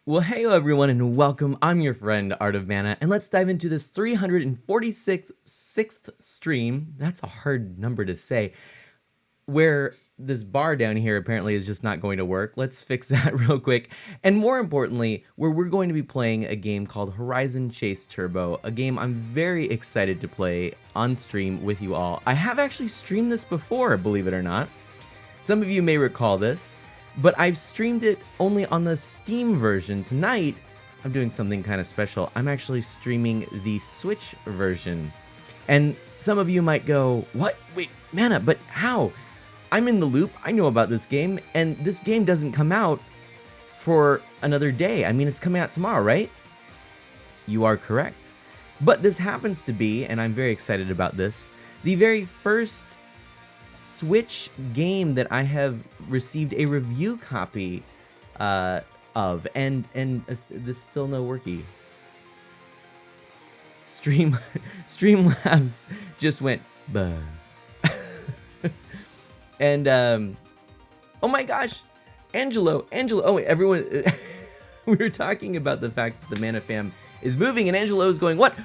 Well, hey everyone, and welcome. I'm your friend Art of Mana, and let's dive into this 346th sixth stream. That's a hard number to say. Where this bar down here apparently is just not going to work. Let's fix that real quick. And more importantly, where we're going to be playing a game called Horizon Chase Turbo, a game I'm very excited to play on stream with you all. I have actually streamed this before, believe it or not. Some of you may recall this, but I've streamed it only on the Steam version. Tonight, I'm doing something kind of special. I'm actually streaming the Switch version. And some of you might go, what? Wait, Mana, but how? I'm in the loop, I know about this game, and this game doesn't come out for another day. I mean, it's coming out tomorrow, right? You are correct. But this happens to be, and I'm very excited about this, the very first Switch game that I have received a review copy of, and this still no worky. Streamlabs just went, buh. And, oh my gosh, Angelo, oh wait, everyone, we were talking about the fact that the Mana fam is moving, and Angelo is going, what,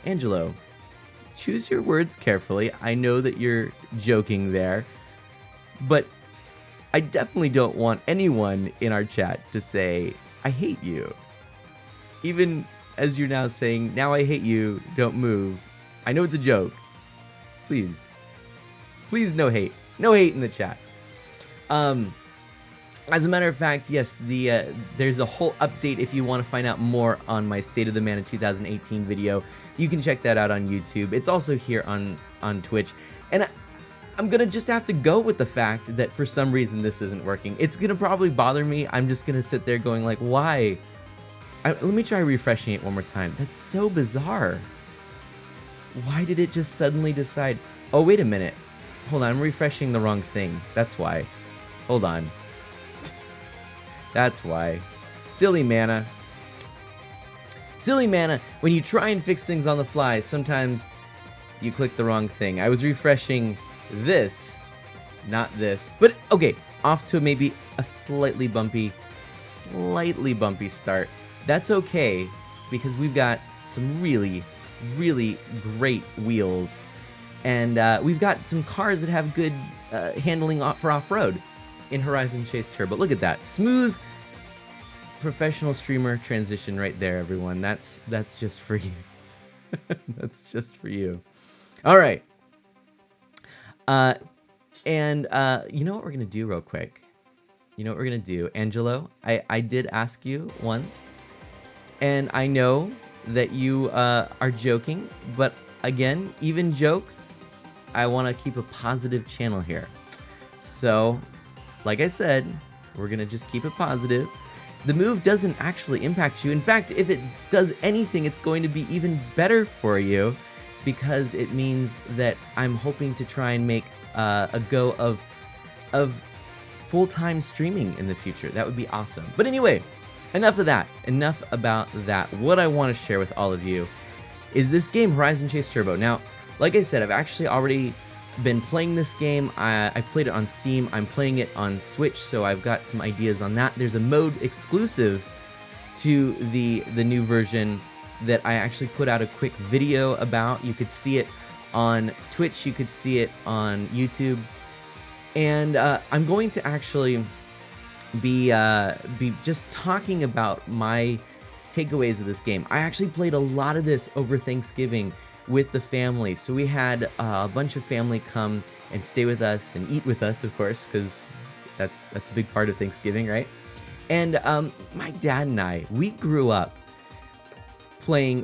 Angelo, choose your words carefully. I know that you're joking there, but I definitely don't want anyone in our chat to say, I hate you. Even as you're now saying, now I hate you, don't move. I know it's a joke. Please, no hate. No hate in the chat. As a matter of fact, yes, there's a whole update if you want to find out more on my State of the Mana 2018 video. You can check that out on YouTube. It's also here on Twitch. And I'm going to just have to go with the fact that for some reason this isn't working. It's going to probably bother me. I'm just going to sit there going like, why? Let me try refreshing it one more time. That's so bizarre. Why did it just suddenly decide, oh, wait a minute. Hold on, I'm refreshing the wrong thing. That's why. Hold on. That's why. Silly Mana. Silly Mana, when you try and fix things on the fly, sometimes you click the wrong thing. I was refreshing this, not this. But, okay, off to maybe a slightly bumpy start. That's okay, because we've got some really, really great wheels. And we've got some cars that have good handling for off-road in Horizon Chase Turbo. Look at that. Smooth professional streamer transition right there, everyone. That's just for you. That's just for you. All right. And you know what we're going to do real quick? You know what we're going to do? Angelo, I did ask you once, and I know that you are joking, but again, even jokes, I want to keep a positive channel here. So, like I said, we're going to just keep it positive. The move doesn't actually impact you. In fact, if it does anything, it's going to be even better for you, because it means that I'm hoping to try and make a go of full-time streaming in the future. That would be awesome. But anyway, enough of that. Enough about that. What I want to share with all of you is this game, Horizon Chase Turbo. Now, like I said, I've actually already been playing this game. I've played it on Steam. I'm playing it on Switch, so I've got some ideas on that. There's a mode exclusive to the new version that I actually put out a quick video about. You could see it on Twitch. You could see it on YouTube. And I'm going to actually be just talking about my takeaways of this game. I actually played a lot of this over Thanksgiving with the family. So we had a bunch of family come and stay with us and eat with us, of course, because that's a big part of Thanksgiving, right? And my dad and we grew up playing,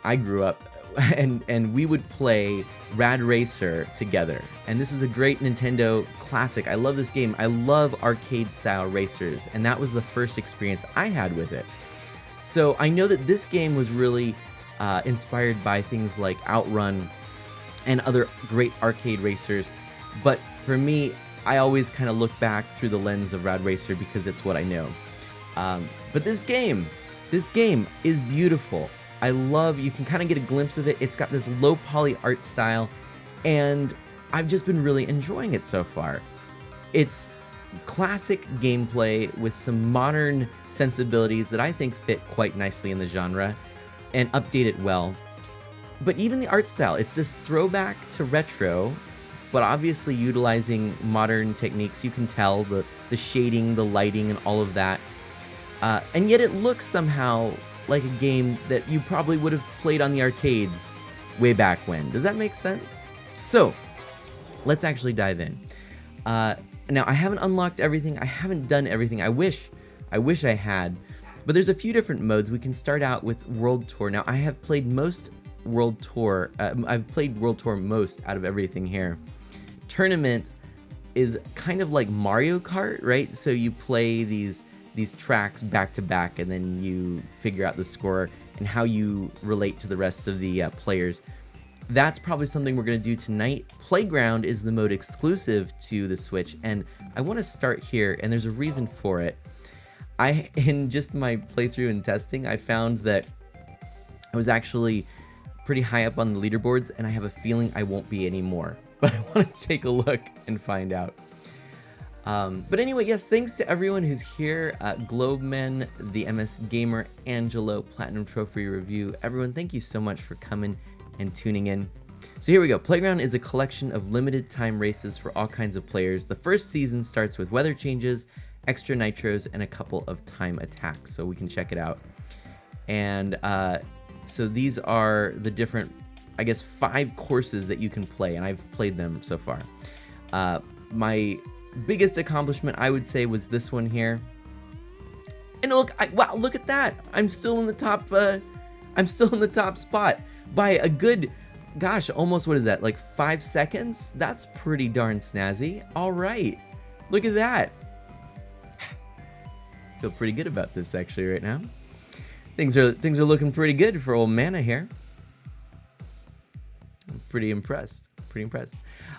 I grew up and we would play Rad Racer together. And this is a great Nintendo classic. I love this game. I love arcade style racers, and that was the first experience I had with it. So I know that this game was really inspired by things like Outrun and other great arcade racers, but for me, I always kind of look back through the lens of Rad Racer because it's what I know. But this game is beautiful. I love, you can kind of get a glimpse of it. It's got this low poly art style, and I've just been really enjoying it so far. It's classic gameplay with some modern sensibilities that I think fit quite nicely in the genre and update it well. But even the art style, it's this throwback to retro, but obviously utilizing modern techniques. You can tell the shading, the lighting, and all of that. And yet it looks somehow like a game that you probably would have played on the arcades way back when. Does that make sense? So, let's actually dive in. Now, I haven't unlocked everything. I haven't done everything. I wish I had. But there's a few different modes. We can start out with World Tour. Now, I have played most World Tour. I've played World Tour most out of everything here. Tournament is kind of like Mario Kart, right? So you play these tracks back to back, and then you figure out the score and how you relate to the rest of the players. That's probably something we're going to do tonight. Playground is the mode exclusive to the Switch, and I want to start here, and there's a reason for it. In just my playthrough and testing, I found that I was actually pretty high up on the leaderboards, and I have a feeling I won't be anymore. But I want to take a look and find out. But anyway, yes, thanks to everyone who's here. Globeman, the MS Gamer, Angelo, Platinum Trophy Review. Everyone, thank you so much for coming and tuning in. So here we go. Playground is a collection of limited time races for all kinds of players. The first season starts with weather changes, extra nitros, and a couple of time attacks, so we can check it out. And so these are the different, I guess, 5 courses that you can play, and I've played them so far. My biggest accomplishment, I would say, was this one here. And look, wow, look at that! I'm still in the top. I'm still in the top spot by a good, gosh, almost, what is that? Like 5 seconds? That's pretty darn snazzy. All right, look at that. Feel pretty good about this actually right now. Things are looking pretty good for old Mana here. I'm pretty impressed. Pretty impressed.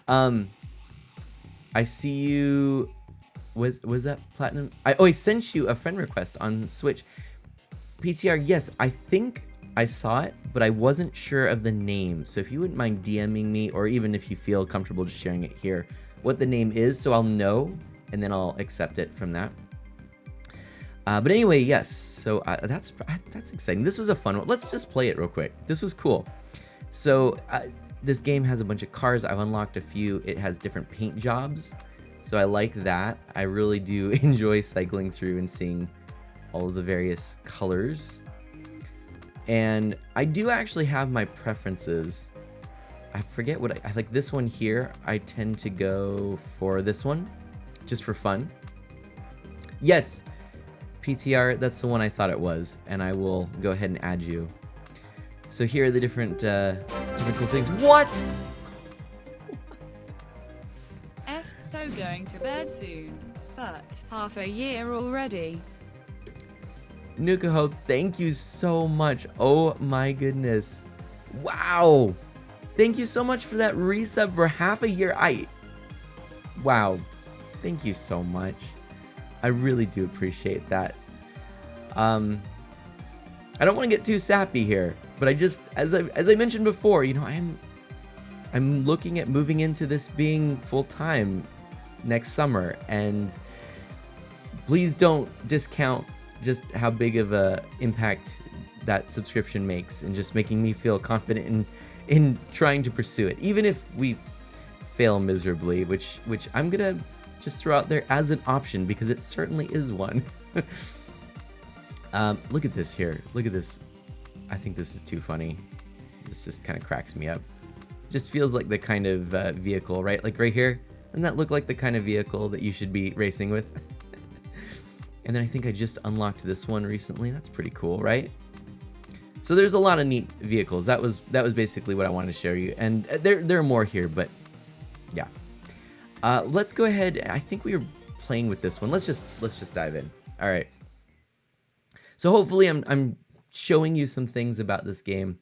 I see you. Was that Platinum? I sent you a friend request on Switch. PTR, yes, I think I saw it, but I wasn't sure of the name. So if you wouldn't mind DMing me, or even if you feel comfortable just sharing it here, what the name is, so I'll know, and then I'll accept it from that. But anyway, yes. So that's exciting. This was a fun one. Let's just play it real quick. This was cool. So this game has a bunch of cars. I've unlocked a few. It has different paint jobs, so I like that. I really do enjoy cycling through and seeing all of the various colors. And I do actually have my preferences. I forget what I like. This one here, I tend to go for this one, just for fun. Yes, PTR, that's the one I thought it was, and I will go ahead and add you. So here are the different cool things. What? So going to bed soon, but half a year already. Nukaho, thank you so much. Oh my goodness. Wow. Thank you so much for that resub for half a year. Wow. Thank you so much. I really do appreciate that. I don't want to get too sappy here, but I just, as I mentioned before, you know, I'm looking at moving into this being full-time next summer, and please don't discount just how big of a impact that subscription makes, and just making me feel confident in trying to pursue it, even if we fail miserably, which I'm gonna just throw out there as an option, because it certainly is one. Look at this here. Look at this. I think this is too funny. This just kind of cracks me up. Just feels like the kind of vehicle, right? Like right here. Doesn't that look like the kind of vehicle that you should be racing with? And then I think I just unlocked this one recently. That's pretty cool, right? So there's a lot of neat vehicles. That was basically what I wanted to show you. And there are more here, but yeah. Let's go ahead. I think we were playing with this one. Let's just dive in. All right. So hopefully I'm showing you some things about this game.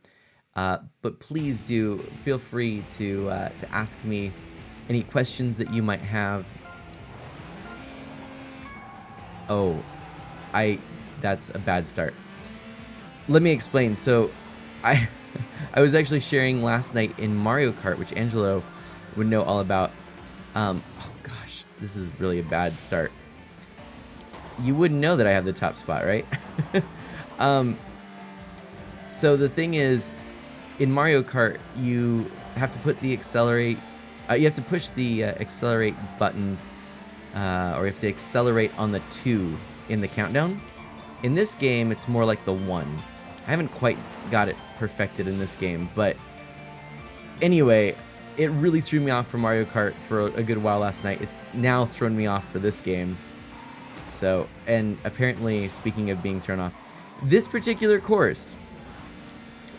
But please do feel free to ask me any questions that you might have. Oh, that's a bad start. Let me explain. So I was actually sharing last night in Mario Kart, which Angelo would know all about. Oh gosh, gosh, this is really a bad start. You wouldn't know that I have the top spot, right? So the thing is, in Mario Kart, you have to put the accelerate, you have to push the accelerate button, or you have to accelerate on the 2 in the countdown. In this game, it's more like the 1. I haven't quite got it perfected in this game, but anyway, it really threw me off for Mario Kart for a good while last night. It's now thrown me off for this game. So, and apparently, speaking of being thrown off, this particular course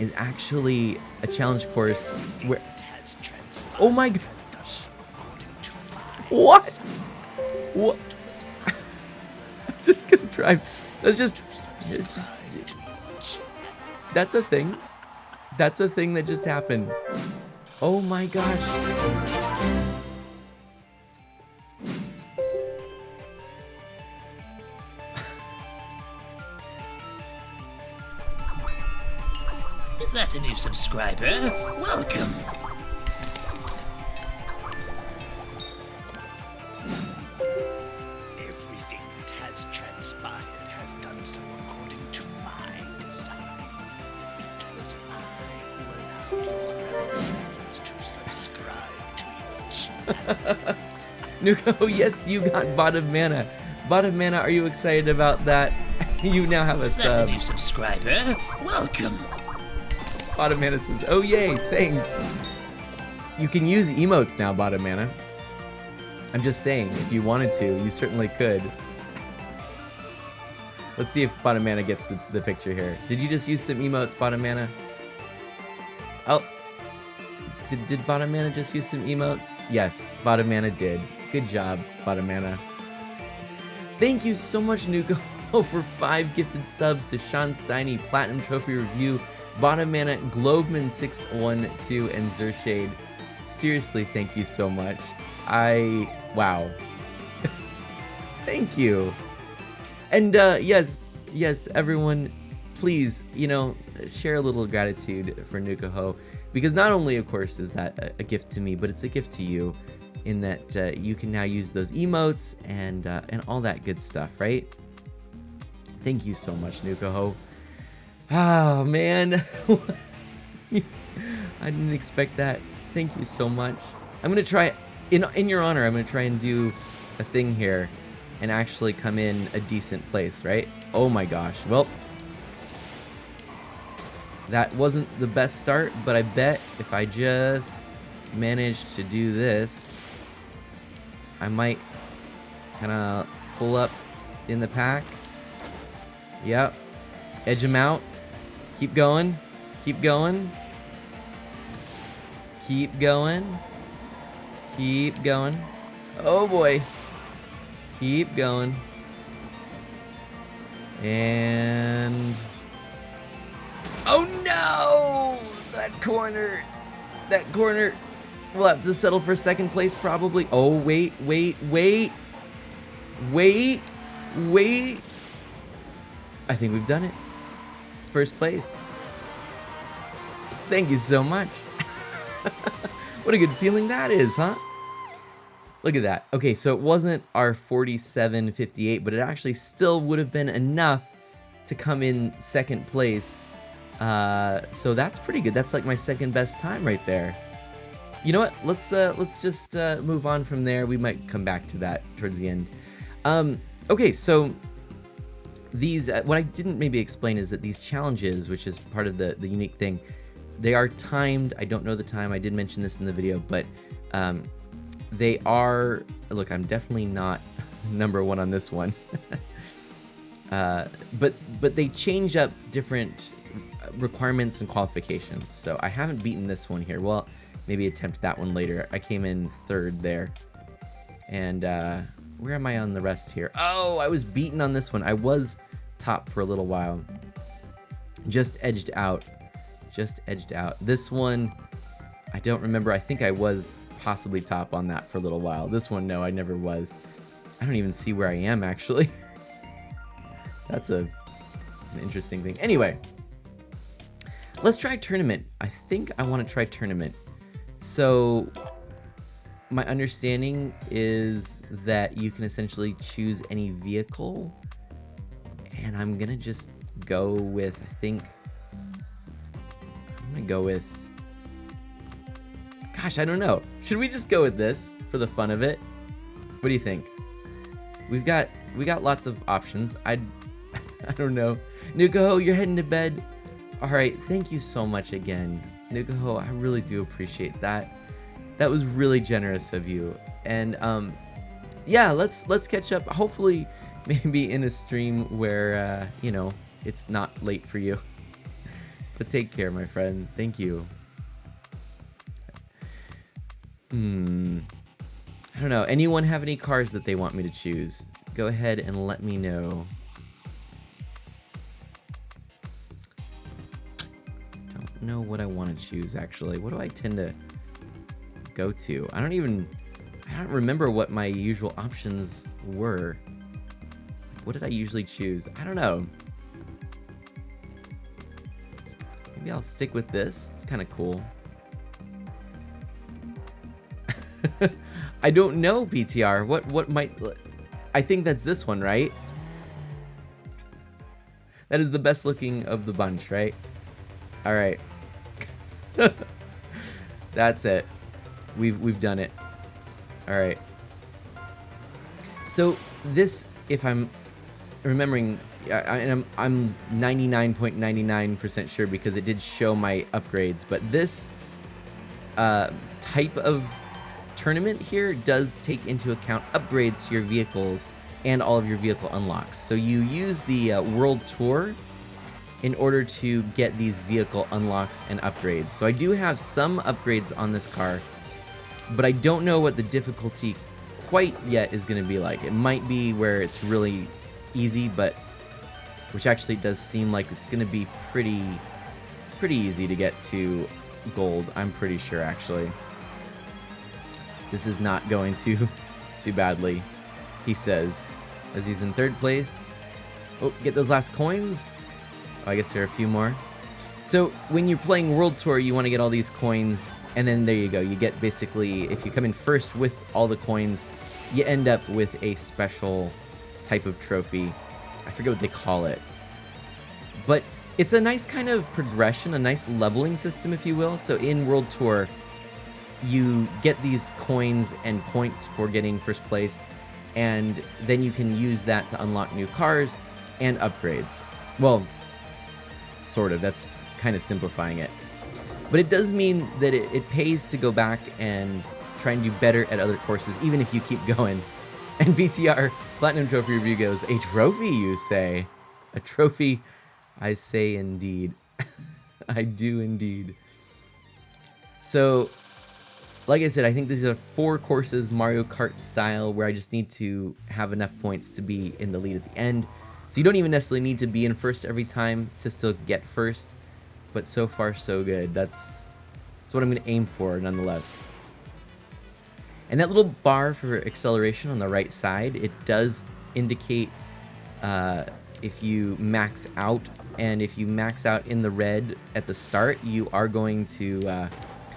is actually a challenge course where... Oh my gosh! What? What? I'm just gonna drive. It's just... That's a thing. That's a thing that just happened. Oh my gosh. Is that a new subscriber? Welcome. Everything that has transpired has done so according to my design. It was I who allowed your rebel friends to subscribe to your channel. Nuko, yes, you got Bottom Mana. Bottom Mana, are you excited about that? You now have a Is that a sub. new subscriber? Welcome. Bottom Mana says, oh yay, thanks. You can use emotes now, Bottom Mana. I'm just saying, if you wanted to, you certainly could. Let's see if Bottom Mana gets the picture here. Did you just use some emotes, Bottom Mana? Oh. Did Bottom Mana just use some emotes? Yes, Bottom Mana did. Good job, Bottom Mana. Thank you so much, Nuko, for 5 gifted subs to Sean Steiny, Platinum Trophy Review, Bottom Mana, Globeman612, and Zershade. Seriously, thank you so much. Wow. Thank you. And yes, everyone, please, share a little gratitude for Nuko, because not only, of course, is that a gift to me, but it's a gift to you, in that you can now use those emotes and all that good stuff, right? Thank you so much, Nuko. Oh man, I didn't expect that. Thank you so much. I'm gonna try, in your honor, I'm gonna try and do a thing here and actually come in a decent place, right? Oh my gosh. Well, that wasn't the best start, but I bet if I just manage to do this, I might kind of pull up in the pack. Yep. Edge him out. Keep going. Keep going. Keep going. Keep going. Oh boy. Keep going. And... oh no! That corner. That corner. We'll have to settle for second place probably. Oh, wait. I think we've done it. First place. Thank you so much. What a good feeling that is, huh? Look at that. Okay, so it wasn't our 47.58, but it actually still would have been enough to come in second place. So that's pretty good. That's like my second best time right there. You know what? Let's just move on from there. We might come back to that towards the end. Okay, so these what I didn't maybe explain is that these challenges, which is part of the unique thing, they are timed. I don't know the time. I did mention this in the video, but they are. Look, I'm definitely not number one on this one. But they change up different requirements and qualifications. So I haven't beaten this one here. Well, maybe attempt that one later. I came in third there. And where am I on the rest here? Oh, I was beaten on this one. I was top for a little while. Just edged out. Just edged out. This one, I don't remember. I think I was possibly top on that for a little while. This one, no, I never was. I don't even see where I am, actually. That's an interesting thing. Anyway, let's try tournament. I think I want to try tournament. So my understanding is that you can essentially choose any vehicle, and I'm gonna just go with, I think, I'm gonna go with, gosh, I don't know. Should we just go with this for the fun of it? What do you think? We got lots of options. I don't know. Nukaho, you're heading to bed. All right, thank you so much again, Nukaho. I really do appreciate that. That was really generous of you. And yeah, let's catch up. Hopefully, maybe in a stream where you know, it's not late for you. But take care, my friend. Thank you. I don't know. Anyone have any cars that they want me to choose? Go ahead and let me know. Don't know what I want to choose, actually. What do I tend to go to? I don't remember what my usual options were. What did I usually choose? I don't know. Maybe I'll stick with this. It's kind of cool. I don't know, BTR. What might... I think that's this one, right? That is the best looking of the bunch, right? All right. That's it. We've done it. All right. So this, if I'm remembering, and I'm 99.99% sure because it did show my upgrades, but this type of tournament here does take into account upgrades to your vehicles and all of your vehicle unlocks. So you use the World Tour in order to get these vehicle unlocks and upgrades. So I do have some upgrades on this car, but I don't know what the difficulty quite yet is going to be like. It might be where it's really easy, but which actually does seem like it's going to be pretty easy to get to gold. I'm pretty sure, actually. This is not going too badly, he says, as he's in third place. Oh, get those last coins. Oh, I guess there are a few more. So when you're playing World Tour, you want to get all these coins, and then there you go. You get basically, if you come in first with all the coins, you end up with a special type of trophy. I forget what they call it. But it's a nice kind of progression, a nice leveling system, if you will. So in World Tour, you get these coins and points for getting first place, and then you can use that to unlock new cars and upgrades. Well, sort of. That's kind of simplifying it. But it does mean that it pays to go back and try and do better at other courses, even if you keep going. And BTR Platinum Trophy Review goes, a trophy, you say? A trophy, I say indeed. I do indeed. So, like I said, I think these are 4 courses, Mario Kart style, where I just need to have enough points to be in the lead at the end. So you don't even necessarily need to be in first every time to still get first. But so far, so good. That's what I'm going to aim for, nonetheless. And that little bar for acceleration on the right side, it does indicate if you max out. And if you max out in the red at the start, you are going to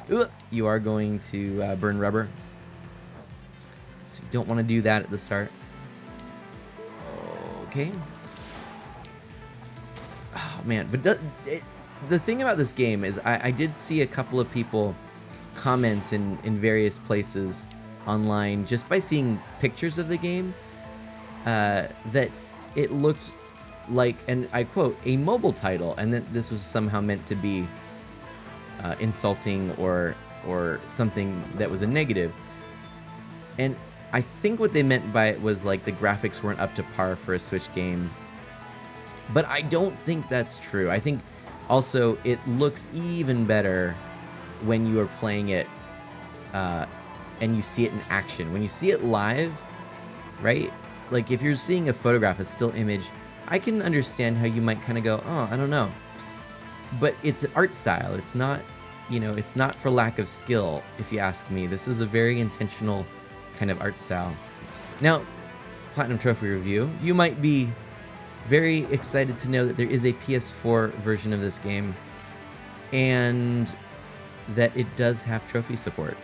burn rubber. So you don't want to do that at the start. Okay. Oh man, but the thing about this game is I did see a couple of people comment in various places online just by seeing pictures of the game that it looked like, and I quote, a mobile title, and that this was somehow meant to be insulting or something that was a negative. And I think what they meant by it was like the graphics weren't up to par for a Switch game. But I don't think that's true. I think also it looks even better when you are playing it and you see it in action. When you see it live, right? Like if you're seeing a photograph, a still image, I can understand how you might kind of go, oh, I don't know. But it's an art style. It's not, it's not for lack of skill, if you ask me. This is a very intentional kind of art style. Now, Platinum Trophy Review, you might be very excited to know that there is a PS4 version of this game and that it does have trophy support.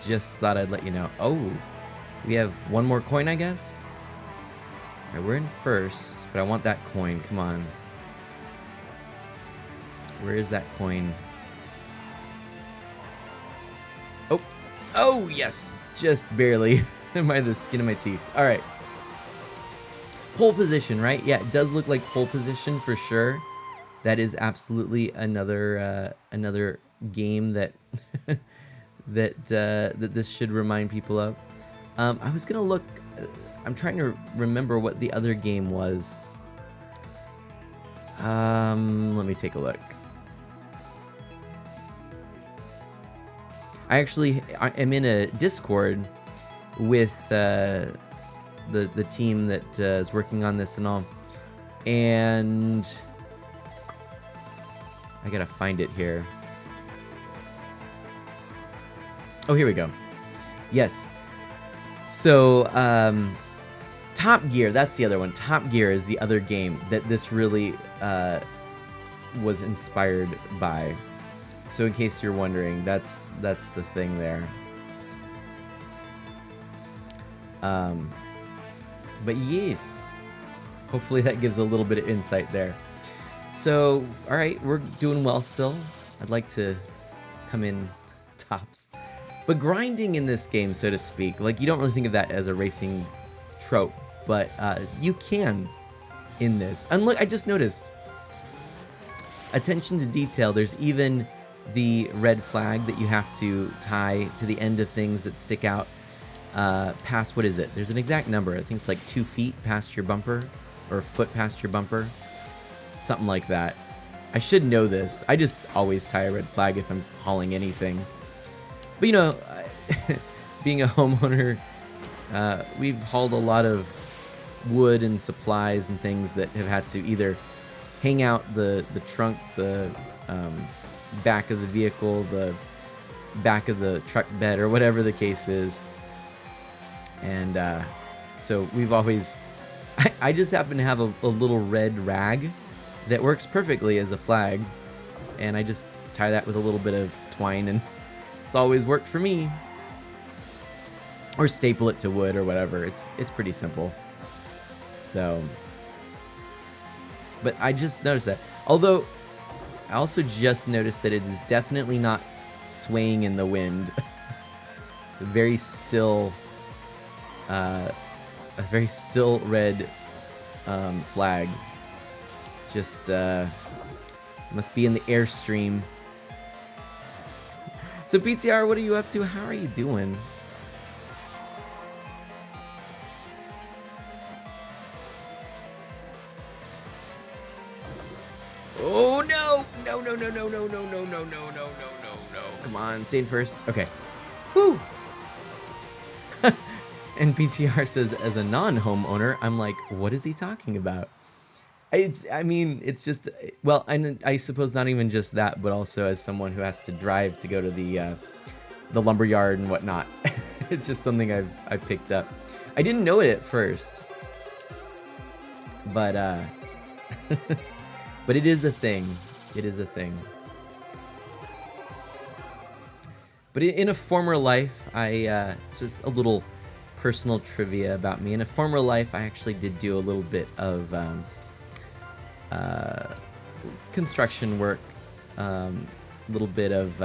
just thought I'd let you know. Oh, we have one more coin, I guess. All right, we're in first, but I want that coin. Come on. Where is that coin? Oh, oh yes, just barely by the skin of my teeth. All right. Pole position, right? Yeah, it does look like pole position for sure. That is absolutely another another game that that this should remind people of. I was gonna look. I'm trying to remember what the other game was. Let me take a look. I am in a Discord with the team that is working on this and all, and I gotta find it here. Oh, here we go. Yes. So, Top Gear, that's the other one. Top Gear is the other game that this really was inspired by. So in case you're wondering, that's the thing there. But yes, hopefully that gives a little bit of insight there. So, all right, we're doing well still. I'd like to come in tops. But grinding in this game, so to speak, like you don't really think of that as a racing trope, but you can in this. And look, I just noticed. Attention to detail, there's even the red flag that you have to tie to the end of things that stick out past, what is it? There's an exact number. I think it's like 2 feet past your bumper or a foot past your bumper. Something like that. I should know this. I just always tie a red flag if I'm hauling anything. But you know, being a homeowner, we've hauled a lot of wood and supplies and things that have had to either hang out the trunk, the back of the vehicle, the back of the truck bed, or whatever the case is. And so we've always, I just happen to have a little red rag that works perfectly as a flag, and I just tie that with a little bit of twine, and it's always worked for me. Or staple it to wood or whatever. It's pretty simple. So, but I just noticed that. Although, I also just noticed that it is definitely not swaying in the wind. It's a very still red flag. Just must be in the airstream. So PTR, what are you up to? How are you doing? Oh no! No! Come on, stay first. Okay. Woo! And PTR says, as a non-homeowner, I'm like, what is he talking about? I mean, it's just, well, I suppose not even just that, but also as someone who has to drive to go to the lumberyard and whatnot. It's just something I've picked up. I didn't know it at first, but but it is a thing. It is a thing. But in a former life, just a little personal trivia about me. In a former life, I actually did do a little bit of construction work, a little bit of,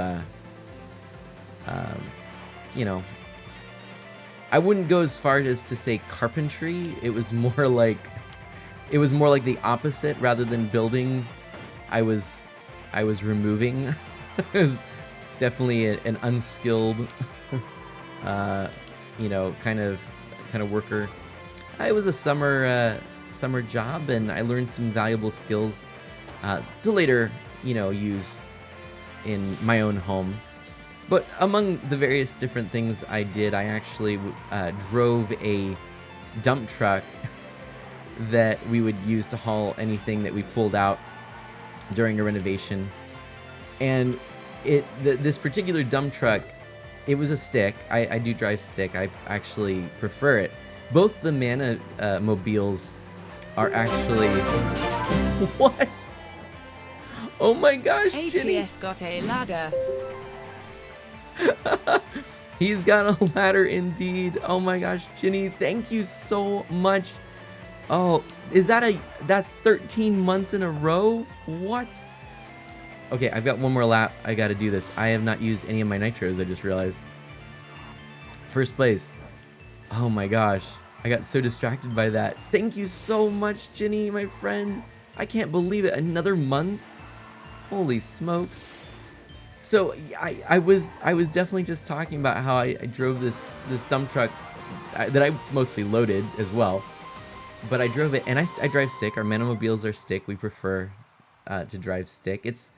you know, I wouldn't go as far as to say carpentry. It was more like the opposite. Rather than building, I was removing. It was definitely an unskilled, you know, kind of worker. It was a summer job, and I learned some valuable skills to later, you know, use in my own home. But among the various different things I did, I actually drove a dump truck that we would use to haul anything that we pulled out during a renovation. And this particular dump truck, it was a stick. I do drive stick. I actually prefer it. Both the Mana mobiles are actually... What? Oh my gosh, Ginny! ATS got a ladder. He's got a ladder indeed. Oh my gosh, Ginny, thank you so much. Oh, that's 13 months in a row? What? Okay, I've got one more lap. I gotta do this. I have not used any of my nitros, I just realized. First place. Oh my gosh. I got so distracted by that. Thank you so much, Ginny, my friend. I can't believe it. Another month? Holy smokes. So I was definitely just talking about how I drove this dump truck that I mostly loaded as well. But I drove it, and I drive stick. Our Manomobiles are stick. We prefer to drive stick. It's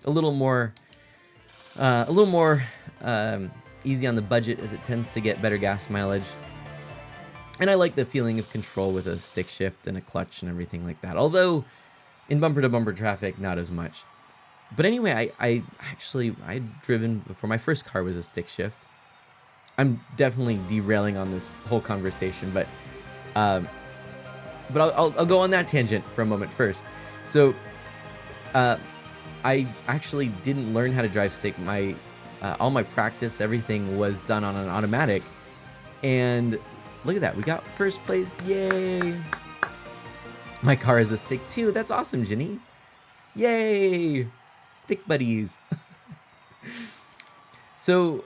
a little more easy on the budget, as it tends to get better gas mileage. And I like the feeling of control with a stick shift and a clutch and everything like that. Although in bumper-to-bumper traffic, not as much. But anyway, I'd driven before. My first car was a stick shift. I'm definitely derailing on this whole conversation, but I'll go on that tangent for a moment first. So, I actually didn't learn how to drive stick. All my practice, everything was done on an automatic. And look at that, we got first place, yay! My car is a stick too, that's awesome, Ginny. Yay! Stick buddies. So,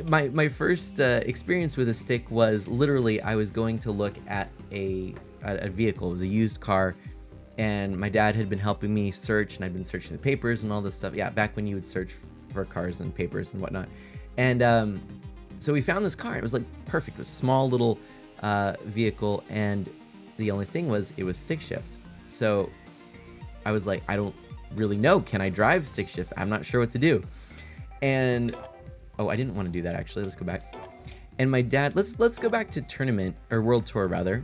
my first experience with a stick was literally I was going to look at a vehicle. It was a used car, and my dad had been helping me search, and I'd been searching the papers and all this stuff. Yeah, back when you would search for cars and papers and whatnot. And so we found this car. It was like perfect. It was a small little vehicle, and the only thing was it was stick shift. So I was like, I don't really know. Can I drive stick shift? I'm not sure what to do. And oh, I didn't want to do that actually. Let's go back. And my dad, let's go back to tournament or world tour rather.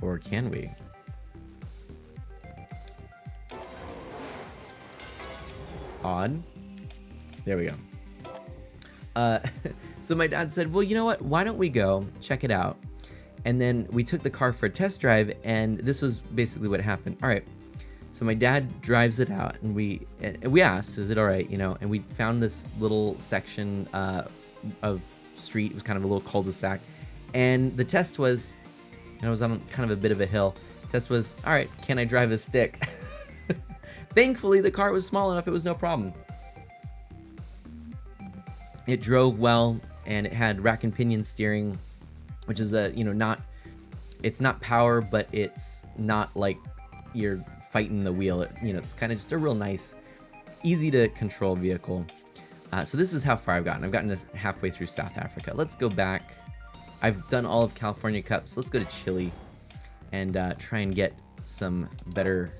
Or can we? Odd. There we go. So my dad said, well, you know what? Why don't we go check it out? And then we took the car for a test drive, and this was basically what happened. All right. So my dad drives it out, and we asked, is it all right? You know, and we found this little section of street. It was kind of a little cul-de-sac. And the test was, and it was on kind of a bit of a hill. The test was, all right, can I drive a stick? Thankfully, the car was small enough, it was no problem. It drove well, and it had rack and pinion steering, which is it's not power, but it's not like you're fighting the wheel. It's kind of just a real nice, easy to control vehicle. So this is how far I've gotten. I've gotten this halfway through South Africa. Let's go back. I've done all of California Cups. Let's go to Chile and try and get some better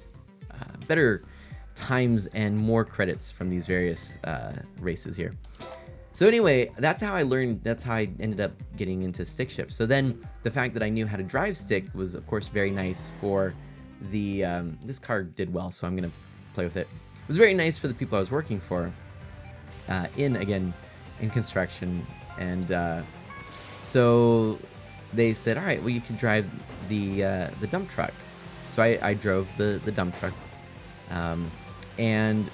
times and more credits from these various races here. So anyway, that's how I learned, that's how I ended up getting into stick shift. So then the fact that I knew how to drive stick was of course very nice for the, this car did well, so I'm gonna play with it. It was very nice for the people I was working for in construction. And so they said, all right, well you can drive the dump truck. So I drove the dump truck. And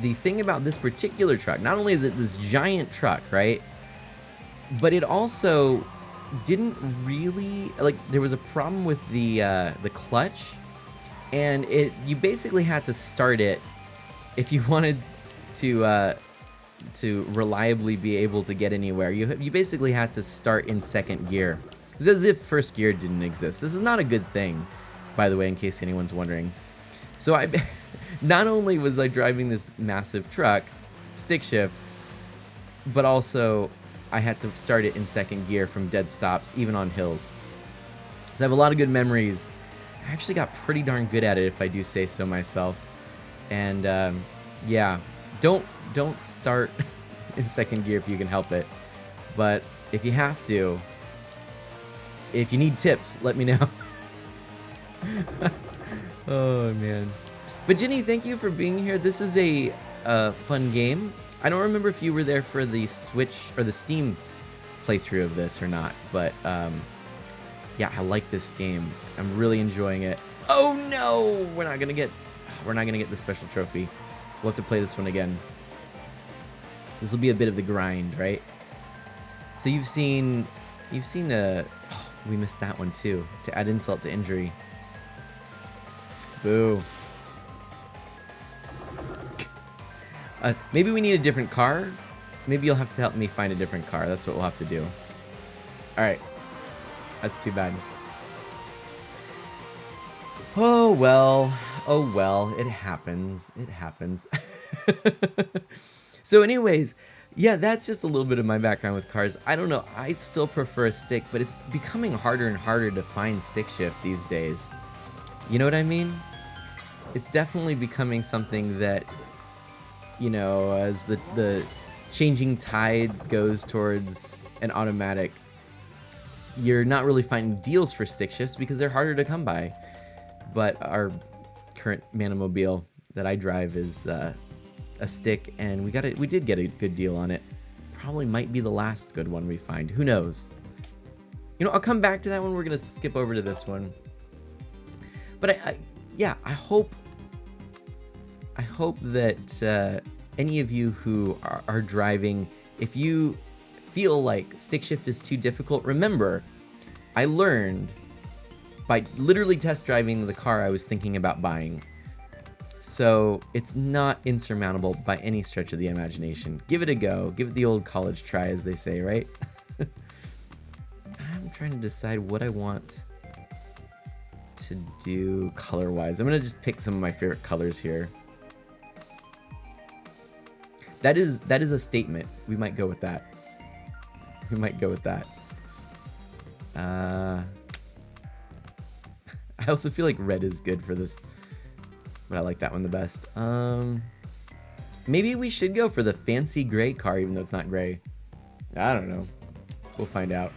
the thing about this particular truck, not only is it this giant truck, right? But it also didn't really, like, there was a problem with the clutch, and you basically had to start it if you wanted to reliably be able to get anywhere. You basically had to start in second gear. It was as if first gear didn't exist. This is not a good thing, by the way, in case anyone's wondering. So not only was I driving this massive truck, stick shift, but also I had to start it in second gear from dead stops, even on hills. So I have a lot of good memories. I actually got pretty darn good at it, if I do say so myself. And yeah, don't start in second gear if you can help it. But if you have to, if you need tips, let me know. Oh man. But Ginny, thank you for being here. This is a fun game. I don't remember if you were there for the Switch or the Steam playthrough of this or not, but yeah, I like this game. I'm really enjoying it. Oh no, we're not gonna get the special trophy. We'll have to play this one again. This will be a bit of the grind, right? So you've seen oh, we missed that one too, to add insult to injury. Boo. Maybe we need a different car. Maybe you'll have to help me find a different car. That's what we'll have to do. Alright. That's too bad. Oh well. Oh well. It happens. It happens. So anyways, yeah, that's just a little bit of my background with cars. I don't know. I still prefer a stick, but it's becoming harder and harder to find stick shift these days. You know what I mean? It's definitely becoming something that, you know, as the changing tide goes towards an automatic, you're not really finding deals for stick shifts because they're harder to come by. But our current Manimobile that I drive is a stick, and we did get a good deal on it. Probably might be the last good one we find. Who knows? You know, I'll come back to that one. We're gonna skip over to this one. But yeah, I hope that any of you who are driving, if you feel like stick shift is too difficult, remember, I learned by literally test driving the car I was thinking about buying. So it's not insurmountable by any stretch of the imagination. Give it a go. Give it the old college try, as they say, right? I'm trying to decide what I want to do color-wise. I'm gonna just pick some of my favorite colors here. That is a statement. We might go with that. We might go with that. I also feel like red is good for this, but I like that one the best. Maybe we should go for the fancy gray car, even though it's not gray. I don't know. We'll find out.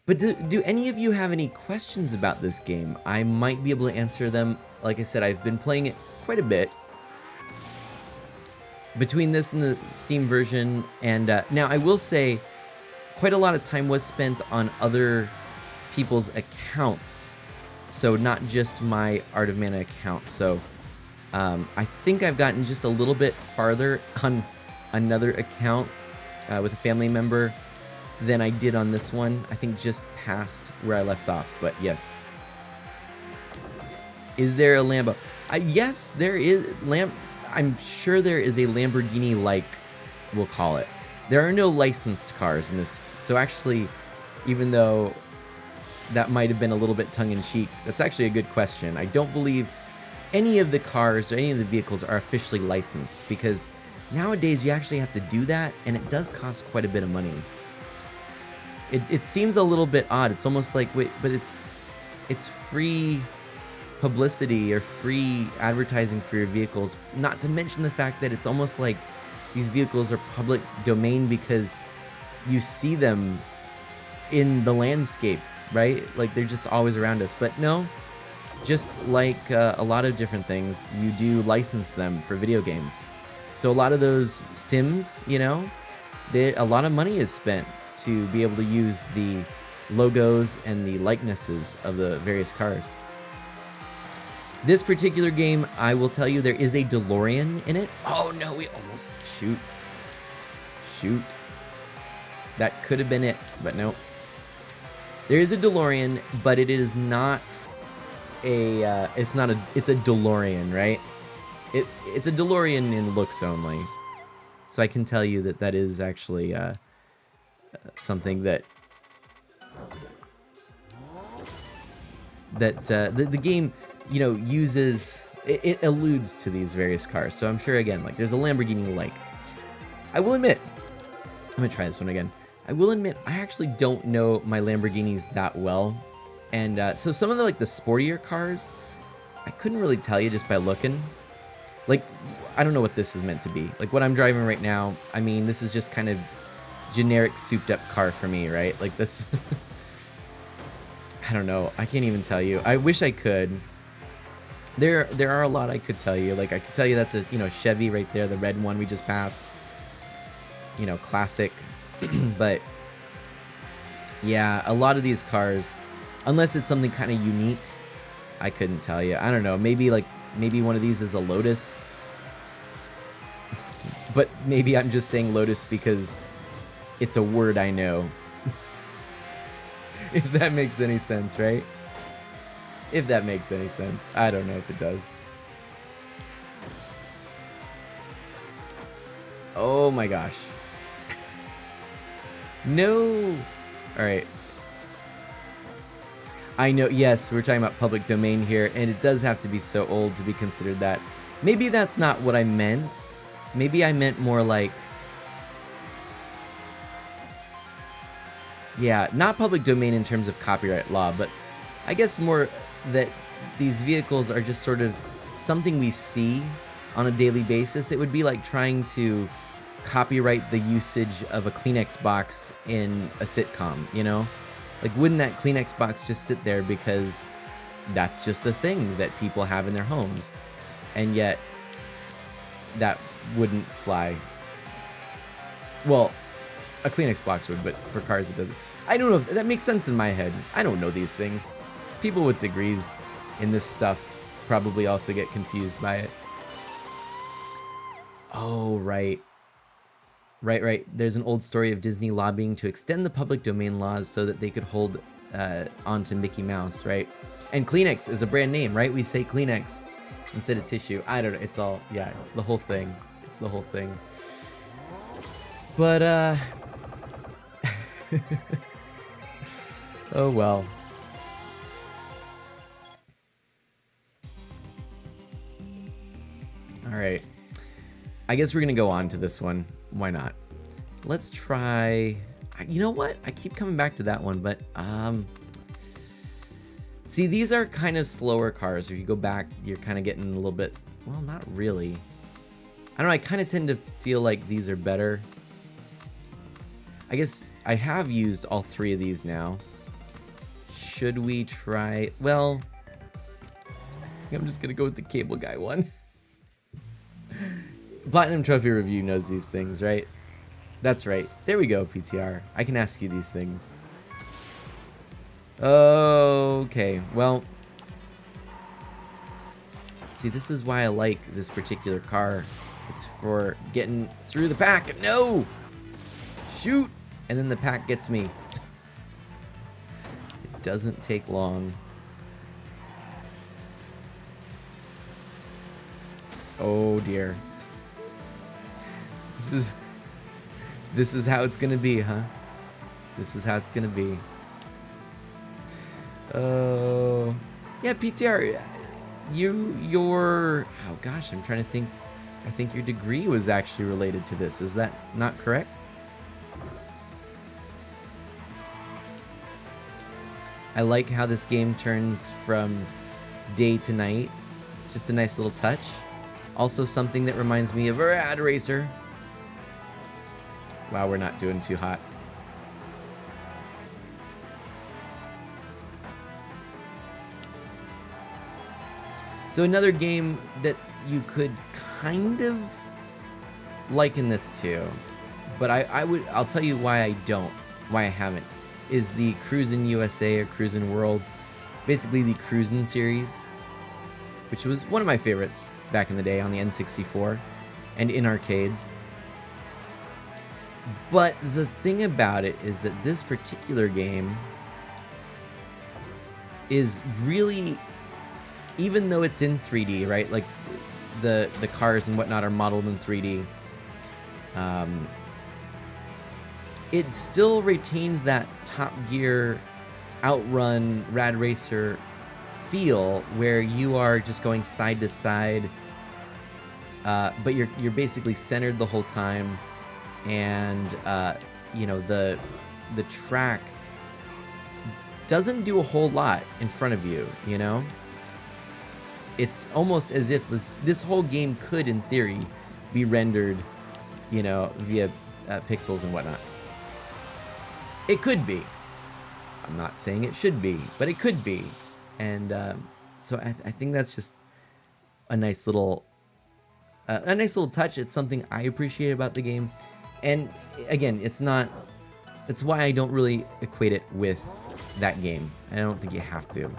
But do any of you have any questions about this game? I might be able to answer them. Like I said, I've been playing it quite a bit. Between this and the Steam version, and now I will say quite a lot of time was spent on other people's accounts. So not just my Art of Mana account. So I think I've gotten just a little bit farther on another account with a family member than I did on this one. I think just past where I left off, but yes. Is there a Lambo? Yes, there is. I'm sure there is a Lamborghini-like, we'll call it. There are no licensed cars in this. So actually, even though that might have been a little bit tongue-in-cheek, that's actually a good question. I don't believe any of the cars or any of the vehicles are officially licensed, because nowadays you actually have to do that, and it does cost quite a bit of money. It seems a little bit odd. It's almost like, wait, but it's free publicity or free advertising for your vehicles, not to mention the fact that it's almost like these vehicles are public domain because you see them in the landscape, right? Like they're just always around us. But no, just like a lot of different things, you do license them for video games. So a lot of those Sims, you know, a lot of money is spent to be able to use the logos and the likenesses of the various cars. This particular game, I will tell you, there is a DeLorean in it. Oh no, we almost... Shoot. That could have been it, but no. There is a DeLorean, but it is not a... it's a DeLorean, right? It's a DeLorean in looks only. So I can tell you that that is actually something that... the game, you know, uses, it alludes to these various cars. So I'm sure, again, like there's a Lamborghini like. I will admit, I'm gonna try this one again. I will admit, I actually don't know my Lamborghinis that well. And so some of the sportier cars, I couldn't really tell you just by looking. Like, I don't know what this is meant to be. Like what I'm driving right now, I mean, this is just kind of generic souped up car for me, right? Like this... I don't know. I can't even tell you. I wish I could. There are a lot I could tell you. Like I could tell you that's a, you know, Chevy right there, the red one we just passed. You know, classic. But yeah, a lot of these cars, unless it's something kind of unique, I couldn't tell you. I don't know. Maybe one of these is a Lotus. But maybe I'm just saying Lotus because it's a word I know. If that makes any sense, right? If that makes any sense. I don't know if it does. Oh my gosh. No! Alright. I know, yes, we're talking about public domain here, and it does have to be so old to be considered that. Maybe that's not what I meant. Maybe I meant more like... Yeah, not public domain in terms of copyright law, but I guess more that these vehicles are just sort of something we see on a daily basis. It would be like trying to copyright the usage of a Kleenex box in a sitcom, you know? Like, wouldn't that Kleenex box just sit there because that's just a thing that people have in their homes? And yet, that wouldn't fly. Well, a Kleenex box would, but for cars it doesn't. I don't know if that makes sense in my head. I don't know these things. People with degrees in this stuff probably also get confused by it. Oh, right. Right. There's an old story of Disney lobbying to extend the public domain laws so that they could hold onto Mickey Mouse, right? And Kleenex is a brand name, right? We say Kleenex instead of tissue. I don't know. It's all, yeah, it's the whole thing. It's the whole thing. But, oh well. All right. I guess we're gonna go on to this one. Why not? Let's try... You know what? I keep coming back to that one, but... See, these are kind of slower cars. If you go back, you're kind of getting a little bit... Well, not really. I don't know, I kind of tend to feel like these are better. I guess I have used all three of these now. Should we try... Well... I'm just gonna go with the cable guy one. Platinum Trophy Review knows these things, right? That's right. There we go, PTR. I can ask you these things. Okay, well... See, this is why I like this particular car. It's for getting through the pack. No! Shoot! And then the pack gets me. It doesn't take long. Oh dear. This is how it's gonna be, huh? This is how it's gonna be. Oh, yeah, PTR. Your oh gosh, I'm trying to think. I think your degree was actually related to this. Is that not correct? I like how this game turns from day to night. It's just a nice little touch. Also something that reminds me of a Rad Racer. Wow, we're not doing too hot. So another game that you could kind of liken this to, but I'll tell you why I don't, why I haven't, is the Cruisin' USA or Cruisin' World, basically the Cruisin' series, which was one of my favorites back in the day on the N64 and in arcades. But the thing about it is that this particular game is really, even though it's in 3D, right? Like the cars and whatnot are modeled in 3D. It still retains that Top Gear, Outrun, Rad Racer feel where you are just going side to side, but you're basically centered the whole time, and you know, the track doesn't do a whole lot in front of you, you know? It's almost as if this whole game could, in theory, be rendered, you know, via pixels and whatnot. It could be. I'm not saying it should be, but it could be. And so I think that's just a nice little touch. It's something I appreciate about the game. And again, it's why I don't really equate it with that game. I don't think you have to.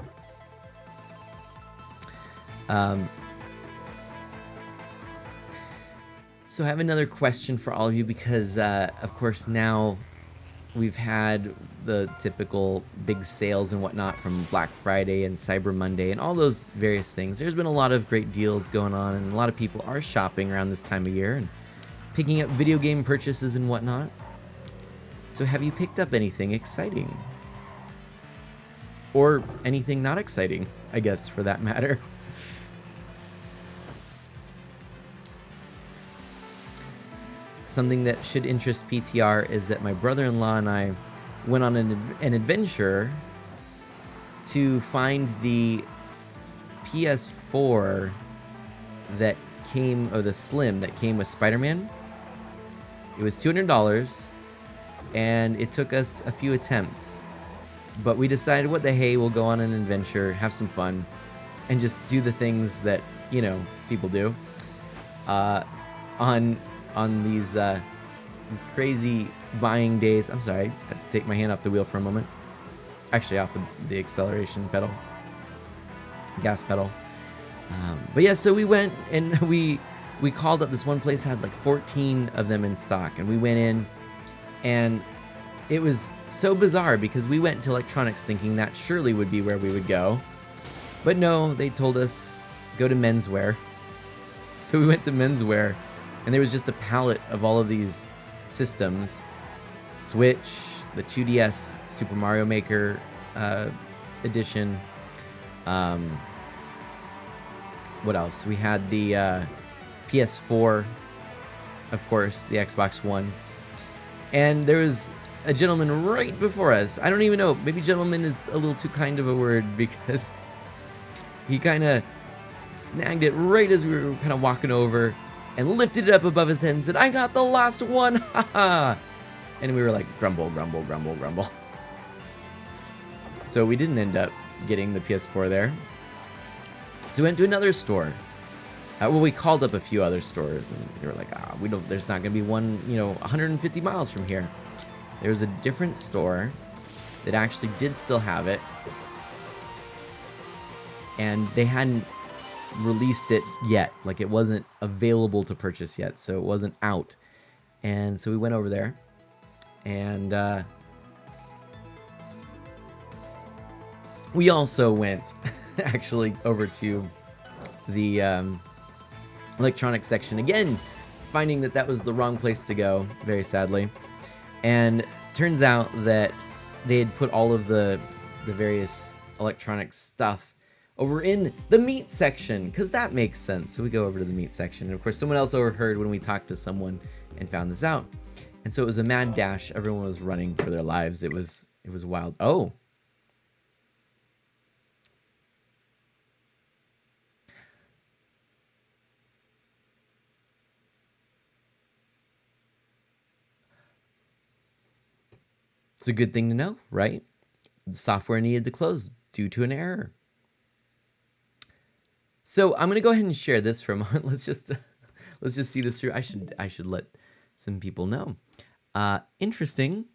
So I have another question for all of you because, of course, now we've had the typical big sales and whatnot from Black Friday and Cyber Monday and all those various things. There's been a lot of great deals going on, and a lot of people are shopping around this time of year and picking up video game purchases and whatnot. So have you picked up anything exciting? Or anything not exciting, I guess, for that matter. Something that should interest PTR is that my brother-in-law and I went on an adventure to find the PS4 that came, or the Slim that came with Spider-Man. It was $200, and it took us a few attempts. But we decided, what the hey, we'll go on an adventure, have some fun, and just do the things that, you know, people do. On these crazy buying days. I'm sorry, I had to take my hand off the wheel for a moment. Actually, off the acceleration pedal, gas pedal. But yeah, so we went and we called up this one place, had like 14 of them in stock, and we went in, and it was so bizarre because we went to electronics thinking that surely would be where we would go, but no, they told us go to menswear. So we went to menswear, and there was just a palette of all of these systems. Switch, the 2DS Super Mario Maker edition. What else? We had the PS4, of course, the Xbox One. And there was a gentleman right before us. I don't even know, maybe gentleman is a little too kind of a word, because he kind of snagged it right as we were kind of walking over and lifted it up above his head and said, "I got the last one, haha!" And we were like, grumble, grumble, grumble, grumble. So we didn't end up getting the PS4 there. So we went to another store. Well, we called up a few other stores, and they were like, we don't, there's not gonna be one, 150 miles from here. There was a different store that actually did still have it, and they hadn't released it yet. Like, it wasn't available to purchase yet, so it wasn't out. And so we went over there, and we also went actually over to the electronics section again, finding that was the wrong place to go, very sadly. And turns out that they had put all of the various electronic stuff over in the meat section, because that makes sense. So we go over to the meat section, and of course someone else overheard when we talked to someone and found this out. And so it was a mad dash. Everyone was running for their lives. It was wild. Oh. It's a good thing to know, right? The software needed to close due to an error. So I'm gonna go ahead and share this for a moment. Let's just see this through. I should let some people know. Interesting.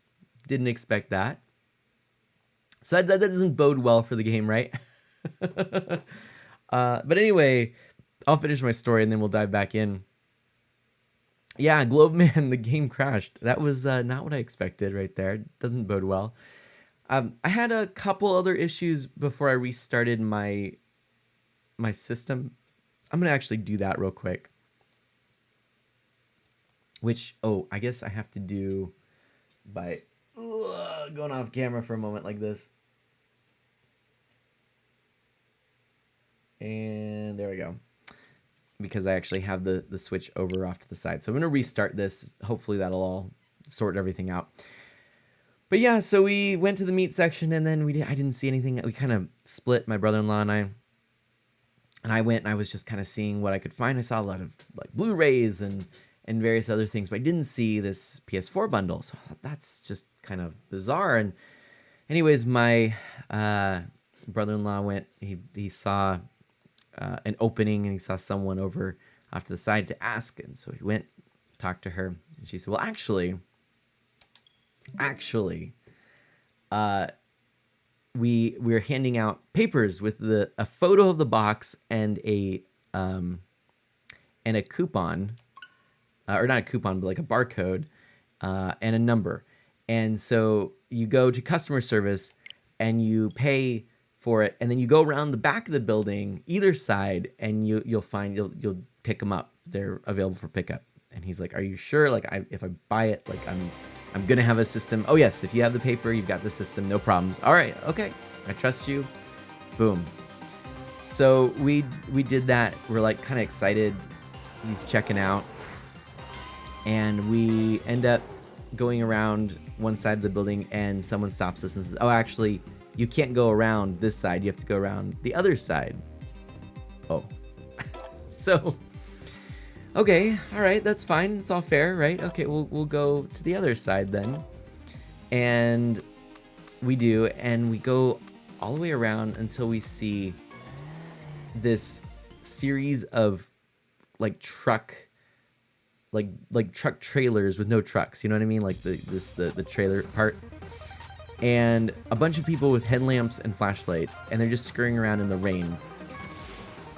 Didn't expect that. So that doesn't bode well for the game, right? But anyway, I'll finish my story and then we'll dive back in. Yeah, Globeman, the game crashed. That was not what I expected right there. Doesn't bode well. I had a couple other issues before I restarted my system. I'm going to actually do that real quick. Which, I guess I have to do by going off camera for a moment like this. And there we go. Because I actually have the switch over off to the side. So I'm going to restart this. Hopefully that'll all sort everything out. But yeah, so we went to the meat section, and then I didn't see anything. We kind of split, my brother-in-law and I. And I went and I was just kind of seeing what I could find. I saw a lot of like Blu-rays and various other things, but I didn't see this PS4 bundle. So that's just kind of bizarre. And anyways, my brother-in-law went, he saw an opening, and he saw someone over off to the side to ask. And so he went, talked to her, and she said, well, actually, we were handing out papers with a photo of the box and a coupon or not a coupon, but like a barcode and a number. And so you go to customer service and you pay for it, and then you go around the back of the building, either side, and you'll you'll pick them up. They're available for pickup. And he's like, "Are you sure? Like, if I buy it, like I'm gonna have a system." "Oh yes, if you have the paper, you've got the system, no problems." "All right, okay, I trust you." Boom. So we did that. We're like kind of excited. He's checking out, and we end up going around one side of the building, and someone stops us and says, "Oh, actually, you can't go around this side. You have to go around the other side." Oh. So, okay, all right, that's fine. It's all fair, right? Okay, we'll go to the other side then. And we do, and we go all the way around until we see this series of like truck trailers with no trucks, you know what I mean? Like the trailer part. And a bunch of people with headlamps and flashlights, and they're just scurrying around in the rain.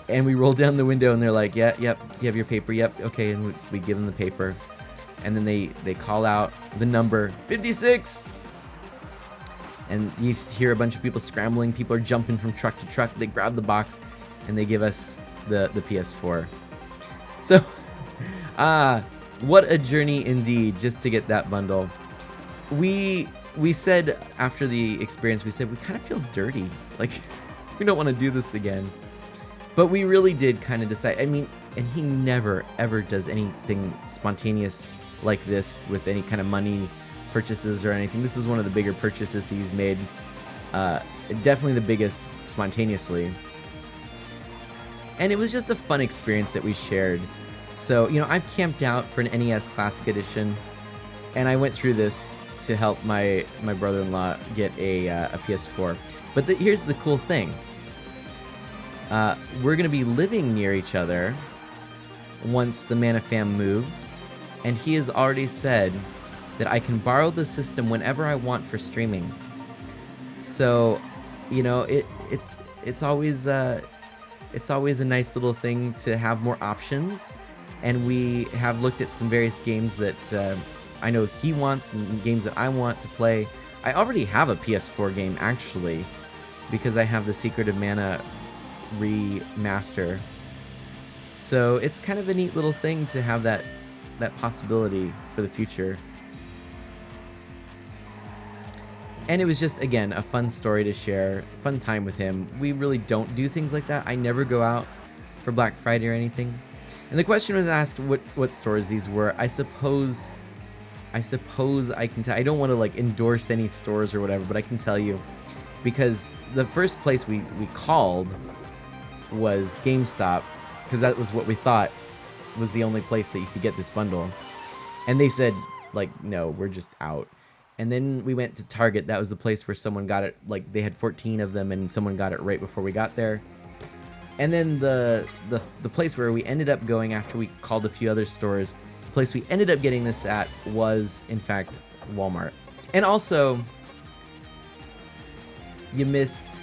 And we roll down the window, and they're like, "Yeah, yep, you have your paper, yep, okay." And we give them the paper, and then they call out the number 56, and you hear a bunch of people scrambling. People are jumping from truck to truck. They grab the box, and they give us the PS4. So, what a journey indeed, just to get that bundle. We said after the experience, we said we kind of feel dirty, like we don't want to do this again. But we really did kind of decide. I mean, and he never ever does anything spontaneous like this with any kind of money purchases or anything. This was one of the bigger purchases he's made. Definitely the biggest spontaneously. And it was just a fun experience that we shared. So, you know, I've camped out for an NES Classic Edition, and I went through this to help my brother-in-law get a PS4. But here's the cool thing. We're going to be living near each other once the ManaFam moves, and he has already said that I can borrow the system whenever I want for streaming. So, you know, it's always a nice little thing to have more options, and we have looked at some various games that I know he wants and games that I want to play. I already have a PS4 game, actually, because I have the Secret of Mana remaster. So it's kind of a neat little thing to have that possibility for the future. And it was just, again, a fun story to share, fun time with him. We really don't do things like that. I never go out for Black Friday or anything. And the question was asked what stores these were. I suppose I can tell. I don't want to like endorse any stores or whatever, but I can tell you, because the first place we called was GameStop, because that was what we thought was the only place that you could get this bundle. And they said, like, no, we're just out. And then we went to Target. That was the place where someone got it. Like, they had 14 of them, and someone got it right before we got there. And then the place where we ended up going after we called a few other stores, the place we ended up getting this at was, in fact, Walmart. And also, you missed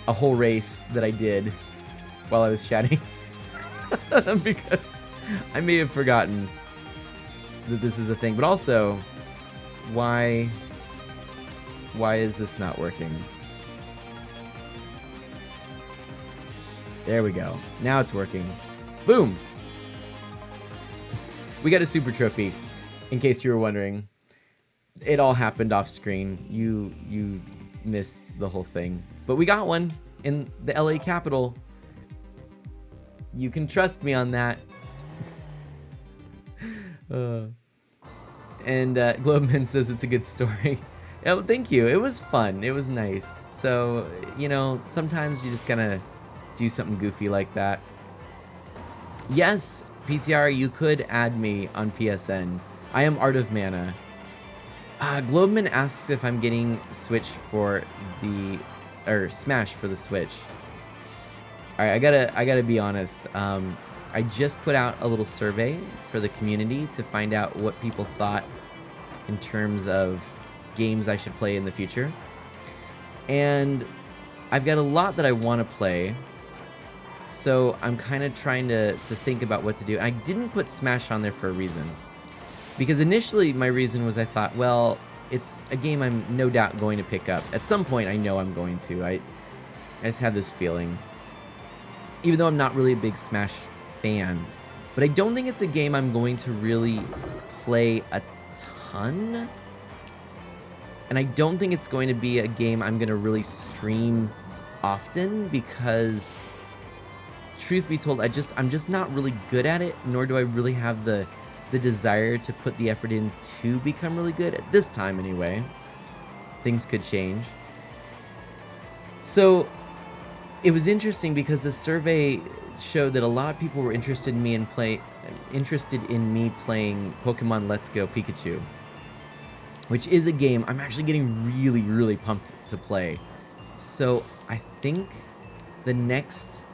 a whole race that I did while I was chatting. Because I may have forgotten that this is a thing. But also, why is this not working? There we go. Now it's working. Boom! We got a super trophy, in case you were wondering. It all happened off screen. You missed the whole thing. But we got one in the LA Capitol. You can trust me on that. And Globeman says it's a good story. Oh, thank you. It was fun. It was nice. So, you know, sometimes you just gotta do something goofy like that. Yes, PTR, you could add me on PSN. I am Art of Mana. Globeman asks if I'm getting Switch for or Smash for the Switch. All right, I gotta be honest. I just put out a little survey for the community to find out what people thought in terms of games I should play in the future. And I've got a lot that I want to play. So I'm kind of trying to think about what to do. I didn't put Smash on there for a reason. Because initially my reason was I thought, well, it's a game I'm no doubt going to pick up. At some point I know I'm going to. I just have this feeling. Even though I'm not really a big Smash fan. But I don't think it's a game I'm going to really play a ton. And I don't think it's going to be a game I'm going to really stream often because truth be told, I'm just not really good at it, nor do I really have the desire to put the effort in to become really good at this time anyway. Things could change. So it was interesting because the survey showed that a lot of people were interested in me playing Pokemon Let's Go Pikachu, which is a game I'm actually getting really, really pumped to play. So I think the next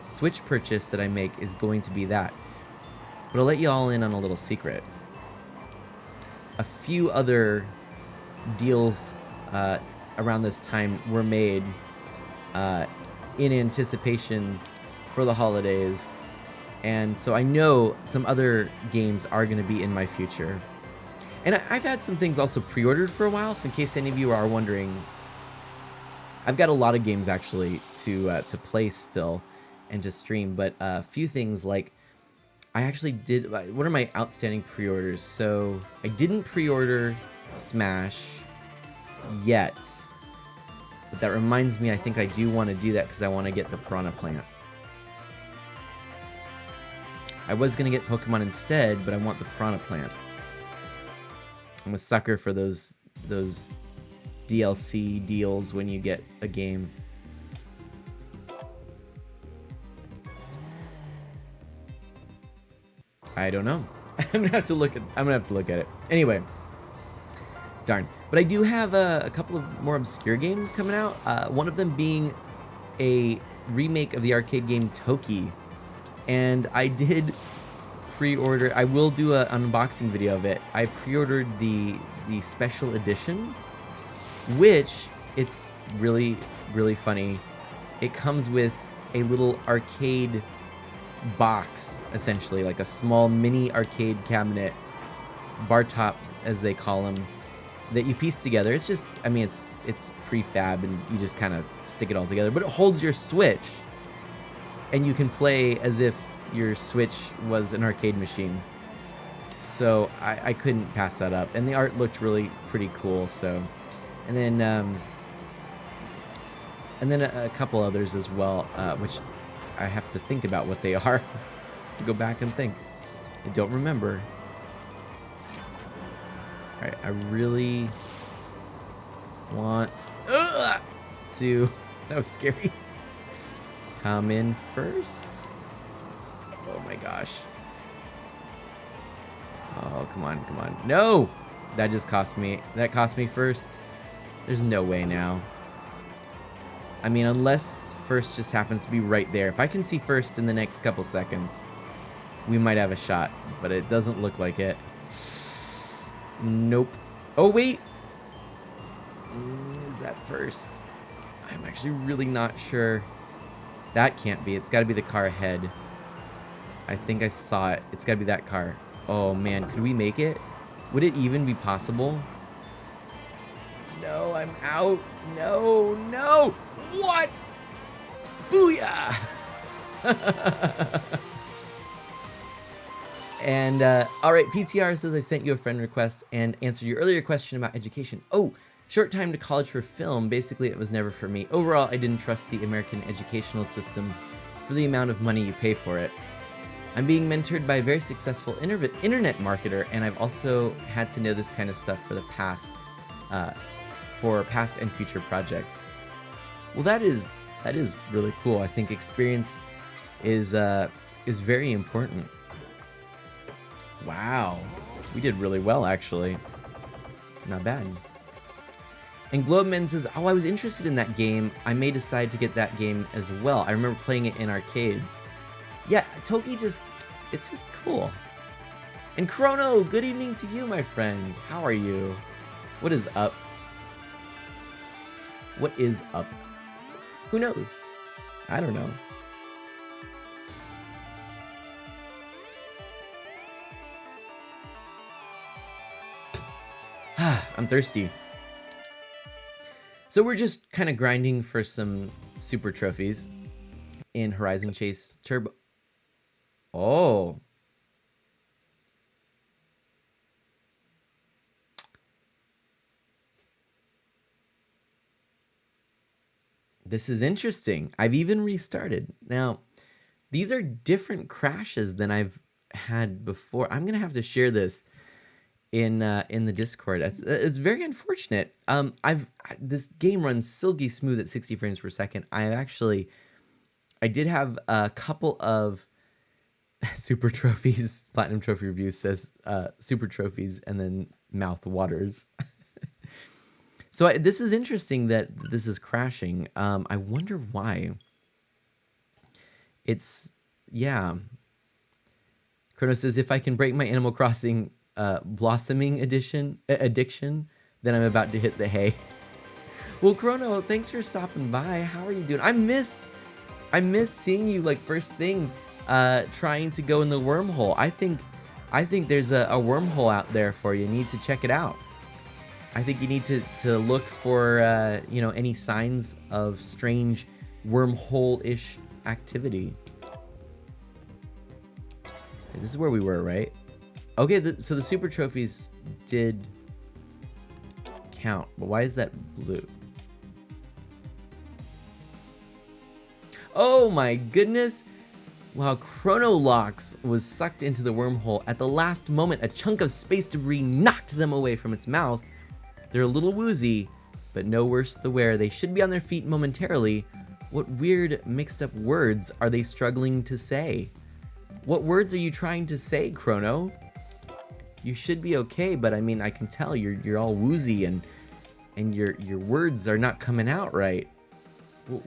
Switch purchase that I make is going to be that. But I'll let you all in on a little secret. A few other deals around this time were made in anticipation for the holidays. And so I know some other games are going to be in my future. And I've had some things also pre-ordered for a while, so in case any of you are wondering, I've got a lot of games actually to play still and to stream, but a few things like I actually did. What are my outstanding pre-orders? So I didn't pre-order Smash yet, but that reminds me I think I do want to do that because I want to get the Piranha Plant. I was going to get Pokemon instead, but I want the Piranha Plant. I'm a sucker for those DLC deals when you get a game. I don't know. I'm gonna have to look at it. Anyway, darn. But I do have a couple of more obscure games coming out. One of them being a remake of the arcade game Toki, and I did pre-order. I will do an unboxing video of it. I pre-ordered the special edition, which it's really, really funny. It comes with a little arcade box, essentially, like a small mini arcade cabinet, bar top as they call them, that you piece together. It's just, I mean, it's prefab and you just kind of stick it all together, but it holds your Switch and you can play as if your Switch was an arcade machine. So I couldn't pass that up, and the art looked really pretty cool. So, and then a couple others as well, which I have to think about what they are to go back and think. I don't remember. All right, I really want to. That was scary. Come in first. Oh my gosh. Oh, come on, come on. No! That just cost me. That cost me first. There's no way now. I mean, unless first just happens to be right there. If I can see first in the next couple seconds, we might have a shot, but it doesn't look like it. Nope. Oh, wait! Is that first? I'm actually really not sure. That can't be. It's got to be the car ahead. I think I saw it. It's got to be that car. Oh, man. Could we make it? Would it even be possible? No, I'm out. No, no. What? Booyah! And, all right, PTR says I sent you a friend request and answered your earlier question about education. Oh, short time to college for film. Basically, it was never for me. Overall, I didn't trust the American educational system for the amount of money you pay for it. I'm being mentored by a very successful internet marketer, and I've also had to know this kind of stuff for past and future projects. Well, that is really cool. I think experience is very important. Wow, we did really well actually. Not bad. And Globeman says, oh, I was interested in that game. I may decide to get that game as well. I remember playing it in arcades. Yeah, Toki it's just cool. And Chrono, good evening to you, my friend. How are you? What is up? What is up? Who knows? I don't know. I'm thirsty. So we're just kind of grinding for some super trophies in Horizon Chase Turbo. Oh. This is interesting. I've even restarted. Now, these are different crashes than I've had before. I'm gonna have to share this in the Discord. It's very unfortunate. This game runs silky smooth at 60 frames per second. I did have a couple of super trophies. Platinum Trophy Review says super trophies and then mouth waters. So this is interesting that this is crashing. I wonder why. Yeah. Chrono says, if I can break my Animal Crossing blossoming addiction, then I'm about to hit the hay. Well, Chrono, thanks for stopping by. How are you doing? I miss seeing you like first thing, trying to go in the wormhole. I think there's a wormhole out there for you. You need to check it out. I think you need to look for any signs of strange wormhole-ish activity. This is where we were, right? Okay, so the super trophies did count, but why is that blue? Oh my goodness! Wow, Chronolox was sucked into the wormhole. At the last moment, a chunk of space debris knocked them away from its mouth. They're a little woozy, but no worse the wear. They should be on their feet momentarily. What weird mixed up words are they struggling to say? What words are you trying to say, Chrono? You should be okay, but I mean, I can tell you're all woozy and your words are not coming out right.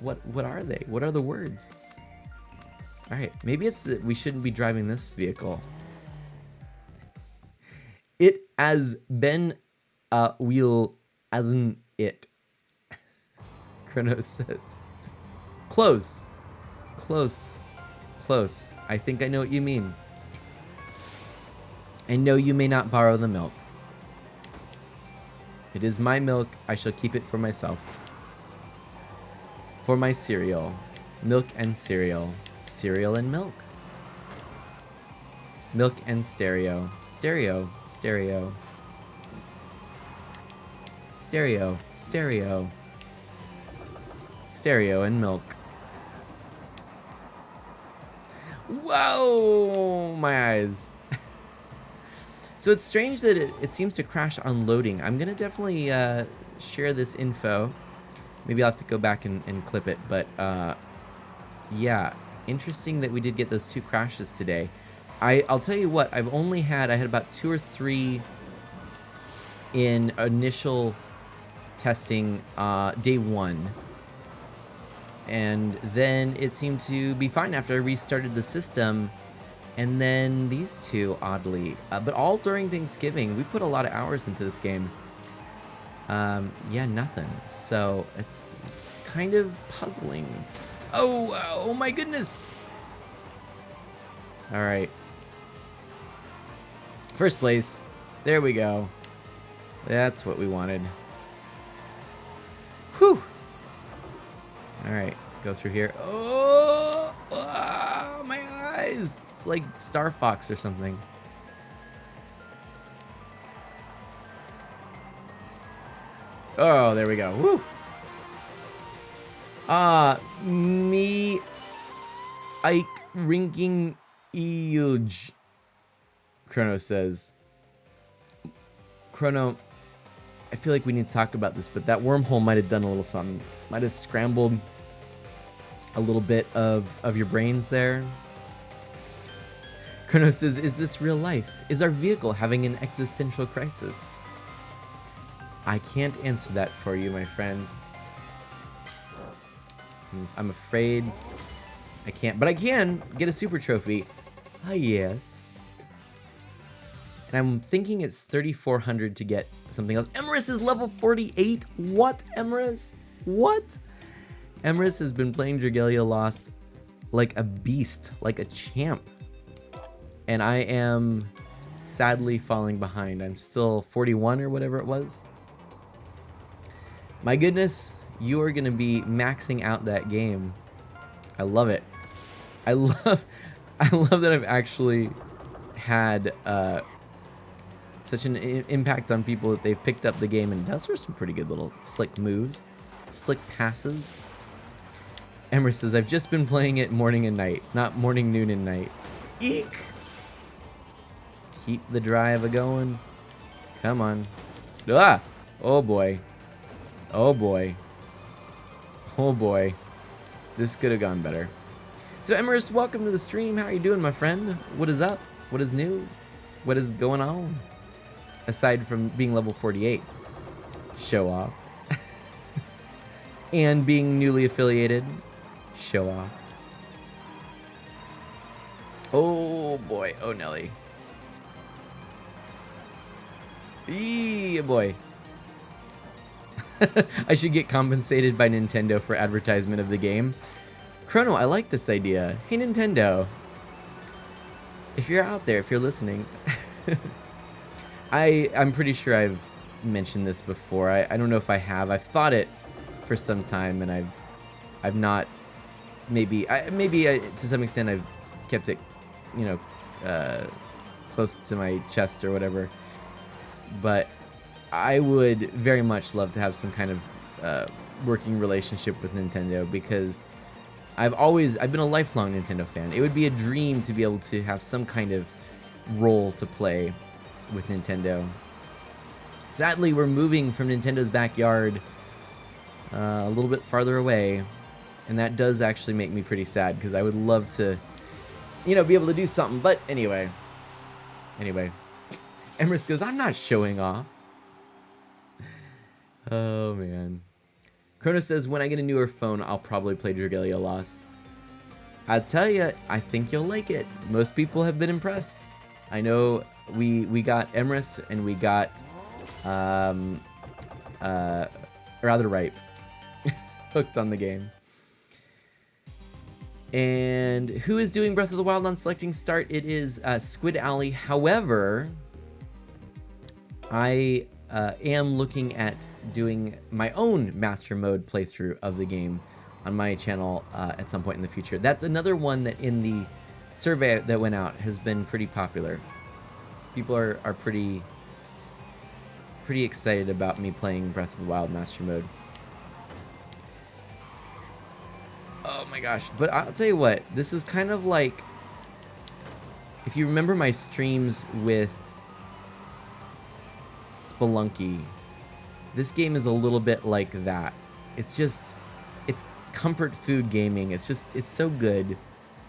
What are they? What are the words? All right, maybe it's that we shouldn't be driving this vehicle. It has been wheel asn't it. Chrono says. Close. I think I know what you mean. And no, you may not borrow the milk. It is my milk. I shall keep it for myself. For my cereal. Milk and cereal. Cereal and milk. Milk and stereo. Stereo. Stereo. Stereo. Stereo. Stereo and milk. Whoa! My eyes. So it's strange that it seems to crash on loading. I'm going to definitely share this info. Maybe I'll have to go back and clip it. But yeah, interesting that we did get those 2 crashes today. I'll tell you what, I had about 2 or 3 in initial testing day 1. And then it seemed to be fine after I restarted the system. And then these 2, oddly, but all during Thanksgiving. We put a lot of hours into this game. Yeah, nothing. So it's kind of puzzling. Oh my goodness. All right. First place. There we go. That's what we wanted. Whew. All right, go through here. Oh, my eyes. It's like Star Fox or something. Oh, there we go. Woo. Me Ike Rinking Eilge. Chrono says. Chrono, I feel like we need to talk about this, but that wormhole might have done a little something. Might have scrambled a little bit of your brains there. Chrono says, is this real life? Is our vehicle having an existential crisis? I can't answer that for you, my friend. I'm afraid I can't, but I can get a super trophy. Ah, yes. And I'm thinking it's 3,400 to get something else. Emerus is level 48. What, Emerus? What? Emerus has been playing Dragalia Lost like a beast, like a champ. And I am sadly falling behind. I'm still 41 or whatever it was. My goodness, you are going to be maxing out that game. I love it. I love that I've actually had such an impact on people that they've picked up the game, and those are some pretty good little slick moves, slick passes. Emmer says, I've just been playing it morning and night, not morning, noon, and night. Eek! Keep the drive a-going. Come on. Ah! Oh boy. Oh boy. Oh boy. This could have gone better. So Emerus, welcome to the stream. How are you doing, my friend? What is up? What is new? What is going on? Aside from being level 48. Show off. And being newly affiliated. Show off. Oh boy. Oh Nelly. Yeah, boy. I should get compensated by Nintendo for advertisement of the game. Chrono, I like this idea. Hey Nintendo, if you're out there, if you're listening, I'm pretty sure I've mentioned this before. I don't know if I have. I've thought it for some time, and I've not. Maybe to some extent I've kept it, you know, close to my chest or whatever. But I would very much love to have some kind of working relationship with Nintendo, because I've been a lifelong Nintendo fan. It would be a dream to be able to have some kind of role to play with Nintendo. Sadly, we're moving from Nintendo's backyard a little bit farther away, and that does actually make me pretty sad, because I would love to, you know, be able to do something. But anyway. Emrys goes, I'm not showing off. Oh, man. Chrono says, when I get a newer phone, I'll probably play Dragalia Lost. I'll tell you, I think you'll like it. Most people have been impressed. I know we got Emrys and we got Rather Ripe hooked on the game. And who is doing Breath of the Wild on selecting start? It is Squid Alley. However, I am looking at doing my own master mode playthrough of the game on my channel at some point in the future. That's another one that in the survey that went out has been pretty popular. People are pretty excited about me playing Breath of the Wild master mode. Oh my gosh, but I'll tell you what, this is kind of like, if you remember my streams with Spelunky, this game is a little bit like that. It's comfort food gaming. It's so good. You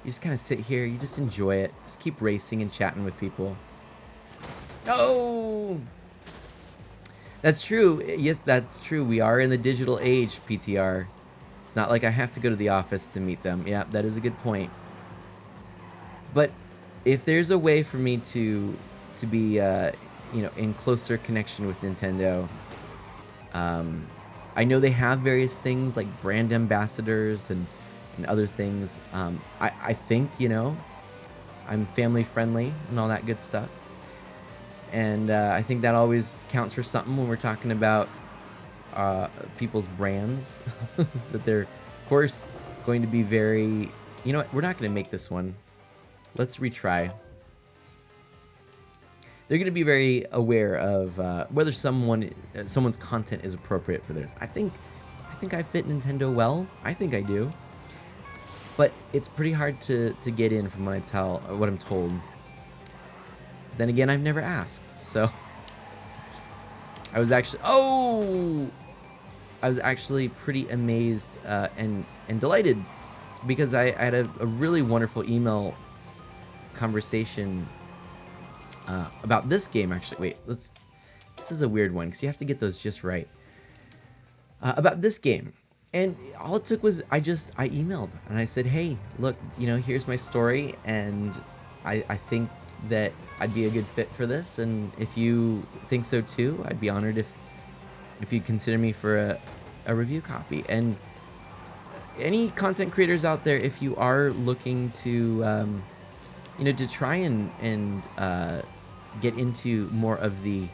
just kind of sit here, you just enjoy it. Just keep racing and chatting with people. Oh! That's true. Yes, that's true. We are in the digital age, PTR. It's not like I have to go to the office to meet them. Yeah, that is a good point. But if there's a way for me to be, you know, in closer connection with Nintendo, I know they have various things like brand ambassadors and other things. I think, you know, I'm family friendly and all that good stuff. And I think that always counts for something when we're talking about people's brands. That they're, of course, going to be very... You know what? We're not going to make this one. Let's retry. They're going to be very aware of whether someone's content is appropriate for theirs. I think I fit Nintendo well. I think I do. But it's pretty hard to get in from what I'm told. Then again, I've never asked, so I was actually pretty amazed and delighted, because I had a really wonderful email conversation about this game. Actually, wait, this is a weird one because you have to get those just right. About this game, and all it took was I emailed and I said, hey, look, you know, here's my story, and I think that I'd be a good fit for this, and if you think so too, I'd be honored if you'd consider me for a review copy. And any content creators out there, if you are looking to you know, to try and get into more of the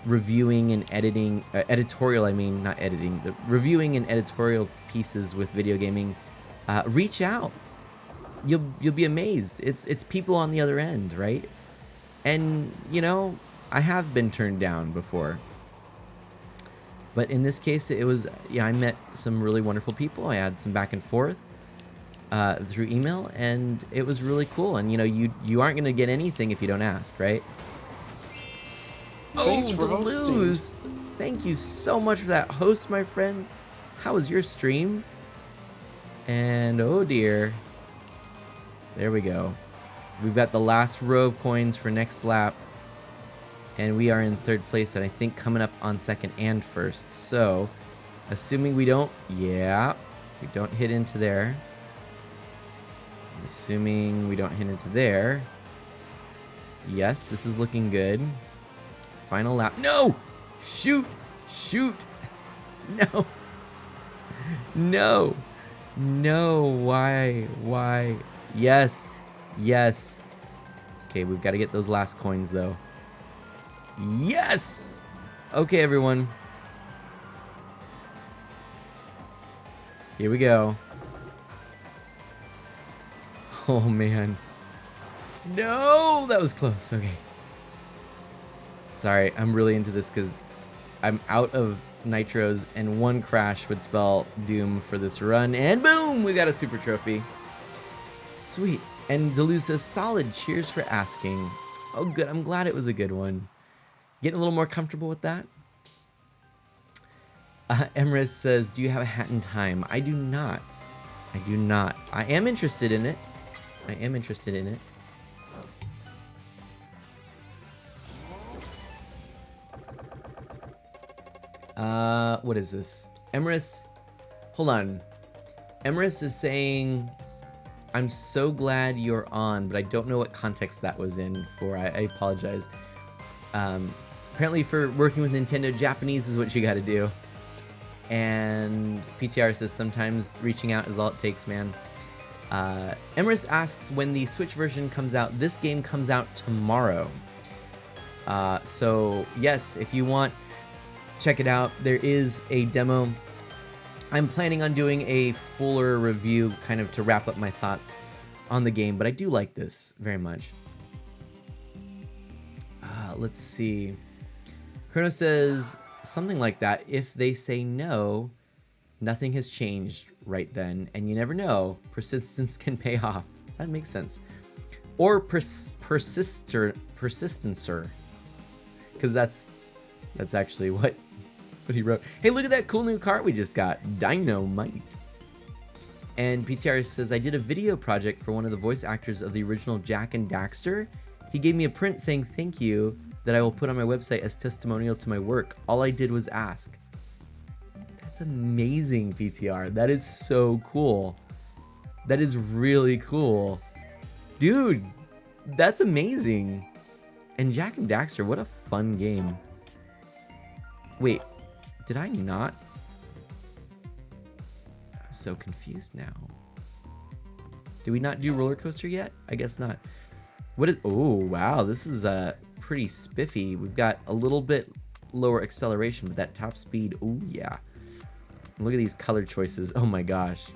reviewing and editing, editorial, I mean, not editing, the reviewing and editorial pieces with video gaming, reach out. You'll be amazed. It's people on the other end, right? And, you know, I have been turned down before. But in this case, it was, yeah, I met some really wonderful people. I had some back and forth through email, and it was really cool. And, you know, you aren't going to get anything if you don't ask, right? Thanks Oh, for hosting. Deleuze! Thank you so much for that host, my friend. How was your stream? And, oh dear. There we go. We've got the last row of coins for next lap. And we are in third place, and I think coming up on second and first. So, assuming we don't, yeah, we don't hit into there. Assuming we don't hit into there. Yes, this is looking good. Final lap. No! Shoot! Shoot! No! No! No! Why? Why? Yes! Yes! Okay, we've got to get those last coins, though. Yes! Okay, everyone. Here we go. Oh, man. No! That was close. Okay. Sorry, I'm really into this because I'm out of nitros, and one crash would spell doom for this run. And boom! We got a super trophy. Sweet. And Deleuze says, solid. Cheers for asking. Oh, good. I'm glad it was a good one. Getting a little more comfortable with that. Emrys says, do you have a hat in time? I do not. I do not. I am interested in it. I am interested in it. What is this? Emrys, hold on. Emrys is saying, I'm so glad you're on, but I don't know what context that was in for. I apologize. Apparently for working with Nintendo, Japanese is what you gotta do. And PTR says sometimes reaching out is all it takes, man. Emrys asks when the Switch version comes out. This game comes out tomorrow. So yes, if you want, check it out. There is a demo. I'm planning on doing a fuller review kind of to wrap up my thoughts on the game, but I do like this very much. Let's see. Chrono says something like that. If they say no, nothing has changed right then, and you never know. Persistence can pay off. That makes sense. Or persistencer, because that's actually what he wrote. Hey, look at that cool new car we just got, Dynamite. And PTR says, I did a video project for one of the voice actors of the original Jak and Daxter. He gave me a print saying thank you that I will put on my website as testimonial to my work. All I did was ask. That's amazing, PTR. That is so cool. That is really cool. Dude, that's amazing. And Jak and Daxter, what a fun game. Wait, did I not? I'm so confused now. Did we not do Roller Coaster yet? I guess not. What is, oh wow, this is pretty spiffy. We've got a little bit lower acceleration, but that top speed, oh yeah. Look at these color choices, oh my gosh.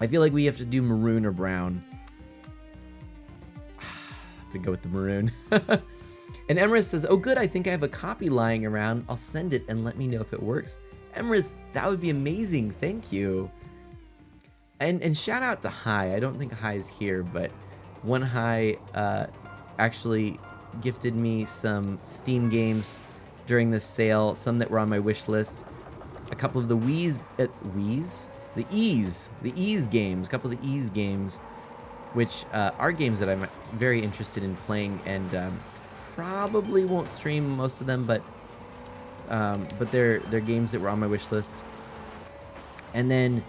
I feel like we have to do maroon or brown. We go with the maroon. And Emrys says, oh good, I think I have a copy lying around. I'll send it and let me know if it works. Emrys, that would be amazing, thank you. And shout out to Hi. I don't think Hi's here, but One Hi actually gifted me some Steam games during this sale, some that were on my wish list. A couple of the the Ease games, a couple of the Ease games, which are games that I'm very interested in playing, and probably won't stream most of them, but they're games that were on my wish list. And then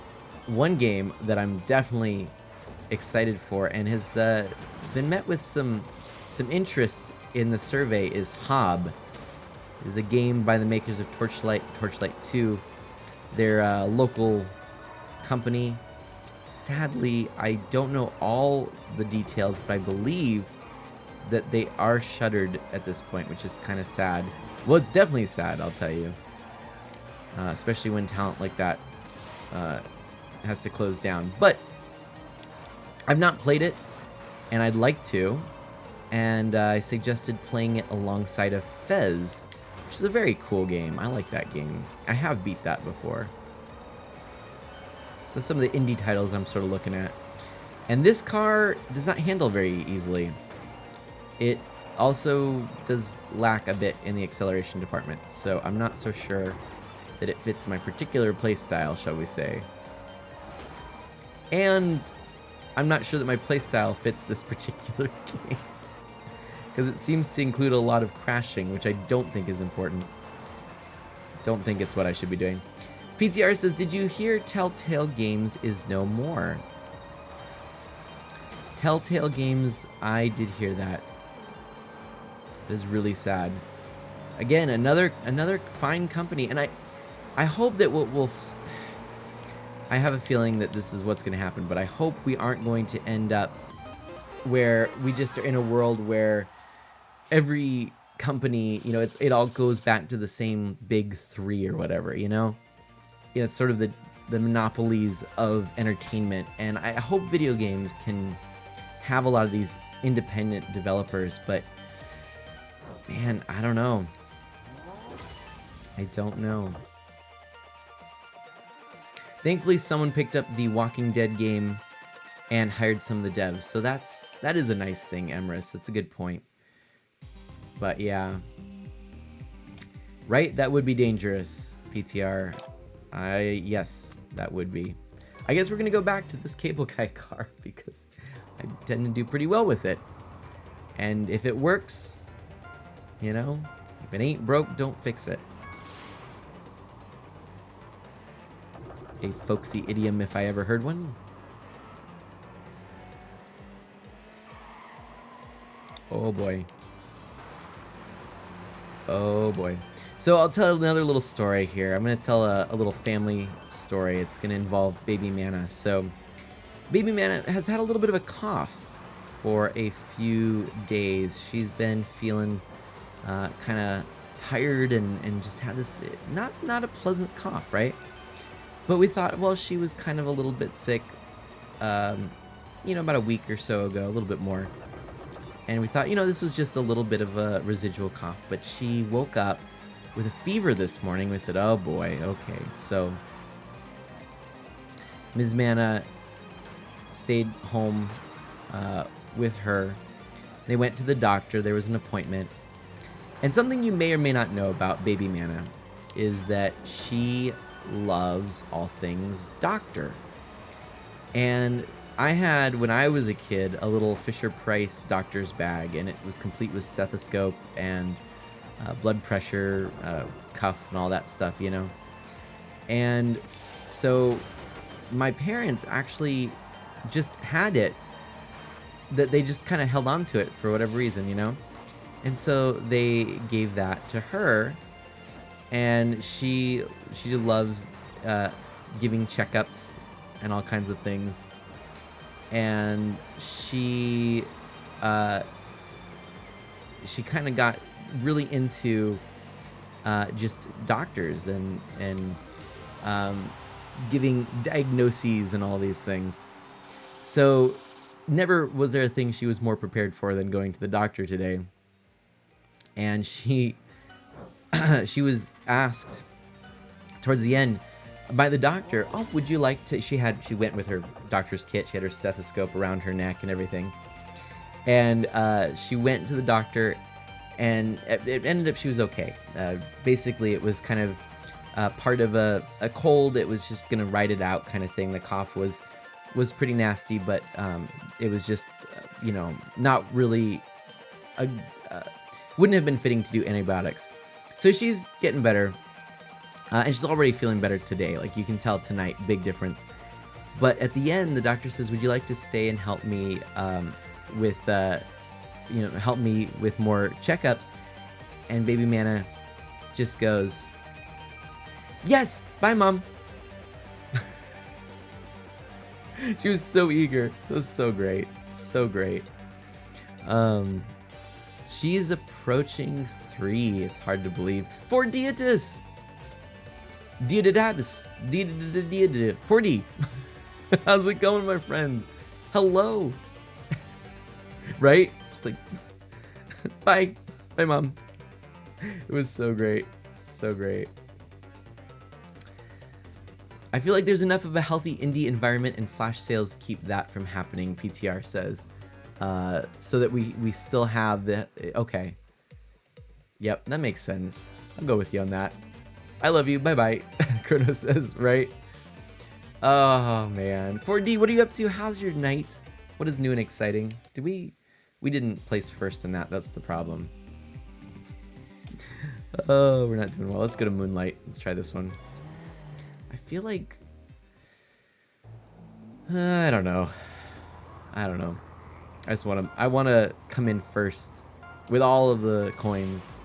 one game that I'm definitely excited for and has been met with some interest in the survey is Hob. It is a game by the makers of Torchlight 2. They're a local company. Sadly, I don't know all the details, but I believe that they are shuttered at this point, which is kind of sad. Well, it's definitely sad, I'll tell you. Especially when talent like that has to close down. But I've not played it, and I'd like to. And I suggested playing it alongside of Fez, which is a very cool game. I like that game. I have beat that before. So some of the indie titles I'm sort of looking at. And this car does not handle very easily. It also does lack a bit in the acceleration department, so I'm not so sure that it fits my particular playstyle, shall we say. And I'm not sure that my playstyle fits this particular game, because it seems to include a lot of crashing, which I don't think is important. Don't think it's what I should be doing. PTR says, did you hear Telltale Games is no more? Telltale Games, I did hear that. It is really sad. Again, another fine company, and I hope that I have a feeling that this is what's going to happen, but I hope we aren't going to end up where we just are in a world where every company, you know, it all goes back to the same big three or whatever, you know? You know, it's sort of the monopolies of entertainment, and I hope video games can have a lot of these independent developers, but man, I don't know. I don't know. Thankfully, someone picked up the Walking Dead game and hired some of the devs, so that is a nice thing, Emrys. That's a good point. But yeah, right? That would be dangerous, PTR. Yes, that would be. I guess we're gonna go back to this cable guy car because I tend to do pretty well with it. And if it works, you know, if it ain't broke, don't fix it. A folksy idiom if I ever heard one. Oh boy. Oh boy. So I'll tell another little story here. I'm going to tell a little family story. It's going to involve Baby Mana. So Baby Mana has had a little bit of a cough for a few days. She's been feeling kind of tired and just had this not a pleasant cough, right? But we thought, well, she was kind of a little bit sick, you know, about a week or so ago, a little bit more. And we thought, you know, this was just a little bit of a residual cough. But she woke up with a fever this morning. We said, oh boy, okay. So Ms. Mana stayed home with her. They went to the doctor. There was an appointment. And something you may or may not know about Baby Mana is that she loves all things doctor. And I had, when I was a kid, a little Fisher-Price doctor's bag, and it was complete with stethoscope and blood pressure, cuff, and all that stuff, you know. And so my parents actually just had it, that they just kind of held on to it for whatever reason, you know. And so they gave that to her, and she loves giving checkups and all kinds of things. And she kind of got really into just doctors and giving diagnoses and all these things. So never was there a thing she was more prepared for than going to the doctor today. And she was asked towards the end by the doctor, oh, would you like to, she went with her doctor's kit, she had her stethoscope around her neck and everything, and she went to the doctor, and it ended up she was okay. Basically it was kind of part of a cold. It was just gonna ride it out kind of thing. The cough was pretty nasty, but it was just you know, not really wouldn't have been fitting to do antibiotics. So she's getting better. And she's already feeling better today. Like, you can tell tonight, big difference. But at the end, the doctor says, would you like to stay and help me with, you know, help me with more checkups? And Baby Mana just goes, yes, bye, Mom. She was so eager. So great. So great. She's approaching 3. It's hard to believe. 4 Dietis! Diedatus! 4D! How's it going, my friend? Hello! Right? Just like, bye! Bye, Mom. It was so great. So great. I feel like there's enough of a healthy indie environment and flash sales keep that from happening, PTR says. So that we still have the... Okay. Yep, that makes sense. I'll go with you on that. I love you. Bye-bye. Chrono says, right? Oh, man. 4D, what are you up to? How's your night? What is new and exciting? We didn't place first in that. That's the problem. Oh, we're not doing well. Let's go to Moonlight. Let's try this one. I feel like... I don't know. I don't know. I want to come in first with all of the coins.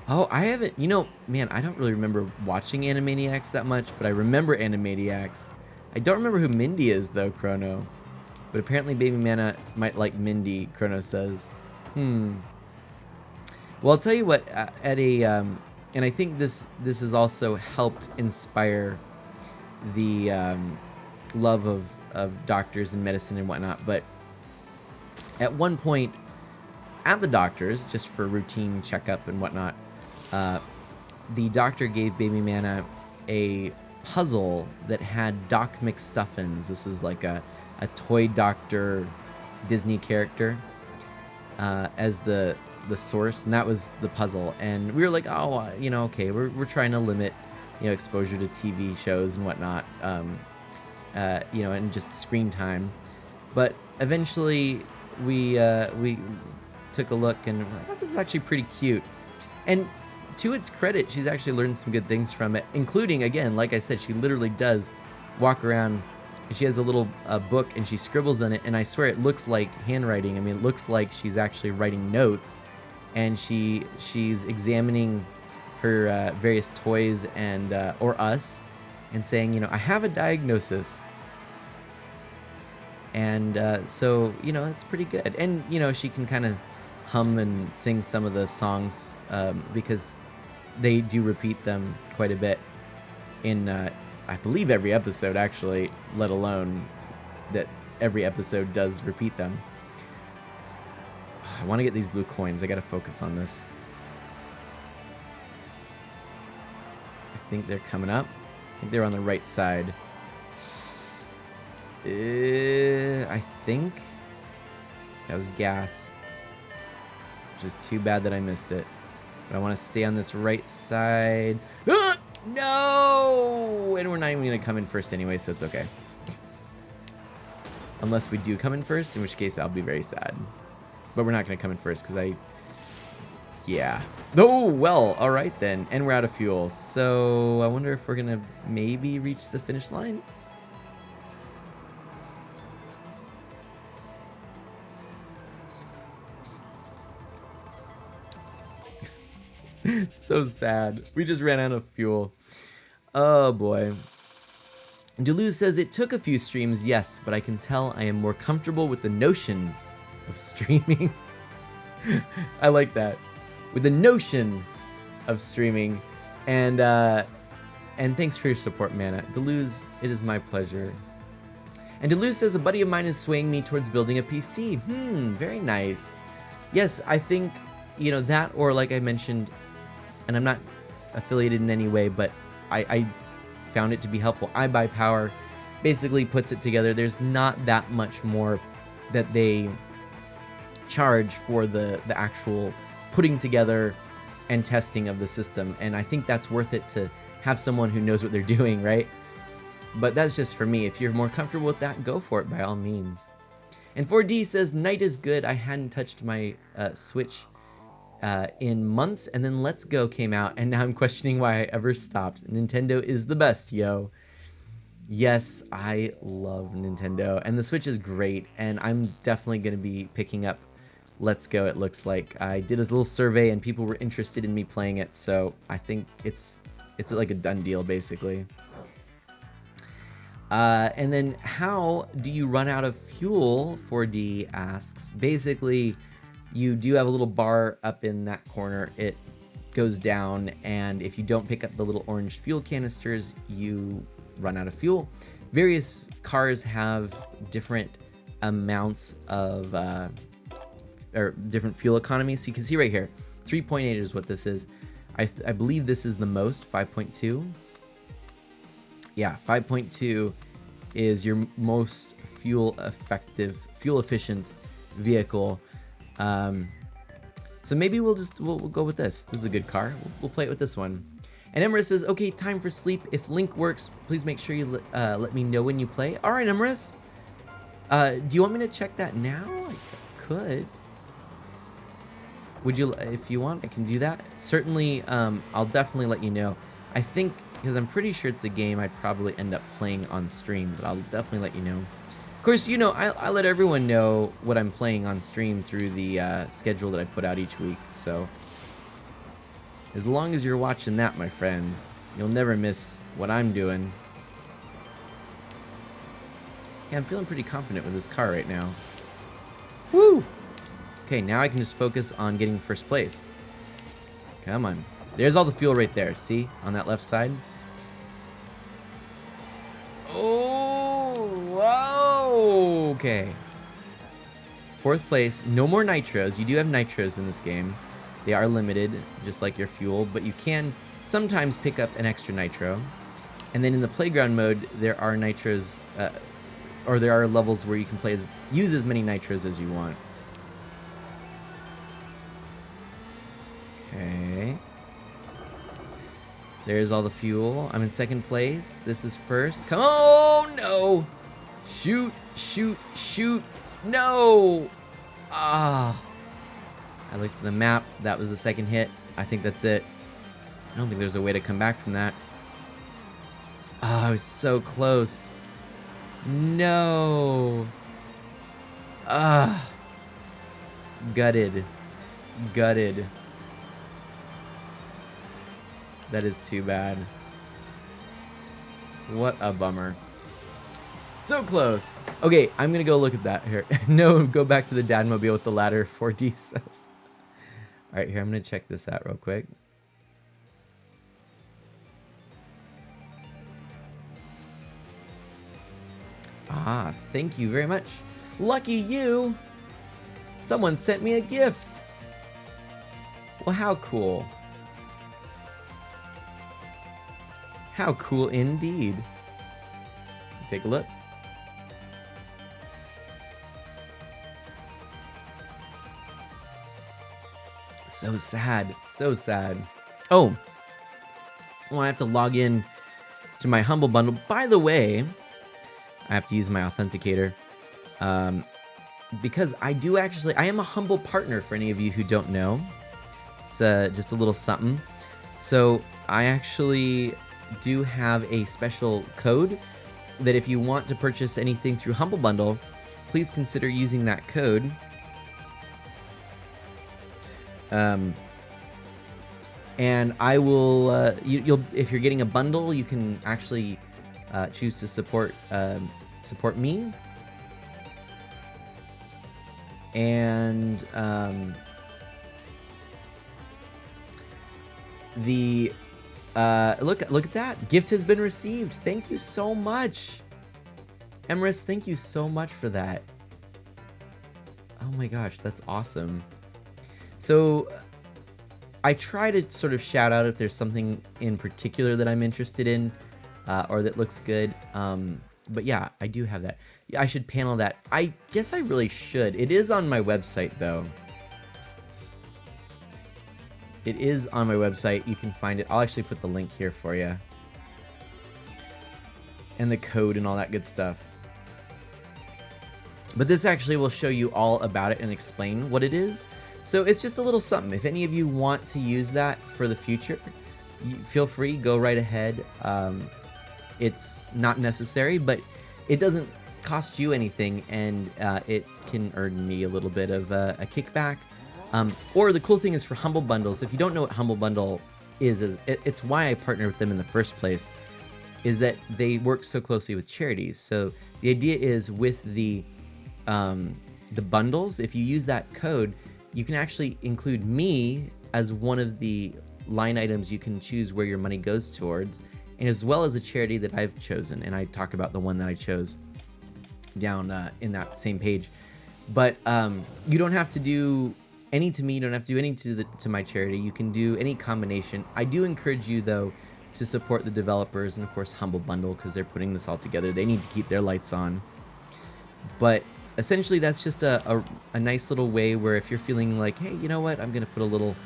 Oh, I haven't... You know, man, I don't really remember watching Animaniacs that much, but I remember Animaniacs. I don't remember who Mindy is, though, Chrono. But apparently Baby Mana might like Mindy, Chrono says. Well, I'll tell you what, at a... and I think this has also helped inspire the love of doctors and medicine and whatnot. But at one point, at the doctor's, just for routine checkup and whatnot, the doctor gave Baby Mana a puzzle that had Doc McStuffins. This is like a toy doctor Disney character as the source, and that was the puzzle. And we were like, oh, you know, okay, we're trying to limit, you know, exposure to TV shows and whatnot, you know, and just screen time. But eventually we took a look and we're like, oh, this is actually pretty cute. And to its credit, she's actually learned some good things from it, including, again, like I said, she literally does walk around and she has a little book and she scribbles on it, and I swear it looks like handwriting. I mean, it looks like she's actually writing notes, and she's examining her various toys and or us, and saying, you know, I have a diagnosis. And so, you know, that's pretty good. And, you know, she can kind of hum and sing some of the songs because they do repeat them quite a bit in, I believe, every episode, actually, let alone that every episode does repeat them. I want to get these blue coins. I got to focus on this. I think they're coming up. I think they're on the right side. I think that was gas. Which is too bad that I missed it. But I want to stay on this right side. Ah! No! And we're not even going to come in first anyway, so it's okay. Unless we do come in first, in which case I'll be very sad. But we're not going to come in first because yeah. Oh, well, all right then. And we're out of fuel. So I wonder if we're going to maybe reach the finish line. So sad. We just ran out of fuel. Oh boy. Delu says, it took a few streams, yes, but I can tell I am more comfortable with the notion of streaming. I like that. With the notion of streaming. And thanks for your support, Mana. Delu's, it is my pleasure. And Delu says, a buddy of mine is swaying me towards building a PC. Very nice. Yes, I think, you know, that, or like I mentioned, and I'm not affiliated in any way, but I found it to be helpful. iBuyPower basically puts it together. There's not that much more that they charge for the actual putting together and testing of the system, and I think that's worth it to have someone who knows what they're doing, right? But that's just for me. If you're more comfortable with that, go for it by all means. And 4D says, night is good. I hadn't touched my Switch in months, and then Let's Go came out, and now I'm questioning why I ever stopped. Nintendo is the best, yo. Yes, I love Nintendo, and the Switch is great, and I'm definitely going to be picking up Let's Go, it looks like. I did a little survey, and people were interested in me playing it, so I think it's like a done deal, basically. And then how do you run out of fuel? 4D asks. Basically, you do have a little bar up in that corner. It goes down, and if you don't pick up the little orange fuel canisters, you run out of fuel. Various cars have different amounts of or different fuel economy. So you can see right here, 3.8 is what this is. I believe this is the most, 5.2. Yeah, 5.2 is your most fuel efficient vehicle. So maybe we'll go with this. This is a good car. We'll play it with this one. And Emrys says, okay, time for sleep. If Link works, please make sure you let me know when you play. All right, Emrys. Do you want me to check that now? I could. Would you, if you want, I can do that. Certainly, I'll definitely let you know. I think, because I'm pretty sure it's a game I'd probably end up playing on stream, but I'll definitely let you know. Of course, you know, I let everyone know what I'm playing on stream through the schedule that I put out each week, so as long as you're watching that, my friend, you'll never miss what I'm doing. Yeah, I'm feeling pretty confident with this car right now. Woo! Okay, now I can just focus on getting first place. Come on. There's all the fuel right there, see? On that left side. Oh, whoa! Okay. Fourth place. No more nitros. You do have nitros in this game. They are limited, just like your fuel, but you can sometimes pick up an extra nitro. And then in the playground mode, there are nitros, or there are levels where you can use as many nitros as you want. Okay. There's all the fuel. I'm in second place. This is first. Come on! Oh, no! Shoot, shoot, shoot. No! Ah. I looked at the map. That was the second hit. I think that's it. I don't think there's a way to come back from that. Oh, I was so close. No. Ah. Gutted. Gutted. That is too bad. What a bummer. So close. Okay, I'm gonna go look at that here. No, go back to the Dadmobile with the ladder, 4D says. All right, here, I'm gonna check this out real quick. Ah, thank you very much. Lucky you! Someone sent me a gift! Well, how cool. How cool indeed. Take a look. So sad, so sad. Oh, well, I have to log in to my Humble Bundle. By the way, I have to use my authenticator because I am a Humble partner for any of you who don't know. It's just a little something. So I actually do have a special code that if you want to purchase anything through Humble Bundle, please consider using that code. And I will, you'll if you're getting a bundle, you can actually choose to support me. And look at that. Gift has been received. Thank you so much. Emrys, thank you so much for that. Oh my gosh, that's awesome. So I try to sort of shout out if there's something in particular that I'm interested in or that looks good. But yeah, I do have that. I should panel that. I guess I really should. It is on my website though. It is on my website. You can find it. I'll actually put the link here for you. And the code and all that good stuff. But this actually will show you all about it and explain what it is. So it's just a little something. If any of you want to use that for the future, feel free, go right ahead. It's not necessary, but it doesn't cost you anything, and it can earn me a little bit of a kickback. Or the cool thing is for Humble Bundles, if you don't know what Humble Bundle is it's why I partner with them in the first place, is that they work so closely with charities. So the idea is with the bundles, if you use that code, you can actually include me as one of the line items you can choose where your money goes towards, and as well as a charity that I've chosen. And I talk about the one that I chose down in that same page. But you don't have to do any to me, you don't have to do any to my charity. You can do any combination. I do encourage you though to support the developers and of course Humble Bundle, because they're putting this all together. They need to keep their lights on. But essentially that's just a nice little way where if you're feeling like, hey, you know what, I'm gonna put a little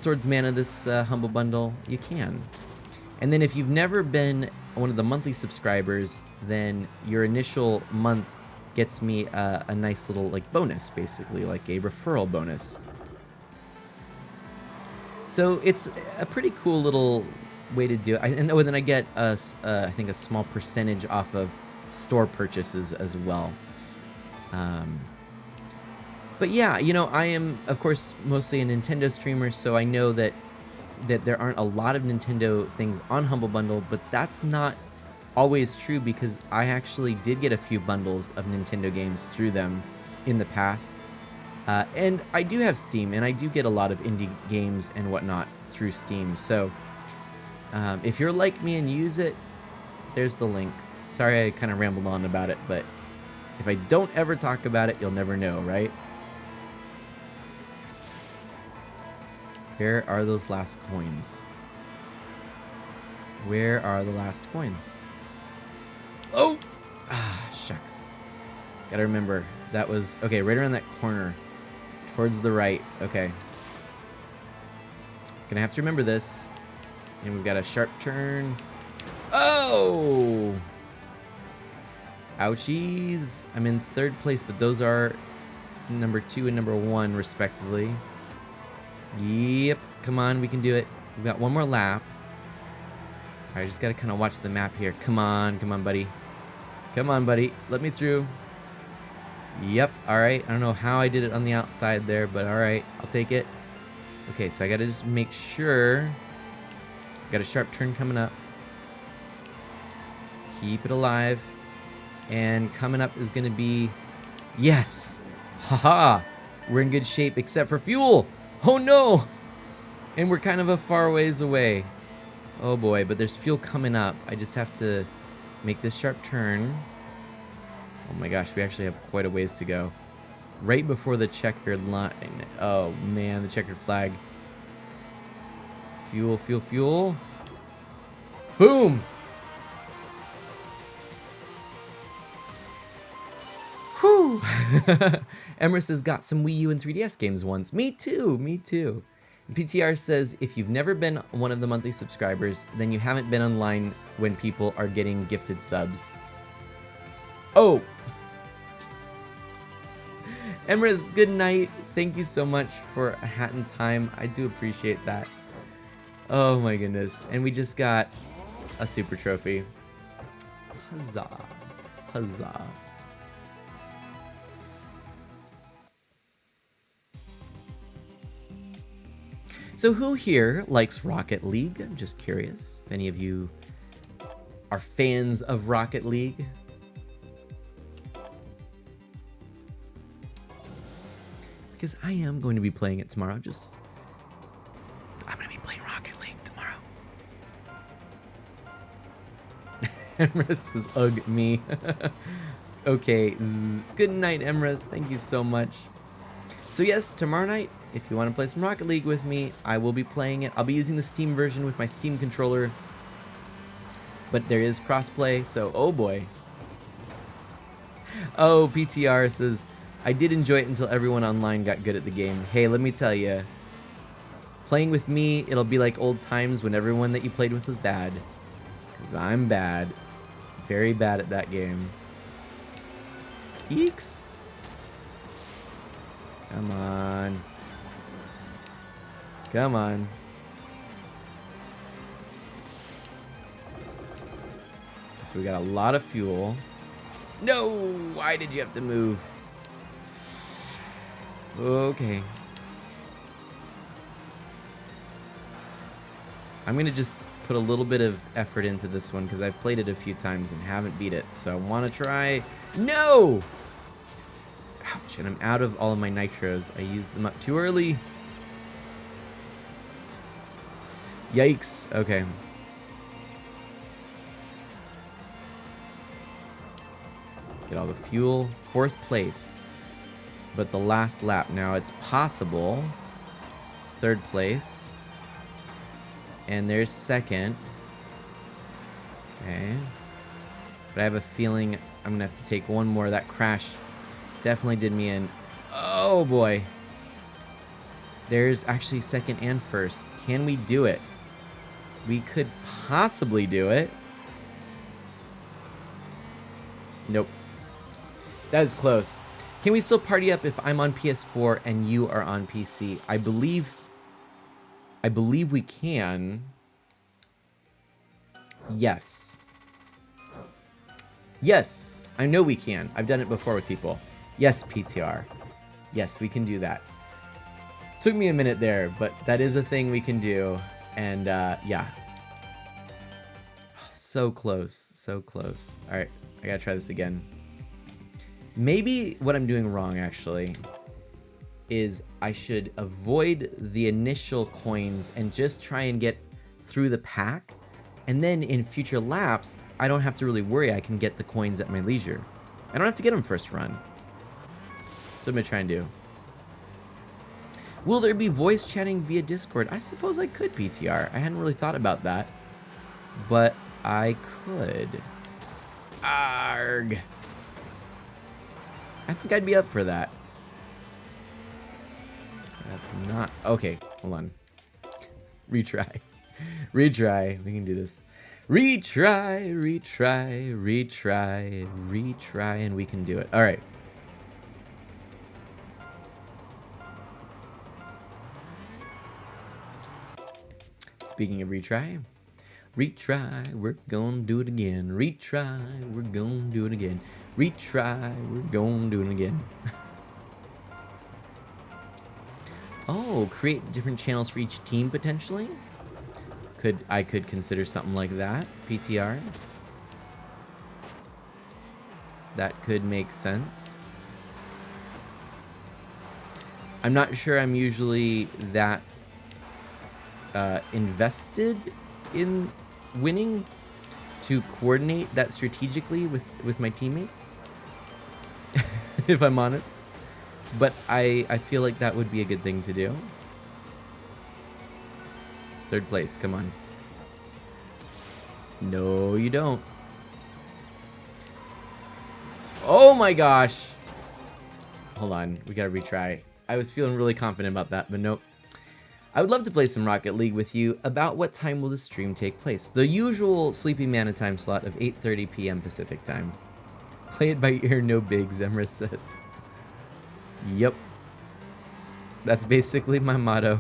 towards mana this Humble Bundle, you can. And then if you've never been one of the monthly subscribers, then your initial month gets me a nice little like bonus, basically like a referral bonus. So it's a pretty cool little way to do it. And then I get I think a small percentage off of store purchases as well. But yeah, you know, I am of course mostly a Nintendo streamer, so I know that there aren't a lot of Nintendo things on Humble Bundle, but that's not always true, because I actually did get a few bundles of Nintendo games through them in the past. And I do have Steam, and I do get a lot of indie games and whatnot through Steam. So if you're like me and use it, there's the link. Sorry I kind of rambled on about it, but if I don't ever talk about it, you'll never know, right? Where are those last coins? Where are the last coins? Oh! Ah, shucks. Gotta remember, that was... Okay, right around that corner. Towards the right. Okay. Gonna have to remember this. And we've got a sharp turn. Oh! Ouchies! I'm in third place, but those are number 2 and number 1, respectively. Yep. Come on, we can do it. We've got one more lap. I just gotta kind of watch the map here. Come on, buddy. Come on, buddy. Let me through. Yep. All right. I don't know how I did it on the outside there, but all right. I'll take it. Okay, so I gotta just make sure. Got a sharp turn coming up. Keep it alive. And coming up is gonna be... Yes! Haha! We're in good shape, except for fuel! Oh no! And we're kind of a far ways away. Oh boy, but there's fuel coming up. I just have to make this sharp turn. Oh my gosh, we actually have quite a ways to go. Right before the checkered line. Oh man, the checkered flag. Fuel, fuel, fuel. Boom! Whew! Emrys has got some Wii U and 3DS games once. Me too, me too. PTR says, if you've never been one of the monthly subscribers, then you haven't been online when people are getting gifted subs. Oh! Emrys, good night. Thank you so much for a hat in time. I do appreciate that. Oh my goodness. And we just got a super trophy. Huzzah. Huzzah. So who here likes Rocket League? I'm just curious if any of you are fans of Rocket League. Because I am going to be playing it tomorrow. I'm going to be playing Rocket League tomorrow. Emrys is ugh me. Okay, good night, Emrys. Thank you so much. So yes, tomorrow night, if you want to play some Rocket League with me, I will be playing it. I'll be using the Steam version with my Steam controller. But there is crossplay, so oh boy. Oh, PTR says, I did enjoy it until everyone online got good at the game. Hey, let me tell you, playing with me, it'll be like old times when everyone that you played with was bad. Because I'm bad. Very bad at that game. Eeks. Come on. Come on. So we got a lot of fuel. No! Why did you have to move? Okay. I'm gonna just put a little bit of effort into this one because I've played it a few times and haven't beat it. So I want to try. No! Ouch, and I'm out of all of my nitros. I used them up too early. Yikes. Okay. Get all the fuel. 4th place. But the last lap. Now it's possible. 3rd place. And there's 2nd. Okay. But I have a feeling I'm going to have to take one more. That crash definitely did me in. Oh boy. There's actually 2nd and 1st. Can we do it? We could possibly do it. Nope. That is close. Can we still party up if I'm on PS4 and you are on PC? I believe we can. Yes. Yes. I know we can. I've done it before with people. Yes, PTR. Yes, we can do that. Took me a minute there, but that is a thing we can do. And yeah. So close. So close. All right. I gotta try this again. Maybe what I'm doing wrong, actually, is I should avoid the initial coins and just try and get through the pack. And then in future laps, I don't have to really worry. I can get the coins at my leisure. I don't have to get them first run. So I'm going to try and do. Will there be voice chatting via Discord? I suppose I could, PTR. I hadn't really thought about that. But I could. Arg. I think I'd be up for that. That's not... Okay, hold on. Retry. Retry. We can do this. Retry, retry, retry, retry, and we can do it. All right. Speaking of retry, retry, we're gonna do it again. Retry, we're gonna do it again. Retry, we're gonna do it again. Oh, create different channels for each team potentially? I could consider something like that, PTR. That could make sense. I'm not sure I'm usually that invested in winning to coordinate that strategically with my teammates, if I'm honest. But I feel like that would be a good thing to do. 3rd place, come on. No, you don't. Oh my gosh. Hold on, we gotta retry. I was feeling really confident about that, but nope. I would love to play some Rocket League with you. About what time will the stream take place? The usual Sleepy Mana time slot of 8:30 p.m. Pacific time. Play it by ear, no bigs, Emrys says. Yep. That's basically my motto.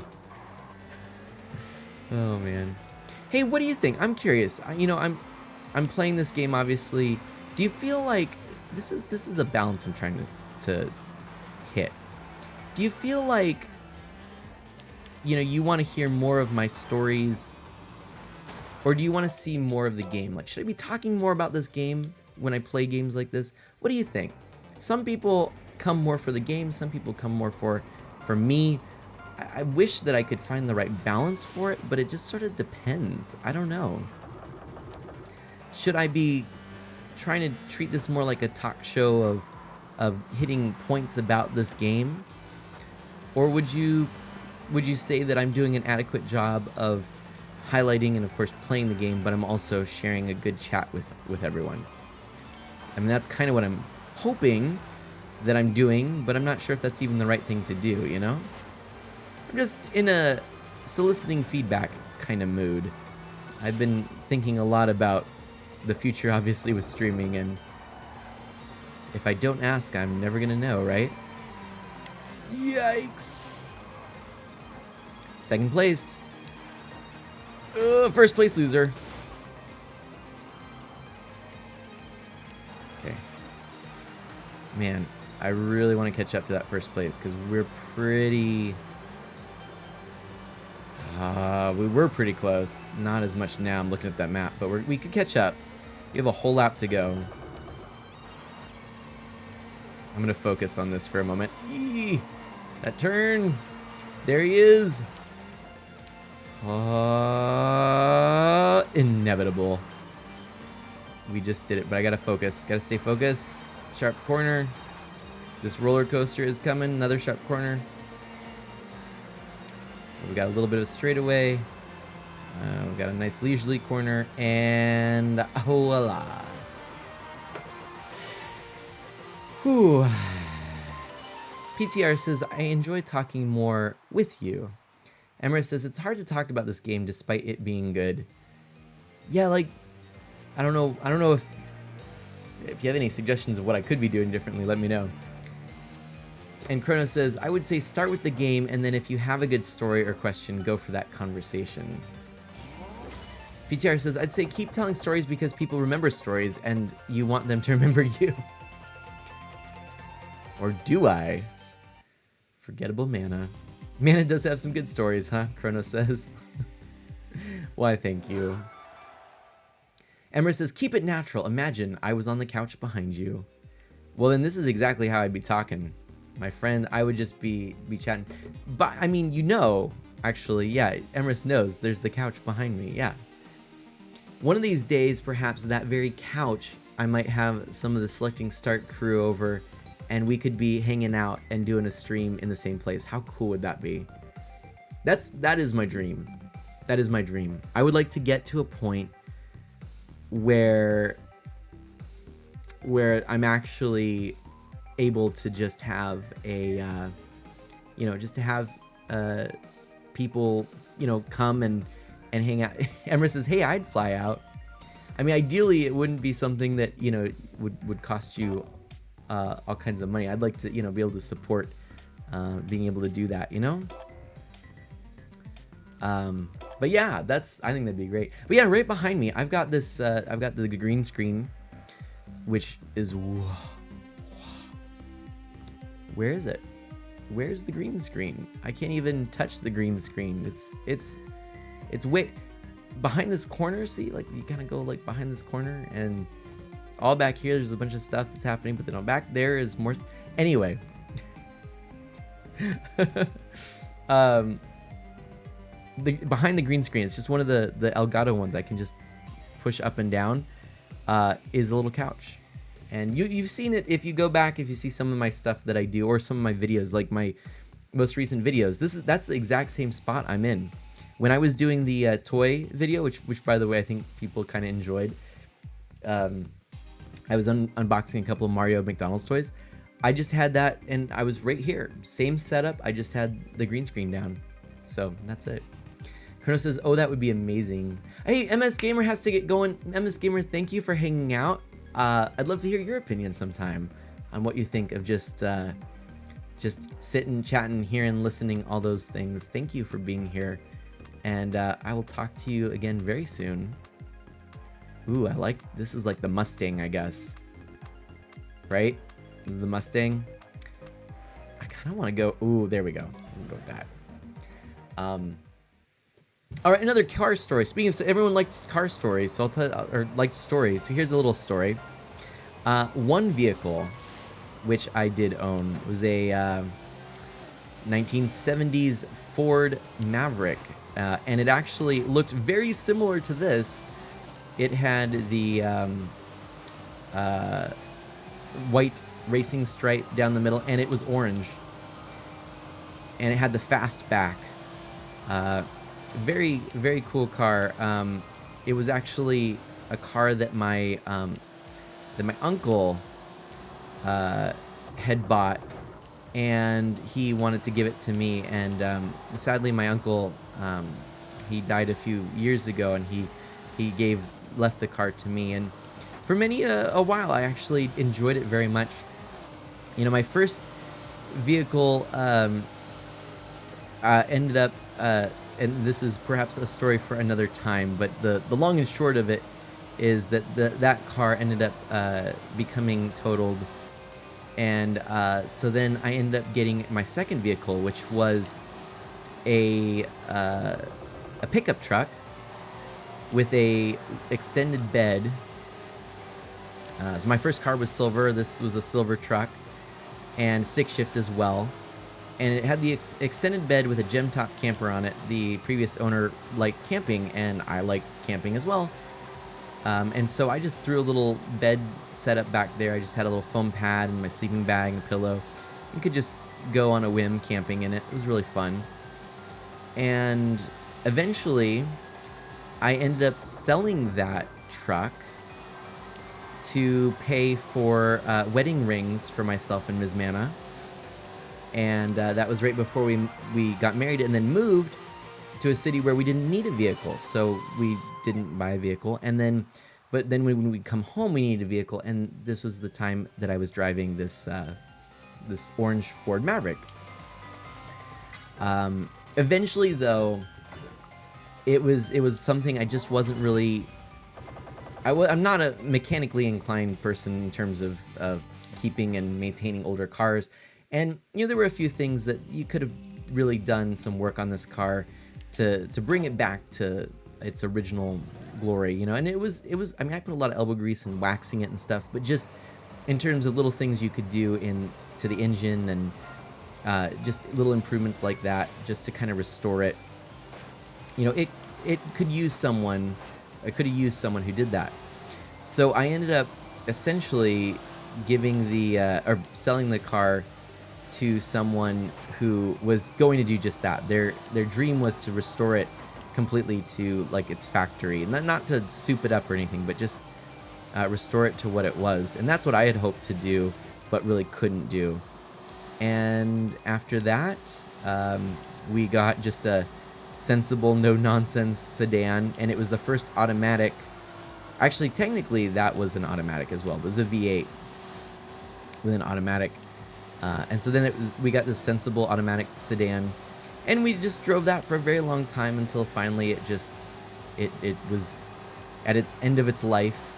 Oh man. Hey, what do you think? I'm curious. You know, I'm playing this game obviously. Do you feel like this is a balance I'm trying to hit? Do you feel like, you know, you want to hear more of my stories, or do you want to see more of the game? Like, should I be talking more about this game when I play games like this? What do you think? Some people come more for the game, some people come more for me. I wish that I could find the right balance for it, but it just sort of depends. I don't know. Should I be trying to treat this more like a talk show of hitting points about this game? Or would you say that I'm doing an adequate job of highlighting and of course playing the game, but I'm also sharing a good chat with everyone? I mean, that's kind of what I'm hoping that I'm doing, but I'm not sure if that's even the right thing to do, you know? I'm just in a soliciting feedback kind of mood. I've been thinking a lot about the future, obviously, with streaming, and if I don't ask, I'm never gonna know, right? Yikes. 2nd place. 1st place loser. Okay. Man, I really want to catch up to that 1st place because we're pretty... We were pretty close. Not as much now. I'm looking at that map, but we could catch up. We have a whole lap to go. I'm going to focus on this for a moment. Eee, that turn. There he is. Inevitable. We just did it, but I got to focus. Got to stay focused. Sharp corner. This roller coaster is coming. Another sharp corner. We got a little bit of a straightaway. We got a nice leisurely corner, and voila. Whew. PTR says, I enjoy talking more with you. Emma says, it's hard to talk about this game despite it being good. Yeah, like, I don't know if you have any suggestions of what I could be doing differently, let me know. And Chrono says, I would say start with the game, and then if you have a good story or question, go for that conversation. PTR says, I'd say keep telling stories because people remember stories, and you want them to remember you. Or do I? Forgettable Mana. Mana does have some good stories, huh? Chrono says. Why, thank you. Emma says, keep it natural. Imagine I was on the couch behind you. Well, then this is exactly how I'd be talking. My friend, I would just be chatting. But, I mean, you know, actually, yeah, Emrys knows there's the couch behind me, yeah. One of these days, perhaps that very couch, I might have some of the Selecting Start crew over, and we could be hanging out and doing a stream in the same place. How cool would that be? That is my dream. That is my dream. I would like to get to a point where I'm actually able to just have a, just to have people, come and hang out. Emma says, hey, I'd fly out. I mean, ideally, it wouldn't be something that, would cost you all kinds of money. I'd like to, be able to support being able to do that, But yeah, I think that'd be great. But yeah, right behind me, I've got this, I've got the green screen, which is, where is it? Where's the green screen? I can't even touch the green screen. It's way behind this corner. See, like you kind of go like behind this corner, and all back here, there's a bunch of stuff that's happening, but then back there is more. Anyway, behind the green screen, it's just one of the Elgato ones. I can just push up and down. Is a little couch. And you've seen it if you go back, if you see some of my stuff that I do, or some of my videos, like my most recent videos. That's the exact same spot I'm in. When I was doing the toy video, which by the way I think people kind of enjoyed, I was unboxing a couple of Mario McDonald's toys. I just had that, and I was right here, same setup. I just had the green screen down, so that's it. Chrono says, "Oh, that would be amazing." Hey, MS Gamer has to get going. MS Gamer, thank you for hanging out. I'd love to hear your opinion sometime on what you think of just sitting, chatting, hearing, listening, all those things. Thank you for being here, and I will talk to you again very soon. Ooh, this is like the Mustang, I guess. Right? The Mustang. I kind of want to go. Ooh, there we go. We'll go with that. All right, another car story. Speaking of, everyone likes car stories, so I'll tell, or liked stories. So here's a little story. One vehicle, which I did own, was a 1970s Ford Maverick, and it actually looked very similar to this. It had the white racing stripe down the middle, and it was orange, and it had the fastback. Very, very cool car. It was actually a car that my uncle had bought, and he wanted to give it to me. And sadly, my uncle he died a few years ago, and he left the car to me. And for many a while, I actually enjoyed it very much. My first vehicle ended up. And this is perhaps a story for another time, but the long and short of it is that that car ended up becoming totaled, and so then I ended up getting my second vehicle, which was a a pickup truck with a extended bed. So my first car was silver. This was a silver truck, and stick shift as well. And it had the extended bed with a gem top camper on it. The previous owner liked camping, and I liked camping as well. And so I just threw a little bed setup back there. I just had a little foam pad and my sleeping bag and a pillow. You could just go on a whim camping in it. It was really fun. And eventually, I ended up selling that truck to pay for wedding rings for myself and Ms. Mana. And that was right before we got married and then moved to a city where we didn't need a vehicle. So we didn't buy a vehicle. And then, but then when we come home, we needed a vehicle. And this was the time that I was driving this this orange Ford Maverick. Eventually, though, it was something I just wasn't really. I'm not a mechanically inclined person in terms of keeping and maintaining older cars. And, you know, there were a few things that you could have really done some work on this car to bring it back to its original glory, you know. And it was, I mean, I put a lot of elbow grease and waxing it and stuff, but just in terms of little things you could do to the engine and just little improvements like that, just to kind of restore it. You know, it could use someone, I could have used someone who did that. So I ended up essentially giving or selling the car to someone who was going to do just that. Their dream was to restore it completely to like its factory, not to soup it up or anything, but just restore it to what it was. And that's what I had hoped to do, but really couldn't do. And after that, we got just a sensible, no-nonsense sedan, and it was the first automatic. Actually, technically, that was an automatic as well. It was a V8 with an automatic. And so then we got this sensible automatic sedan, and we just drove that for a very long time until finally it was at its end of its life.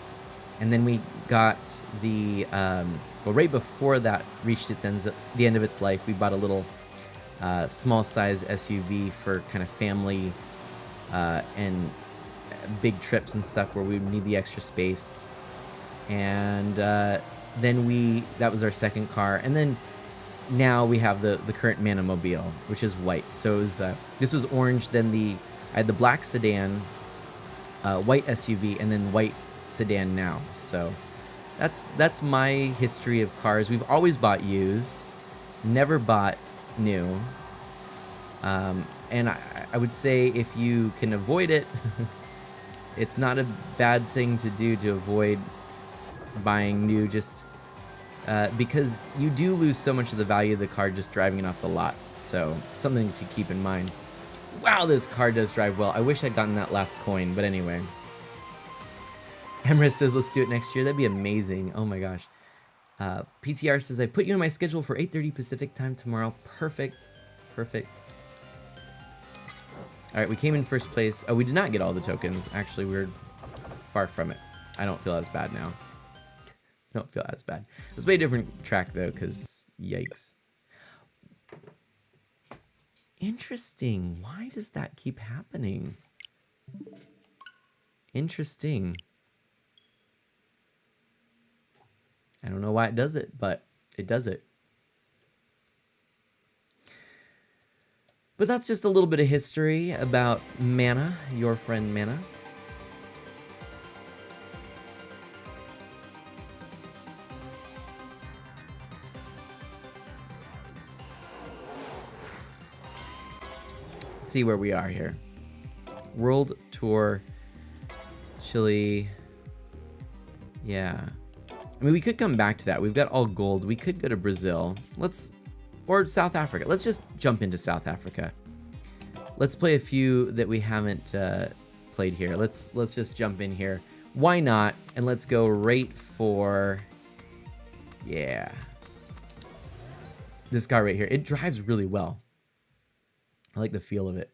And then we got well, right before that reached the end of its life, we bought a little small size SUV for kind of family and big trips and stuff where we would need the extra space. And then that was our second car. And then now we have the current Manamobile, which is white. So it was, this was orange, then I had the black sedan, white SUV, and then white sedan now. So that's my history of cars. We've always bought used, never bought new. And I would say if you can avoid it, it's not a bad thing to do to avoid buying new, just because you do lose so much of the value of the car just driving it off the lot. So something to keep in mind. Wow, this car does drive well. I wish I'd gotten that last coin, but anyway. Emrys says, let's do it next year. That'd be amazing. Oh my gosh. PTR says, I put you on my schedule for 8:30 Pacific time tomorrow. Perfect. Perfect. All right, we came in first place. Oh, we did not get all the tokens. Actually, we're far from it. I don't feel as bad now. I don't feel as bad. Let's play a different track, though, because yikes. Interesting. Why does that keep happening? Interesting. I don't know why it does it, but it does it. But that's just a little bit of history about Mana, your friend Mana. Let's see where we are here. World Tour, Chile. Yeah. I mean, we could come back to that. We've got all gold. We could go to Brazil. Or South Africa. Let's just jump into South Africa. Let's play a few that we haven't played here. Let's just jump in here. Why not? And let's go right for, yeah, this car right here. It drives really well. I like the feel of it.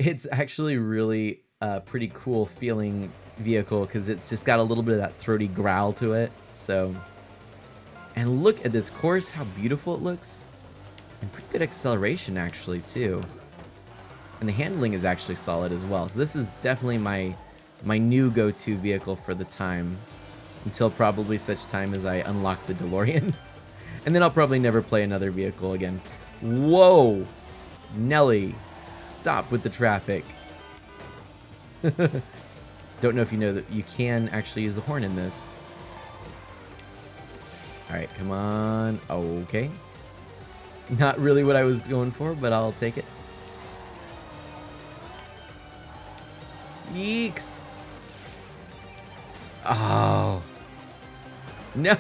It's actually really pretty cool feeling vehicle because it's just got a little bit of that throaty growl to it. So, and look at this course, how beautiful it looks, and pretty good acceleration actually too. And the handling is actually solid as well. So this is definitely my new go-to vehicle for the time, until probably such time as I unlock the DeLorean. And then I'll probably never play another vehicle again. Whoa! Nelly, stop with the traffic. Don't know if you know that you can actually use a horn in this. Alright, come on. Okay. Not really what I was going for, but I'll take it. Yeeks! Oh. No.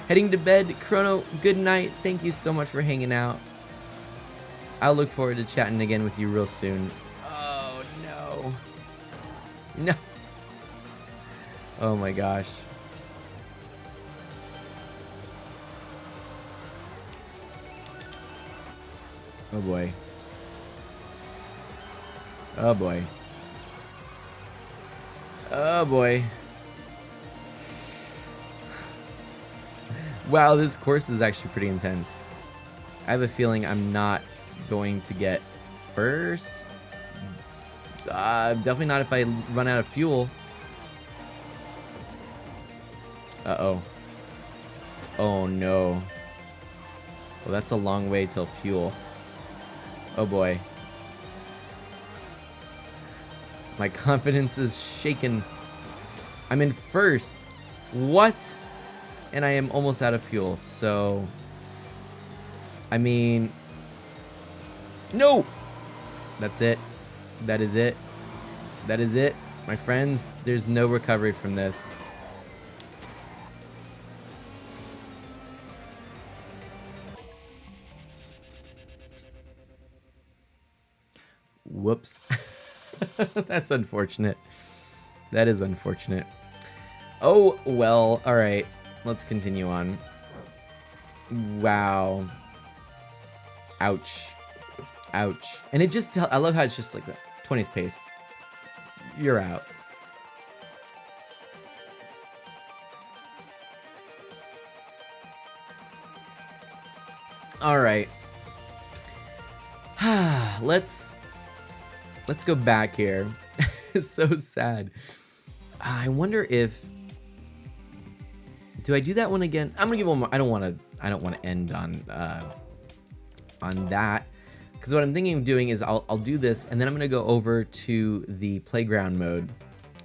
Heading to bed. Chrono, good night. Thank you so much for hanging out. I'll look forward to chatting again with you real soon. Oh, no. No. Oh my gosh. Oh boy. Oh boy. Oh boy. Wow, this course is actually pretty intense. I have a feeling I'm not going to get first. Definitely not if I run out of fuel. Uh-oh. Oh no. Well, that's a long way till fuel. Oh boy. My confidence is shaken. I'm in first. What? And I am almost out of fuel, so... I mean... No! That's it. That is it. That is it. My friends, there's no recovery from this. Whoops. That's unfortunate. That is unfortunate. Oh, well, alright. Let's continue on. Wow. Ouch. Ouch. And it just, I love how it's just like that. 20th pace. You're out. Alright. Let's go back here. It's so sad. I wonder if... Do I do that one again? I'm gonna give one more. I don't want to end on that, because what I'm thinking of doing is I'll do this, and then I'm gonna go over to the playground mode,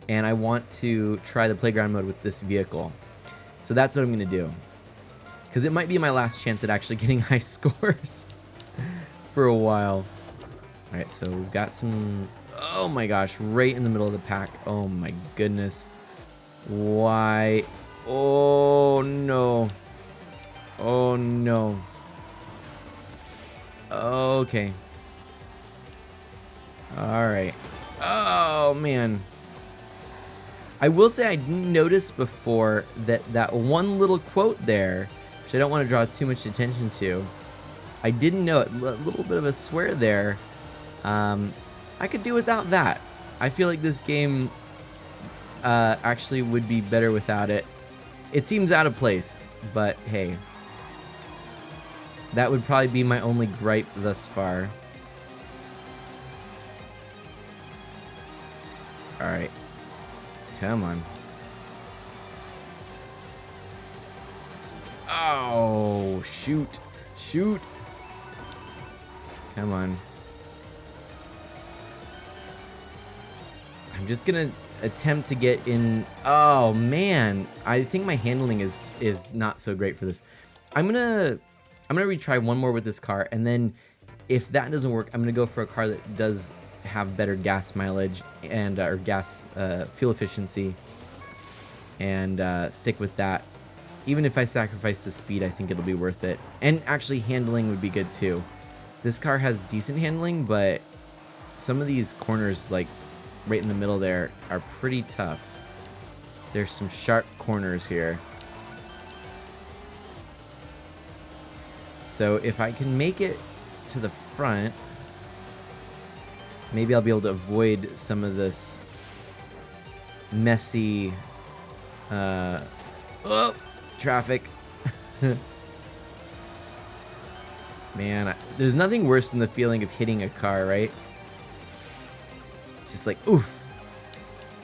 and I want to try the playground mode with this vehicle. So that's what I'm gonna do, because it might be my last chance at actually getting high scores for a while. All right, so we've got some. Oh my gosh, right in the middle of the pack. Oh my goodness. Why? Oh no. Oh no. Okay. Alright. Oh man. I will say I noticed before that that one little quote there, which I don't want to draw too much attention to, I didn't know it. A little bit of a swear there. I could do without that. I feel like this game actually would be better without it. It seems out of place, but hey. That would probably be my only gripe thus far. Alright. Come on. Oh, shoot. Shoot. Come on. I'm just gonna attempt to get in. Oh man, I think my handling is not so great for this. I'm gonna retry one more with this car, and then if that doesn't work, I'm gonna go for a car that does have better gas mileage and or gas fuel efficiency, and stick with that. Even if I sacrifice the speed, I think it'll be worth it. And actually, handling would be good too. This car has decent handling, but some of these corners, like right in the middle there, are pretty tough. There's some sharp corners here. So if I can make it to the front, maybe I'll be able to avoid some of this messy traffic. Man, there's nothing worse than the feeling of hitting a car, right? It's just like, oof.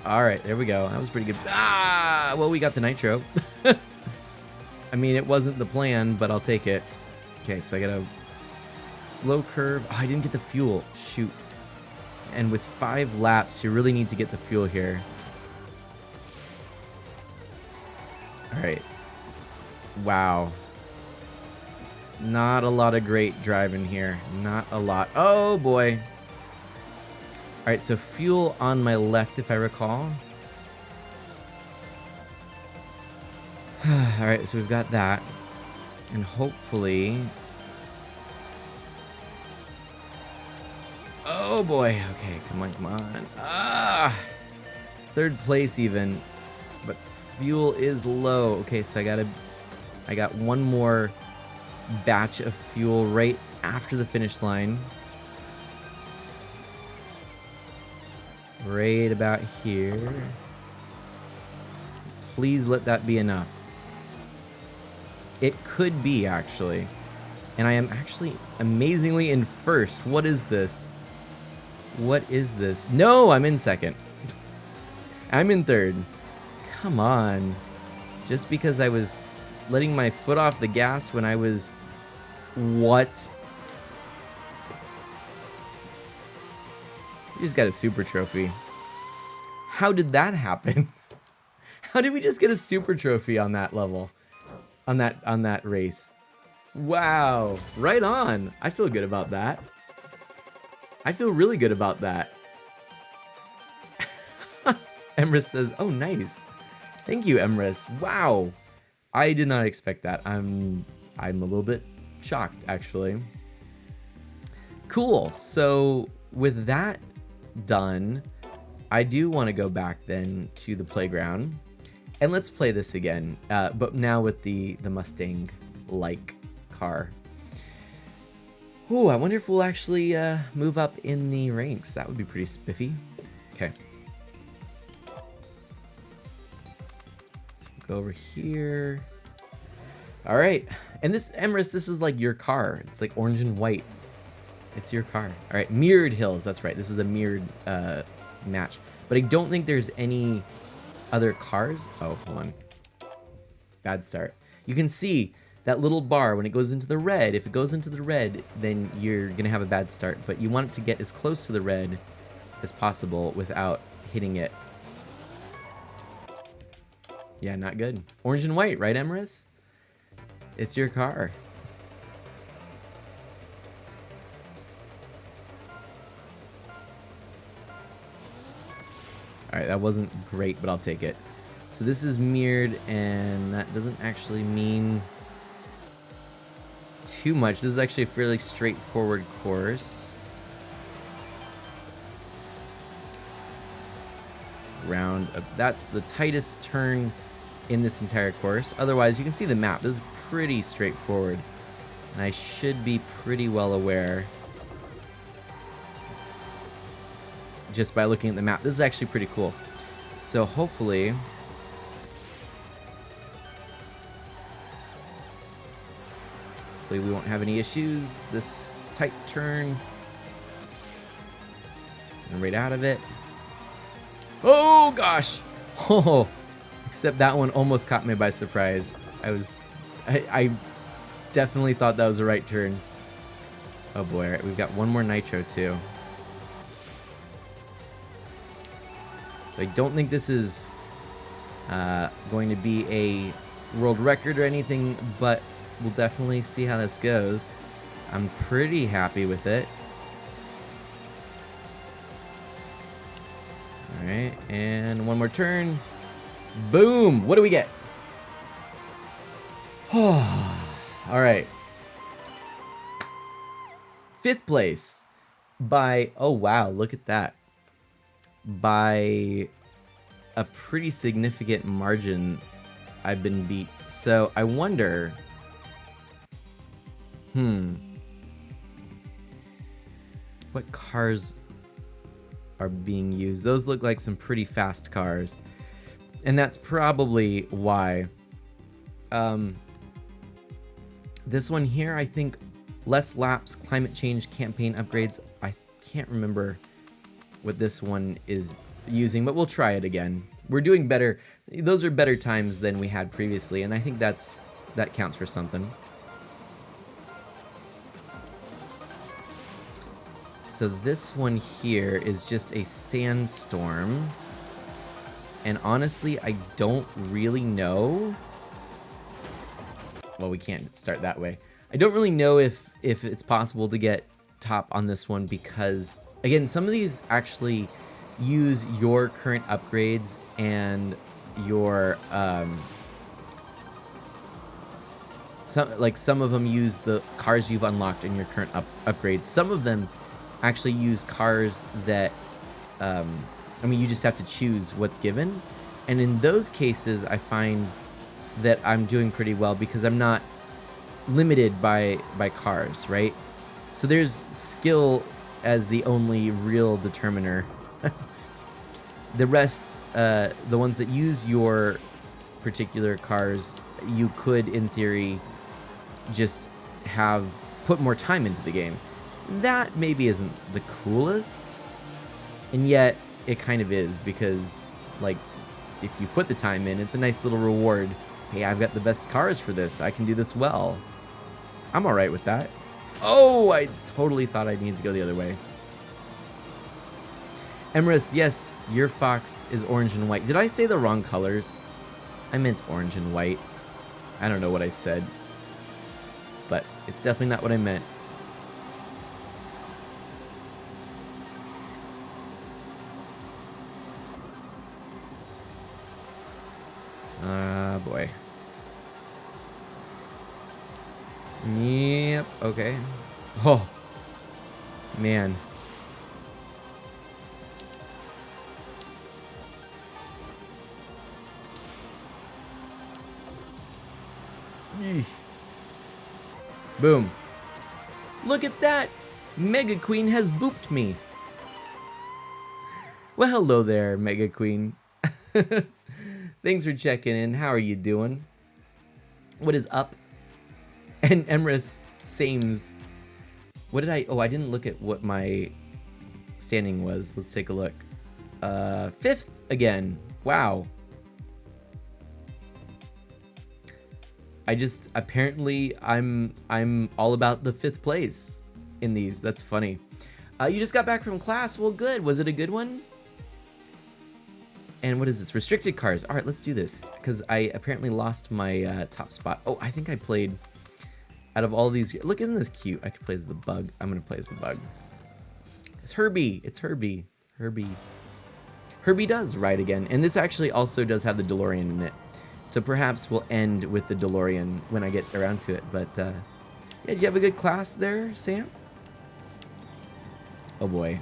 All right, there we go. That was pretty good. Ah, well, we got the nitro. I mean, it wasn't the plan, but I'll take it. Okay, so I got a slow curve. Oh, I didn't get the fuel. Shoot. And with 5 laps, you really need to get the fuel here. All right. Wow. Not a lot of great driving here. Not a lot. Oh, boy. All right, so fuel on my left, if I recall. All right, so we've got that. And hopefully... Oh, boy. Okay, come on, come on. Ah! 3rd place even. But fuel is low. Okay, so I got one more batch of fuel right after the finish line. Right about here. Please let that be enough. It could be, actually. And I am actually amazingly in 1st. What is this? What is this? No, I'm in 2nd. I'm in 3rd. Come on. Just because I was letting my foot off the gas when I was... What? We just got a super trophy. How did that happen? How did we just get a super trophy on that level? On that race? Wow. Right on. I feel good about that. I feel really good about that. Emrys says, oh, nice. Thank you, Emrys. Wow. I did not expect that. I'm a little bit shocked, actually. Cool. So with that done, I do want to go back then to the playground. And let's play this again, but now with the Mustang-like car. Ooh, I wonder if we'll actually move up in the ranks. That would be pretty spiffy. Okay. So we'll go over here. All right. And this, Emrys, this is like your car. It's like orange and white. It's your car. All right. Mirrored Hills. That's right. This is a mirrored match. But I don't think there's any other cars. Oh, hold on. Bad start. You can see that little bar when it goes into the red. If it goes into the red, then you're going to have a bad start. But you want it to get as close to the red as possible without hitting it. Yeah, not good. Orange and white, right, Emrys? It's your car. Alright, that wasn't great, but I'll take it. So this is mirrored, and that doesn't actually mean too much. This is actually a fairly straightforward course. Round up. That's the tightest turn in this entire course. Otherwise, you can see the map. This is pretty straightforward. And I should be pretty well aware just by looking at the map. This is actually pretty cool. So hopefully we won't have any issues. This tight turn. And right out of it. Oh gosh! Oh, except that one almost caught me by surprise. I definitely thought that was the right turn. Oh boy, all right, we've got one more nitro too. So I don't think this is going to be a world record or anything, but we'll definitely see how this goes. I'm pretty happy with it. All right, and one more turn. Boom! What do we get? All right. 5th place by, oh wow, look at that. By a pretty significant margin, I've been beat. So I wonder, what cars are being used? Those look like some pretty fast cars. And that's probably why. This one here, I think less laps, climate change campaign upgrades. I can't remember what this one is using, but we'll try it again. We're doing better. Those are better times than we had previously, and I think that counts for something. So this one here is just a sandstorm. And honestly, I don't really know. Well, we can't start that way. I don't really know if it's possible to get top on this one because, again, some of these actually use your current upgrades and your some of them use the cars you've unlocked in your current upgrades. Some of them actually use cars that I mean, you just have to choose what's given, and in those cases I find that I'm doing pretty well because I'm not limited by cars, right? So there's skill as the only real determiner. The rest, the ones that use your particular cars, you could, in theory, just put more time into the game. That maybe isn't the coolest, and yet it kind of is, because, like, if you put the time in, it's a nice little reward. Hey, I've got the best cars for this. I can do this well. I'm alright with that. Oh, I totally thought I needed to go the other way. Emerus, yes, your fox is orange and white. Did I say the wrong colors? I meant orange and white. I don't know what I said, but it's definitely not what I meant. Ah, boy. Yep, okay. Oh, man. Eesh. Boom. Look at that! Mega Queen has booped me. Well, hello there, Mega Queen. Thanks for checking in. How are you doing? What is up? And Emrys, sames. What did I... Oh, I didn't look at what my standing was. Let's take a look. 5th again. Wow. I just... Apparently, I'm all about the 5th place in these. That's funny. You just got back from class. Well, good. Was it a good one? And what is this? Restricted cars. All right, let's do this. Because I apparently lost my top spot. Oh, I think I played... Out of all these... Look, isn't this cute? I could play as the bug. I'm going to play as the bug. It's Herbie. It's Herbie. Herbie does ride again. And this actually also does have the DeLorean in it. So perhaps we'll end with the DeLorean when I get around to it. But, yeah, did you have a good class there, Sam? Oh, boy.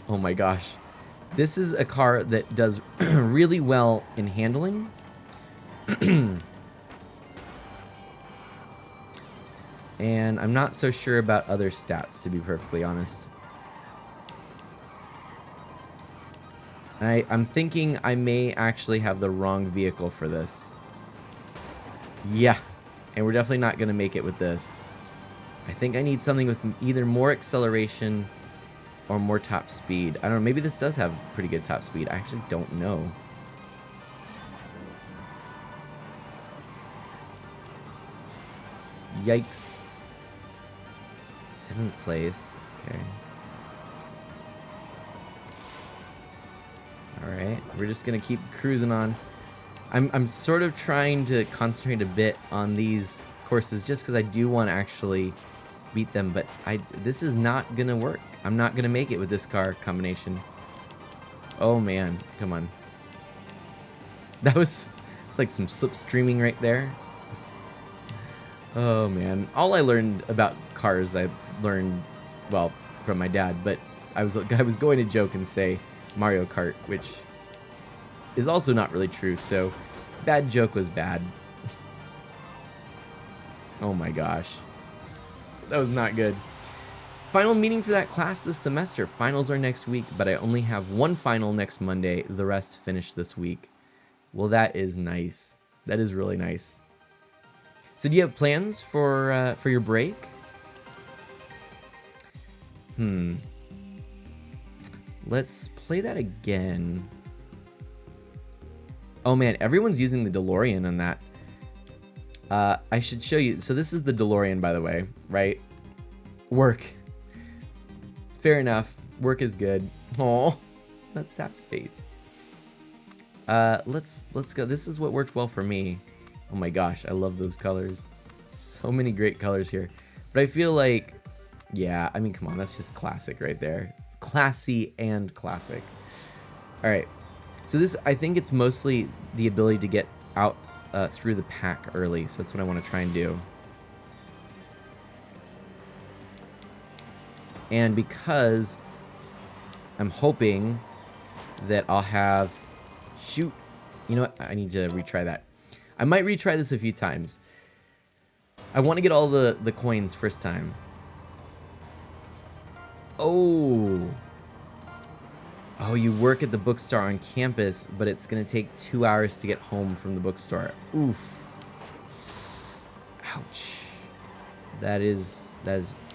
Oh, my gosh. This is a car that does really well in handling. And I'm not so sure about other stats, to be perfectly honest. I'm thinking I may actually have the wrong vehicle for this. Yeah, and we're definitely not going to make it with this. I think I need something with either more acceleration or more top speed. I don't know, maybe this does have pretty good top speed. I actually don't know. Yikes. 7th place. Okay. Alright, we're just gonna keep cruising on. I'm sort of trying to concentrate a bit on these courses just because I do want to actually beat them, but this is not gonna work. I'm not gonna make it with this car combination. Oh man, come on. That was like some slipstreaming right there. Oh man, all I learned about cars I learned, well, from my dad, but I was going to joke and say Mario Kart, which is also not really true, so bad joke was bad. Oh my gosh. That was not good. Final meeting for that class this semester. Finals are next week, but I only have one final next Monday. The rest finish this week. Well, that is nice. That is really nice. So do you have plans for your break? Let's play that again. Oh man, everyone's using the DeLorean on that. I should show you. So this is the DeLorean, by the way, right? Work. Fair enough. Work is good. Oh, that sad face. Let's go. This is what worked well for me. Oh my gosh, I love those colors. So many great colors here. But I feel like, yeah, I mean, come on, that's just classic right there. It's classy and classic. All right. So this, I think it's mostly the ability to get out through the pack early. So that's what I want to try and do. And because I'm hoping that I'll have... Shoot. You know what? I need to retry that. I might retry this a few times. I want to get all the coins first time. Oh. Oh, you work at the bookstore on campus, but it's going to take 2 hours to get home from the bookstore. Oof. Ouch. That is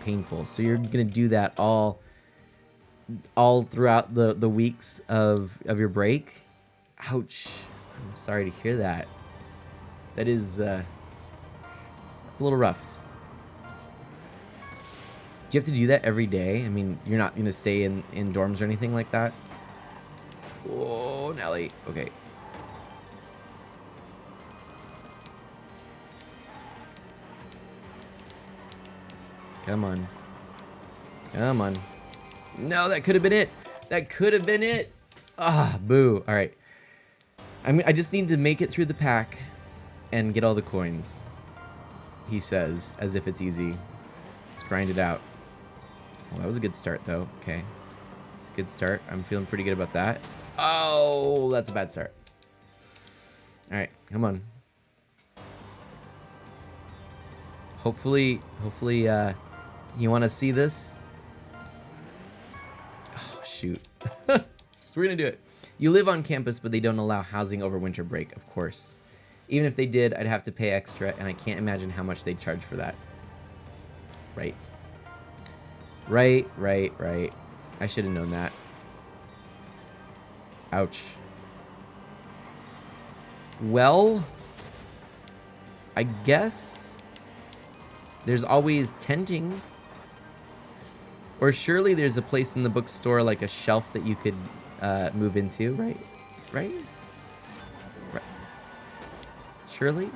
painful. So you're going to do that all throughout the weeks of your break? Ouch. I'm sorry to hear that. That is, it's a little rough. Do you have to do that every day? I mean, you're not going to stay in dorms or anything like that? Oh, Nelly. Okay. Come on. Come on. No, that could have been it. That could have been it. Ah, boo. All right. I just need to make it through the pack and get all the coins. He says, as if it's easy. Let's grind it out. Well, that was a good start, though. Okay. It's a good start. I'm feeling pretty good about that. Oh, that's a bad start. All right, come on. Hopefully, you want to see this? Oh, shoot. So we're going to do it. You live on campus, but they don't allow housing over winter break, of course. Even if they did, I'd have to pay extra, and I can't imagine how much they'd charge for that. Right. Right. I should have known that. Ouch. Well, I guess there's always tenting. Or surely there's a place in the bookstore, like a shelf that you could move into, right? Right? Surely?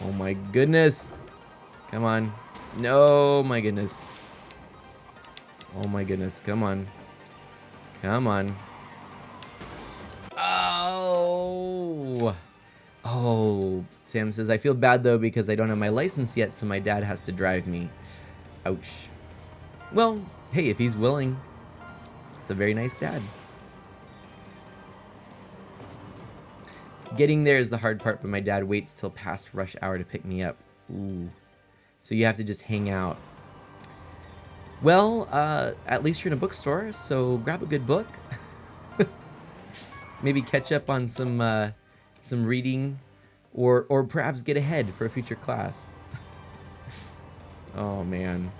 Oh my goodness. Come on. No, my goodness. Oh my goodness. Come on. Come on. Oh. Oh. Sam says, I feel bad though because I don't have my license yet, so my dad has to drive me. Ouch. Well, hey, if he's willing, it's a very nice dad. Getting there is the hard part, but my dad waits till past rush hour to pick me up. Ooh. So you have to just hang out. Well, at least you're in a bookstore, so grab a good book. Maybe catch up on some reading, or perhaps get ahead for a future class. Oh man.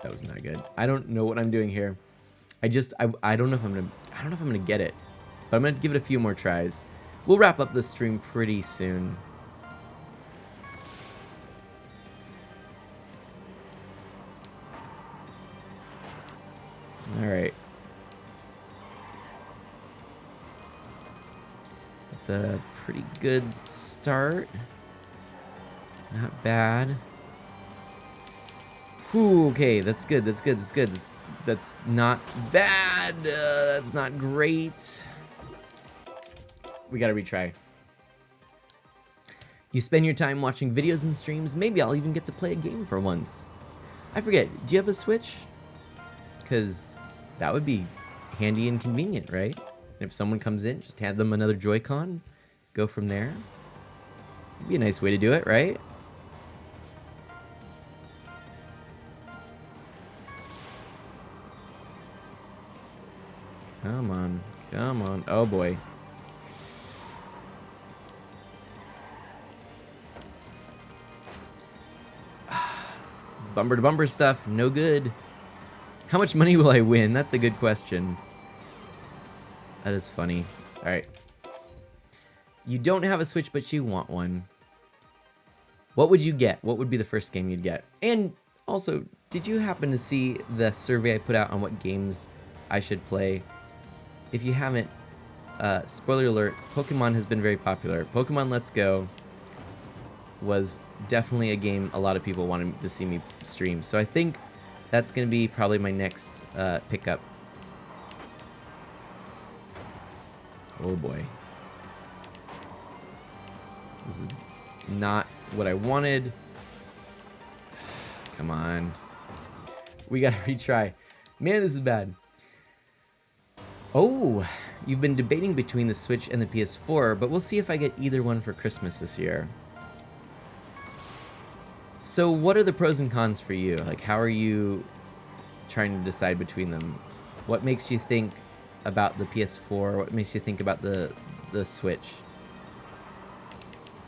That was not good. I don't know what I'm doing here. I don't know if I'm gonna get it, but I'm gonna give it a few more tries. We'll wrap up this stream pretty soon. All right. That's a pretty good start. Not bad. Ooh, okay, that's good. That's not bad. That's not great. We gotta retry. You spend your time watching videos and streams. Maybe I'll even get to play a game for once. I forget. Do you have a Switch? Because that would be handy and convenient, right? And if someone comes in, just hand them another Joy-Con. Go from there. It'd be a nice way to do it, right? Come on. Come on. Oh, boy. Bumper to bumper stuff, no good. How much money will I win? That's a good question. That is funny. All right. You don't have a Switch, but you want one. What would you get? What would be the first game you'd get? And also, did you happen to see the survey I put out on what games I should play? If you haven't, spoiler alert, Pokemon has been very popular. Pokemon Let's Go was definitely a game a lot of people wanted to see me stream. So I think that's going to be probably my next pickup. Oh boy. This is not what I wanted. Come on. We gotta retry. Man, this is bad. Oh, you've been debating between the Switch and the PS4, but we'll see if I get either one for Christmas this year. So what are the pros and cons for you? Like, how are you trying to decide between them? What makes you think about the PS4? What makes you think about the Switch?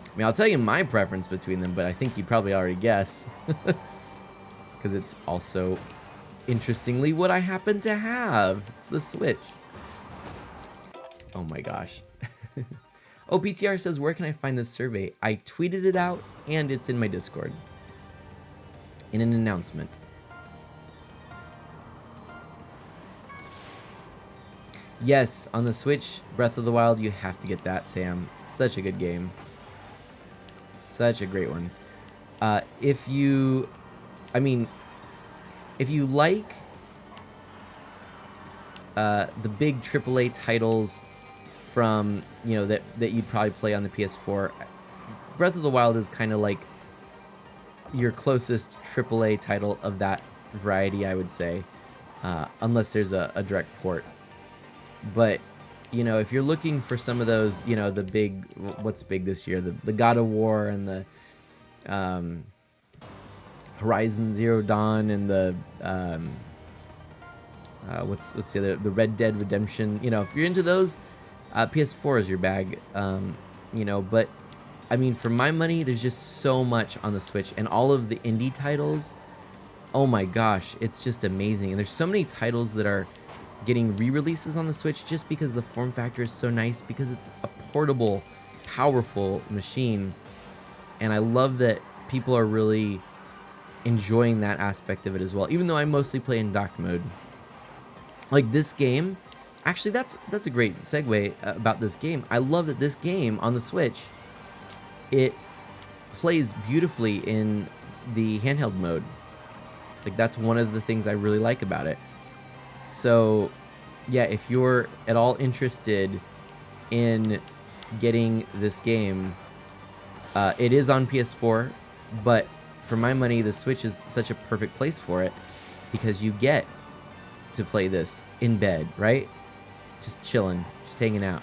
I mean, I'll tell you my preference between them, but I think you probably already guess. Because it's also, interestingly, what I happen to have. It's the Switch. Oh my gosh. Oh, PTR says, where can I find this survey? I tweeted it out, and it's in my Discord. In an announcement. Yes, on the Switch, Breath of the Wild, you have to get that, Sam. Such a good game. Such a great one. If you like the big AAA titles from, that you'd probably play on the PS4, Breath of the Wild is kind of like your closest AAA title of that variety, I would say, unless there's a direct port. But if you're looking for some of those, the big, what's big this year, the God of War and the Horizon Zero Dawn and the what's the other, the Red Dead Redemption, if you're into those, PS4 is your bag, but I mean, for my money, there's just so much on the Switch, and all of the indie titles, oh my gosh, it's just amazing. And there's so many titles that are getting re-releases on the Switch just because the form factor is so nice, because it's a portable, powerful machine. And I love that people are really enjoying that aspect of it as well, even though I mostly play in dock mode. Like this game, actually that's a great segue about this game. I love that this game on the Switch, it plays beautifully in the handheld mode. Like that's one of the things I really like about it. So yeah, if you're at all interested in getting this game, it is on PS4, but for my money, the Switch is such a perfect place for it, because you get to play this in bed, right? Just chilling, just hanging out.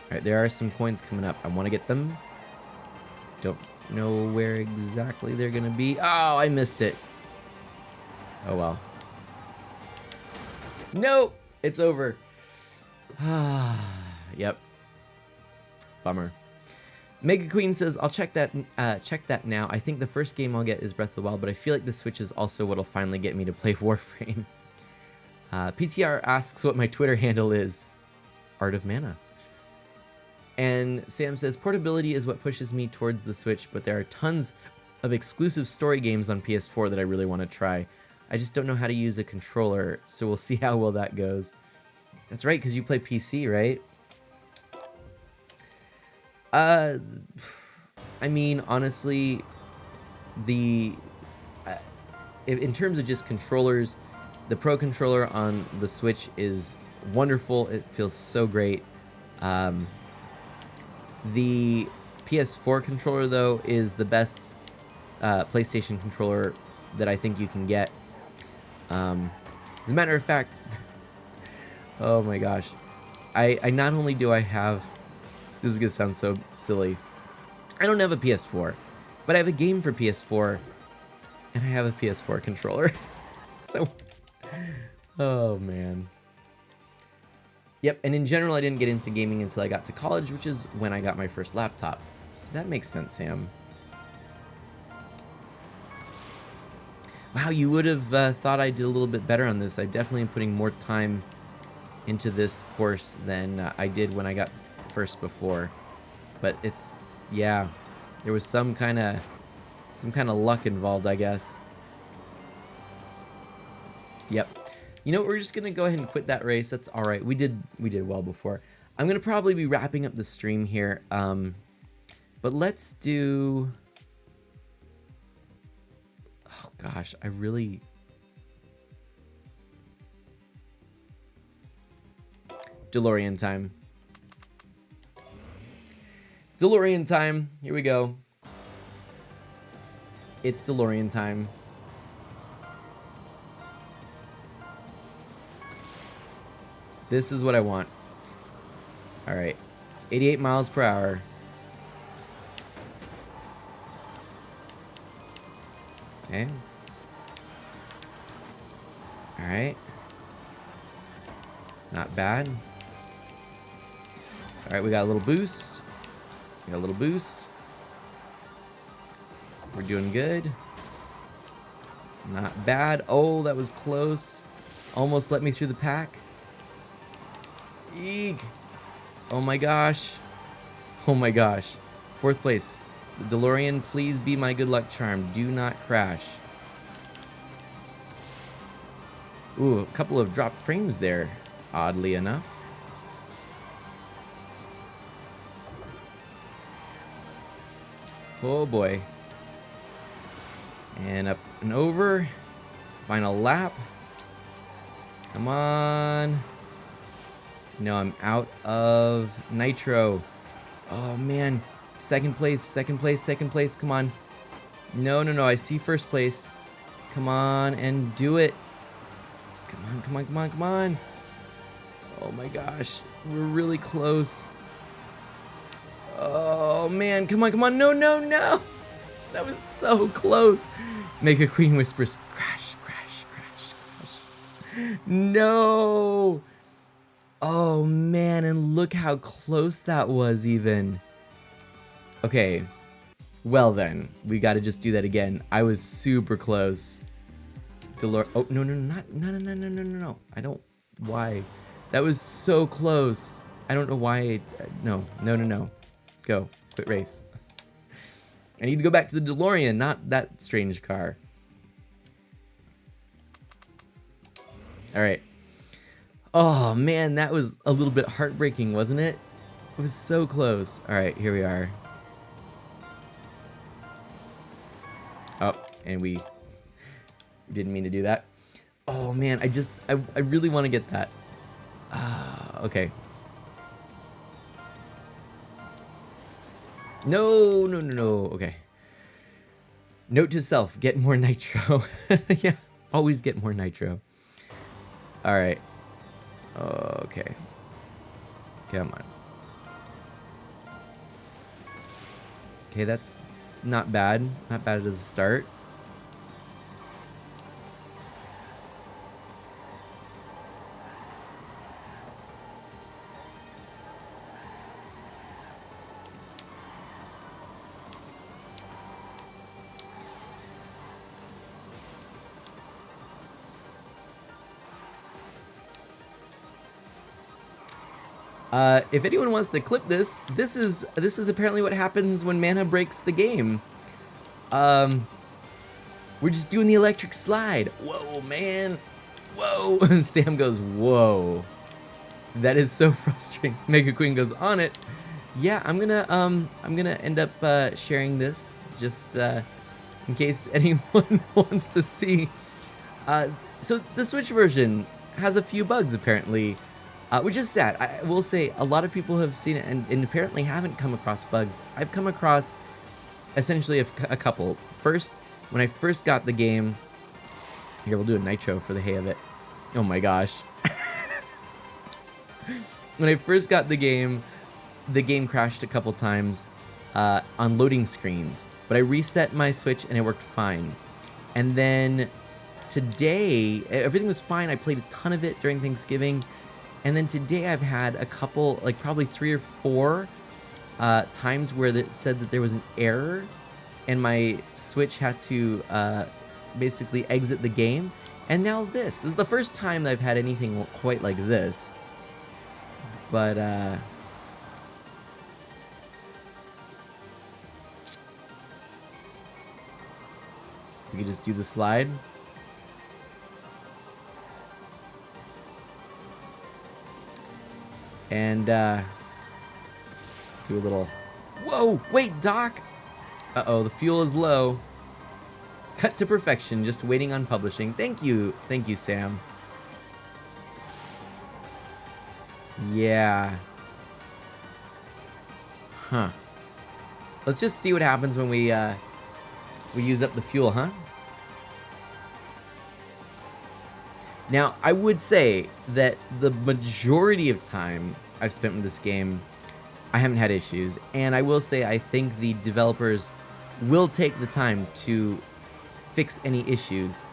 All right, there are some coins coming up. I want to get them. Don't know where exactly they're gonna be. Oh, I missed it. Oh well. Nope, it's over. Yep. Bummer. Mega Queen says, I'll check that now. I think the first game I'll get is Breath of the Wild, but I feel like the Switch is also what'll finally get me to play Warframe. PTR asks what my Twitter handle is. Art of Mana. And Sam says, portability is what pushes me towards the Switch, but there are tons of exclusive story games on PS4 that I really want to try. I just don't know how to use a controller, so we'll see how well that goes. That's right, because you play PC, right? I mean, honestly, in terms of just controllers, the Pro Controller on the Switch is wonderful. It feels so great. The PS4 controller, though, is the best PlayStation controller that I think you can get. As a matter of fact, oh my gosh, I not only do I have, this is gonna sound so silly, I don't have a PS4, but I have a game for PS4, and I have a PS4 controller. So, oh man. Yep, and in general, I didn't get into gaming until I got to college, which is when I got my first laptop. So that makes sense, Sam. Wow, you would have thought I did a little bit better on this. I definitely am putting more time into this course than I did when I got first before. But it's, yeah, there was some kind of luck involved, I guess. Yep. You know what, we're just gonna go ahead and quit that race. That's all right. We did well before. I'm gonna probably be wrapping up the stream here. But let's do. Oh gosh, I really. DeLorean time. It's DeLorean time. Here we go. It's DeLorean time. This is what I want. All right, 88 miles per hour. Okay. All right. Not bad. All right, we got a little boost. We got a little boost. We're doing good. Not bad. Oh, that was close. Almost let me through the pack. Eek. Oh my gosh. Oh my gosh. 4th place. The DeLorean, please be my good luck charm. Do not crash. Ooh, a couple of dropped frames there, oddly enough. Oh boy. And up and over. Final lap. Come on. No, I'm out of nitro. Oh man. Second place. Come on. No. I see 1st place. Come on and do it. Come on. Oh my gosh. We're really close. Oh man. Come on. No. That was so close. Mega Queen whispers, crash. No. Oh man, and look how close that was even. Okay. Well then, we got to just do that again. I was super close. Oh, no. I don't, why? That was so close. I don't know why. No. Go, quit race. I need to go back to the DeLorean, not that strange car. All right. Oh man, that was a little bit heartbreaking, wasn't it? It was so close. All right, here we are. Oh, and we didn't mean to do that. Oh man, I really want to get that. Okay. No. Okay. Note to self, get more nitro. Yeah, always get more nitro. All right. Okay. Come on. Okay, that's not bad. Not bad as a start. If anyone wants to clip this, this is apparently what happens when Mana breaks the game. We're just doing the electric slide. Whoa, man. Whoa. Sam goes, whoa. That is so frustrating. Mega Queen goes, on it. Yeah, I'm gonna end up sharing this just in case anyone wants to see. So the Switch version has a few bugs apparently. Which is sad. I will say a lot of people have seen it and apparently haven't come across bugs. I've come across essentially a couple. First, when I first got the game, here we'll do a nitro for the hay of it. Oh my gosh. When I first got the game crashed a couple times on loading screens, but I reset my Switch and it worked fine. And then today, everything was fine. I played a ton of it during Thanksgiving. And then today I've had a couple, like probably 3 or 4 times where it said that there was an error and my Switch had to basically exit the game. And now this is the first time that I've had anything quite like this. But, we could just do the slide. And, do a little... Whoa! Wait, Doc! Uh-oh, the fuel is low. Cut to perfection, just waiting on publishing. Thank you, Sam. Yeah. Huh. Let's just see what happens when we use up the fuel, huh? Now, I would say that the majority of time I've spent with this game, I haven't had issues. And I will say I think the developers will take the time to fix any issues.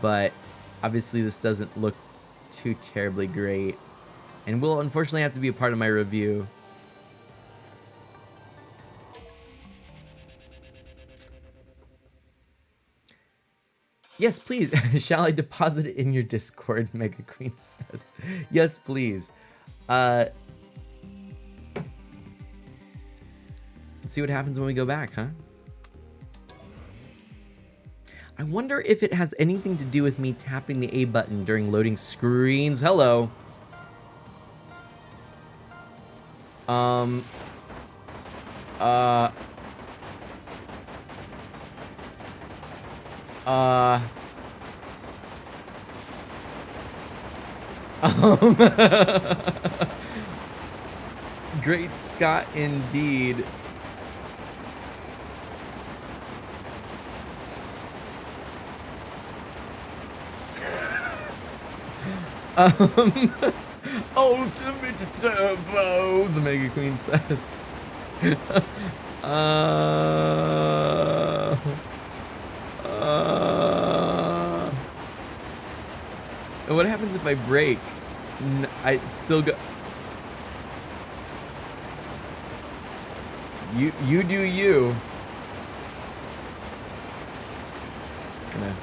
But obviously this doesn't look too terribly great. And will unfortunately have to be a part of my review. Yes, please. Shall I deposit it in your Discord? Mega Queen says. Yes, please. Let's see what happens when we go back, huh? I wonder if it has anything to do with me tapping the A button during loading screens. Hello. Great Scott indeed. Ultimate Turbo, the Mega Queen says. What happens if I break? I still go. You do you. Just gonna.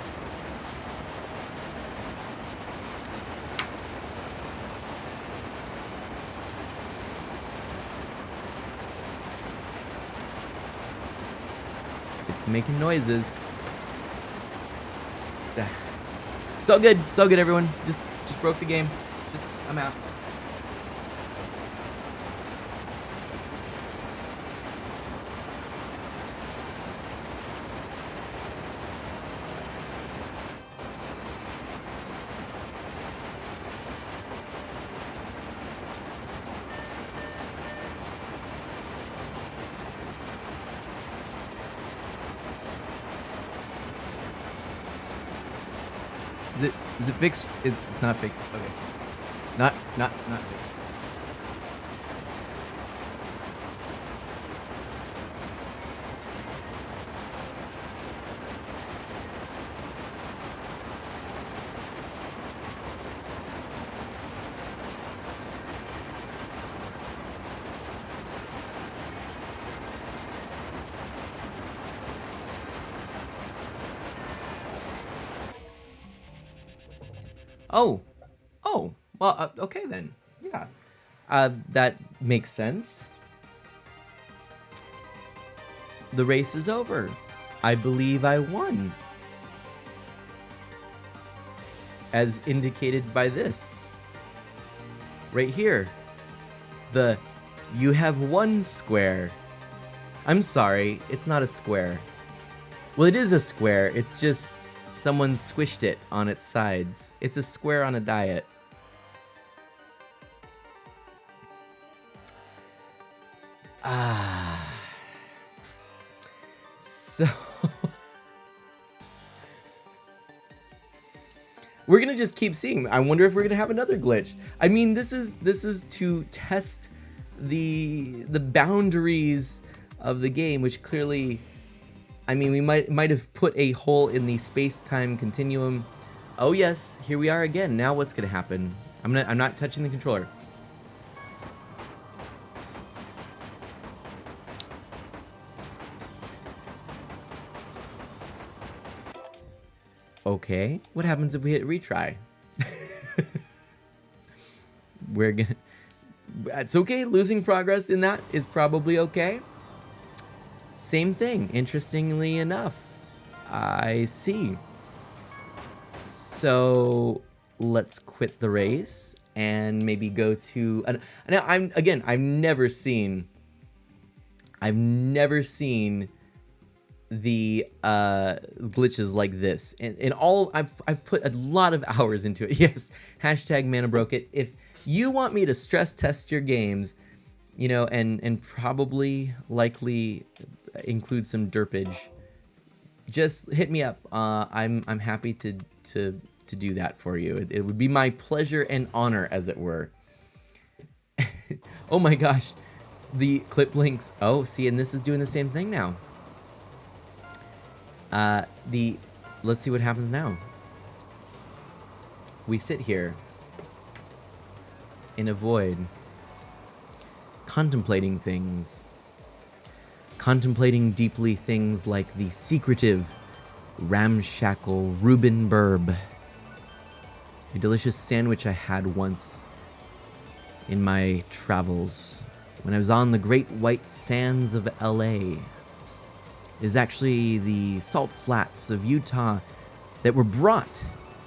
It's making noises. It's all good. It's all good, everyone. Just broke the game. I'm out. Is it fixed? It's not fixed. Okay. Not fixed. Oh, well, okay then. Yeah, that makes sense. The race is over. I believe I won. As indicated by this. Right here. The "you have won" square. I'm sorry, it's not a square. Well, it is a square, it's just someone squished it on its sides. It's a square on a diet. So we're gonna just keep seeing. I wonder if we're gonna have another glitch. I mean, this is to test the boundaries of the game, which clearly, I mean, we might have put a hole in the space-time continuum. Oh yes, here we are again. Now what's gonna happen? I'm not touching the controller. Okay. What happens if we hit retry? We're gonna... It's okay. Losing progress in that is probably okay. Same thing. Interestingly enough. I see. So let's quit the race and maybe go to... Now, I've never seen the glitches like this. In all, I've put a lot of hours into it. Yes, hashtag mana broke it. If you want me to stress test your games, you know, and probably likely include some derpage, just hit me up. I'm happy to do that for you. It would be my pleasure and honor, as it were. Oh my gosh, the clip links. Oh, see, and this is doing the same thing now. Let's see what happens now. We sit here in a void, contemplating things. Contemplating deeply things like the secretive, ramshackle Reuben Burb. A delicious sandwich I had once in my travels when I was on the great white sands of LA. Is actually the salt flats of Utah that were brought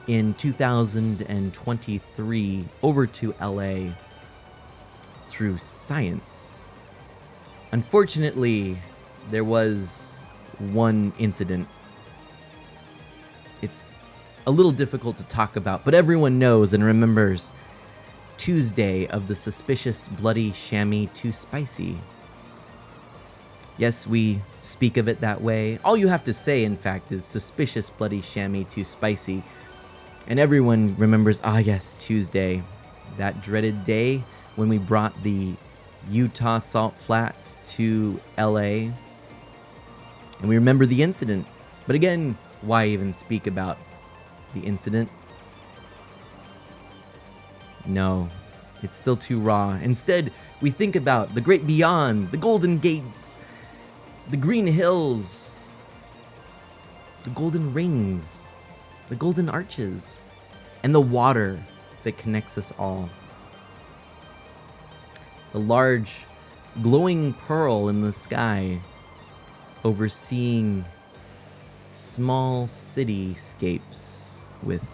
in 2023 over to LA through science. Unfortunately, there was one incident. It's a little difficult to talk about, but everyone knows and remembers Tuesday of the suspicious bloody chamois too spicy. Yes, we speak of it that way. All you have to say, in fact, is suspicious bloody chamois too spicy. And everyone remembers, ah yes, Tuesday, that dreaded day when we brought the Utah salt flats to LA. And we remember the incident. But again, why even speak about the incident? No, it's still too raw. Instead, we think about the great beyond, the Golden Gates, the Green Hills, the Golden Rings, the Golden Arches, and the water that connects us all. The large, glowing pearl in the sky, overseeing small cityscapes with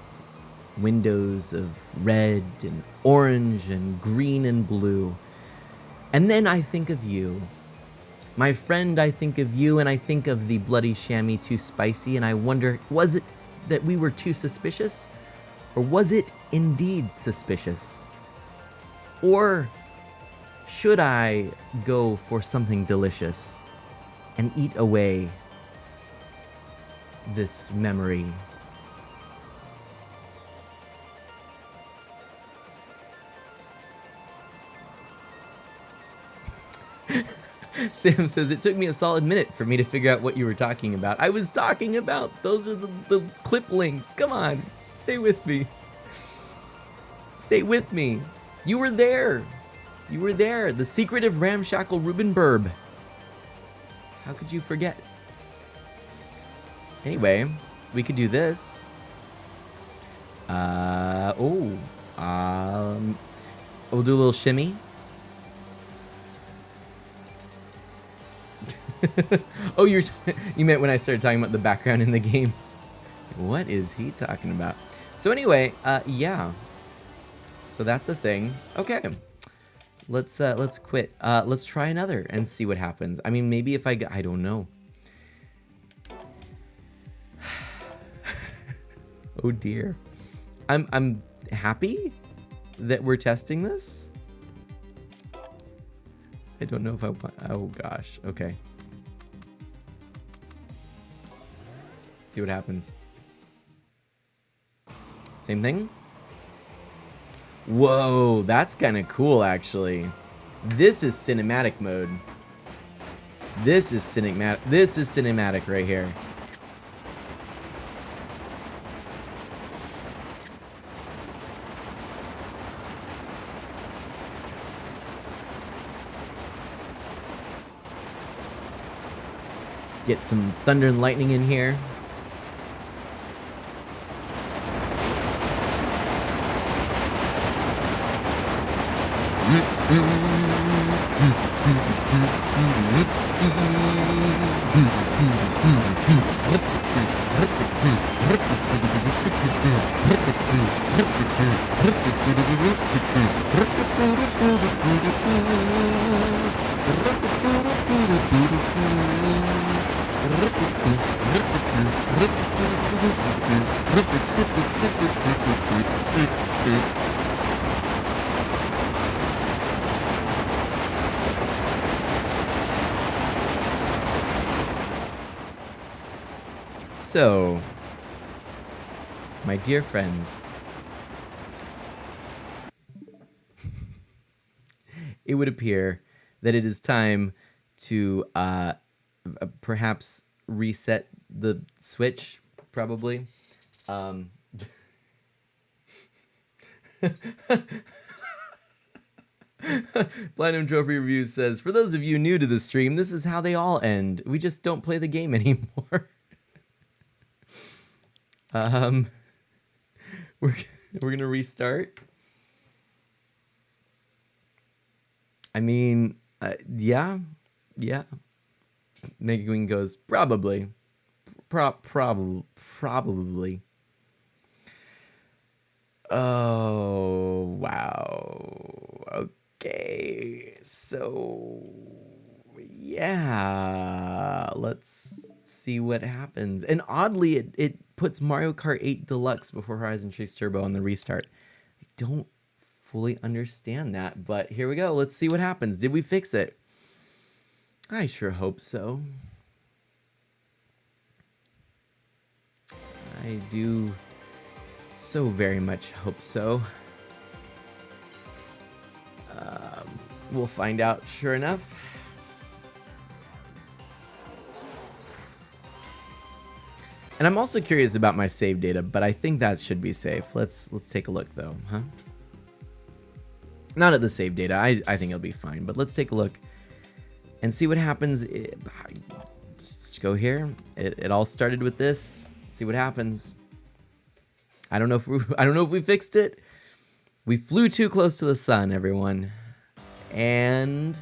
windows of red and orange and green and blue. And then I think of you. My friend, I think of you, and I think of the bloody chamois too spicy, and I wonder, was it that we were too suspicious? Or was it indeed suspicious? Or should I go for something delicious and eat away this memory? Sam says, it took me a solid minute for me to figure out what you were talking about. I was talking about, those are the clip links. Come on, stay with me. Stay with me. You were there. You were there. The secretive ramshackle Reuben Burb. How could you forget? Anyway, we could do this. We'll do a little shimmy. Oh, you meant when I started talking about the background in the game. What is he talking about? So anyway, yeah. So that's a thing. Okay. Let's quit. Let's try another and see what happens. I mean, maybe if I don't know. Oh dear. I'm happy that we're testing this. I don't know if I want. Oh gosh. Okay. See what happens. Same thing. Whoa, that's kind of cool, actually. This is cinematic mode. This is cinematic. This is cinematic right here. Get some thunder and lightning in here. So, my dear friends, it would appear that it is time to perhaps reset the Switch, probably. Platinum Trophy Review says, for those of you new to the stream, this is how they all end. We just don't play the game anymore. We're gonna restart. I mean, yeah. Mega Queen goes, probably. Probably. Oh, wow. Okay. So, yeah. Let's see what happens. And oddly, it puts Mario Kart 8 Deluxe before Horizon Chase Turbo on the restart. I don't fully understand that, but here we go. Let's see what happens. Did we fix it? I sure hope so. I do so very much hope so. We'll find out sure enough. And I'm also curious about my save data, but I think that should be safe. Let's take a look though, huh? Not at the save data. I think it'll be fine, but let's take a look and see what happens. Let's go here. It all started with this. See what happens. I don't know if we fixed it. We flew too close to the sun, everyone. And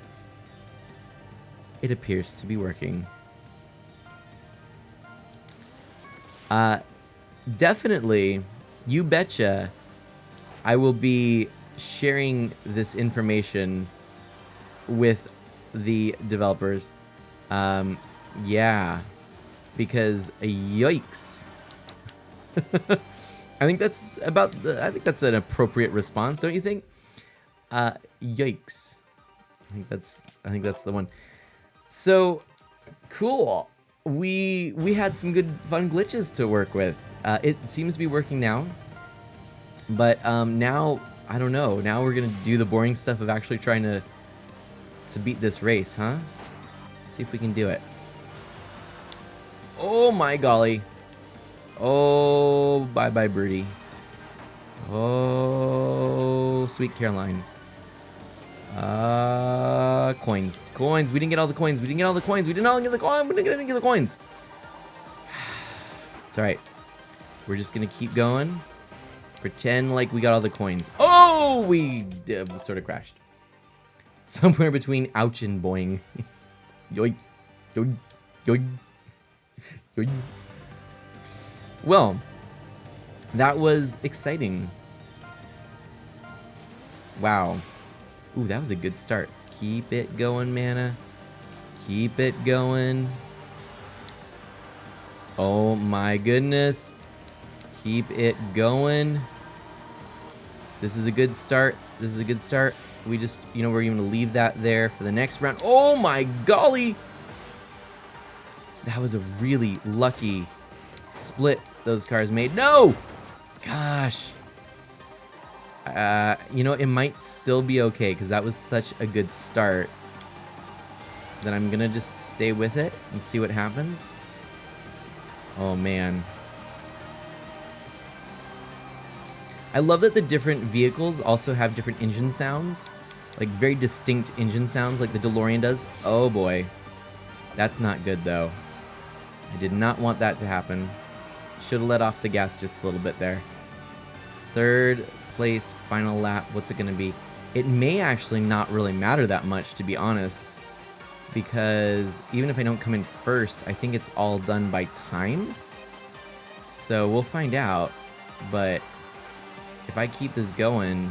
it appears to be working. Definitely, you betcha, I will be sharing this information with the developers. Yeah, because yikes. I think that's an appropriate response, don't you think? Yikes. I think that's the one. So cool. We had some good fun glitches to work with. It seems to be working now. But now I don't know. Now we're gonna do the boring stuff of actually trying to beat this race, huh? See if we can do it. Oh my golly. Oh, bye-bye, birdie. Oh, sweet Caroline. Coins. Coins. We didn't get all the coins. We didn't get the coins. We didn't get the coins. It's alright. We're just gonna keep going. Pretend like we got all the coins. Oh, we sort of crashed. Somewhere between ouch and boing. Yoink. Yoink. Yoink. Yoink. Well, that was exciting. Wow. Ooh, that was a good start. Keep it going, Mana. Keep it going. Oh my goodness. Keep it going. This is a good start. This is a good start. We just, we're going to leave that there for the next round. Oh my golly. That was a really lucky split those cars made. No! Gosh. It might still be okay because that was such a good start that I'm going to just stay with it and see what happens. Oh, man. I love that the different vehicles also have different engine sounds. Like, very distinct engine sounds like the DeLorean does. Oh, boy. That's not good, though. I did not want that to happen. Should have let off the gas just a little bit there. Third place, final lap. What's it going to be? it may actually not really matter that much, to be honest, because even if I don't come in first, I think it's all done by time. So we'll find out, but if I keep this going,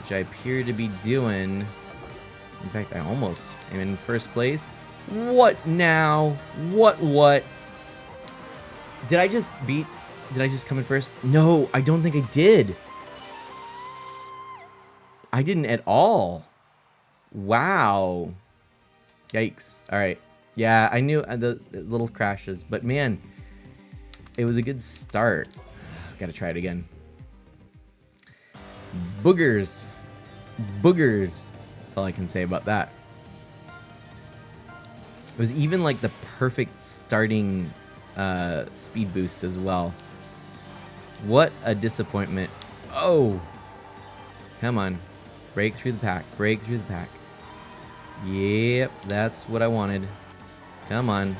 which I appear to be doing, in fact, I almost am in first place. What now? What? Did I just come in first? No, I don't think I did. I didn't at all. Wow. Yikes. All right. Yeah, I knew the little crashes, but man, it was a good start. Gotta try it again. Boogers. That's all I can say about that. It was even like the perfect starting speed boost as well. What a disappointment. Oh, come on. Break through the pack. Yep, that's what I wanted. Come on.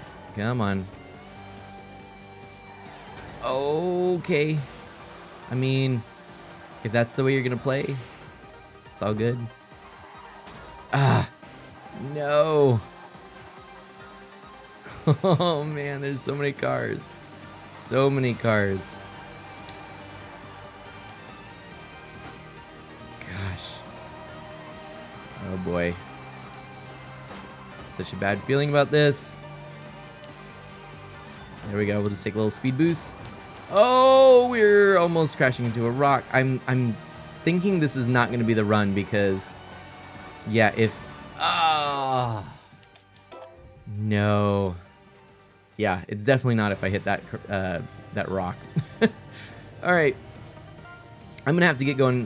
Okay. I mean, if that's the way you're gonna play, it's all good. Ah, no. Oh man, there's so many cars. Gosh. Oh boy. Such a bad feeling about this. There we go. We'll just take a little speed boost. Oh, we're almost crashing into a rock. I'm thinking this is not going to be the run because, yeah, if no, yeah, it's definitely not if I hit that that rock. All right, I'm gonna have to get going.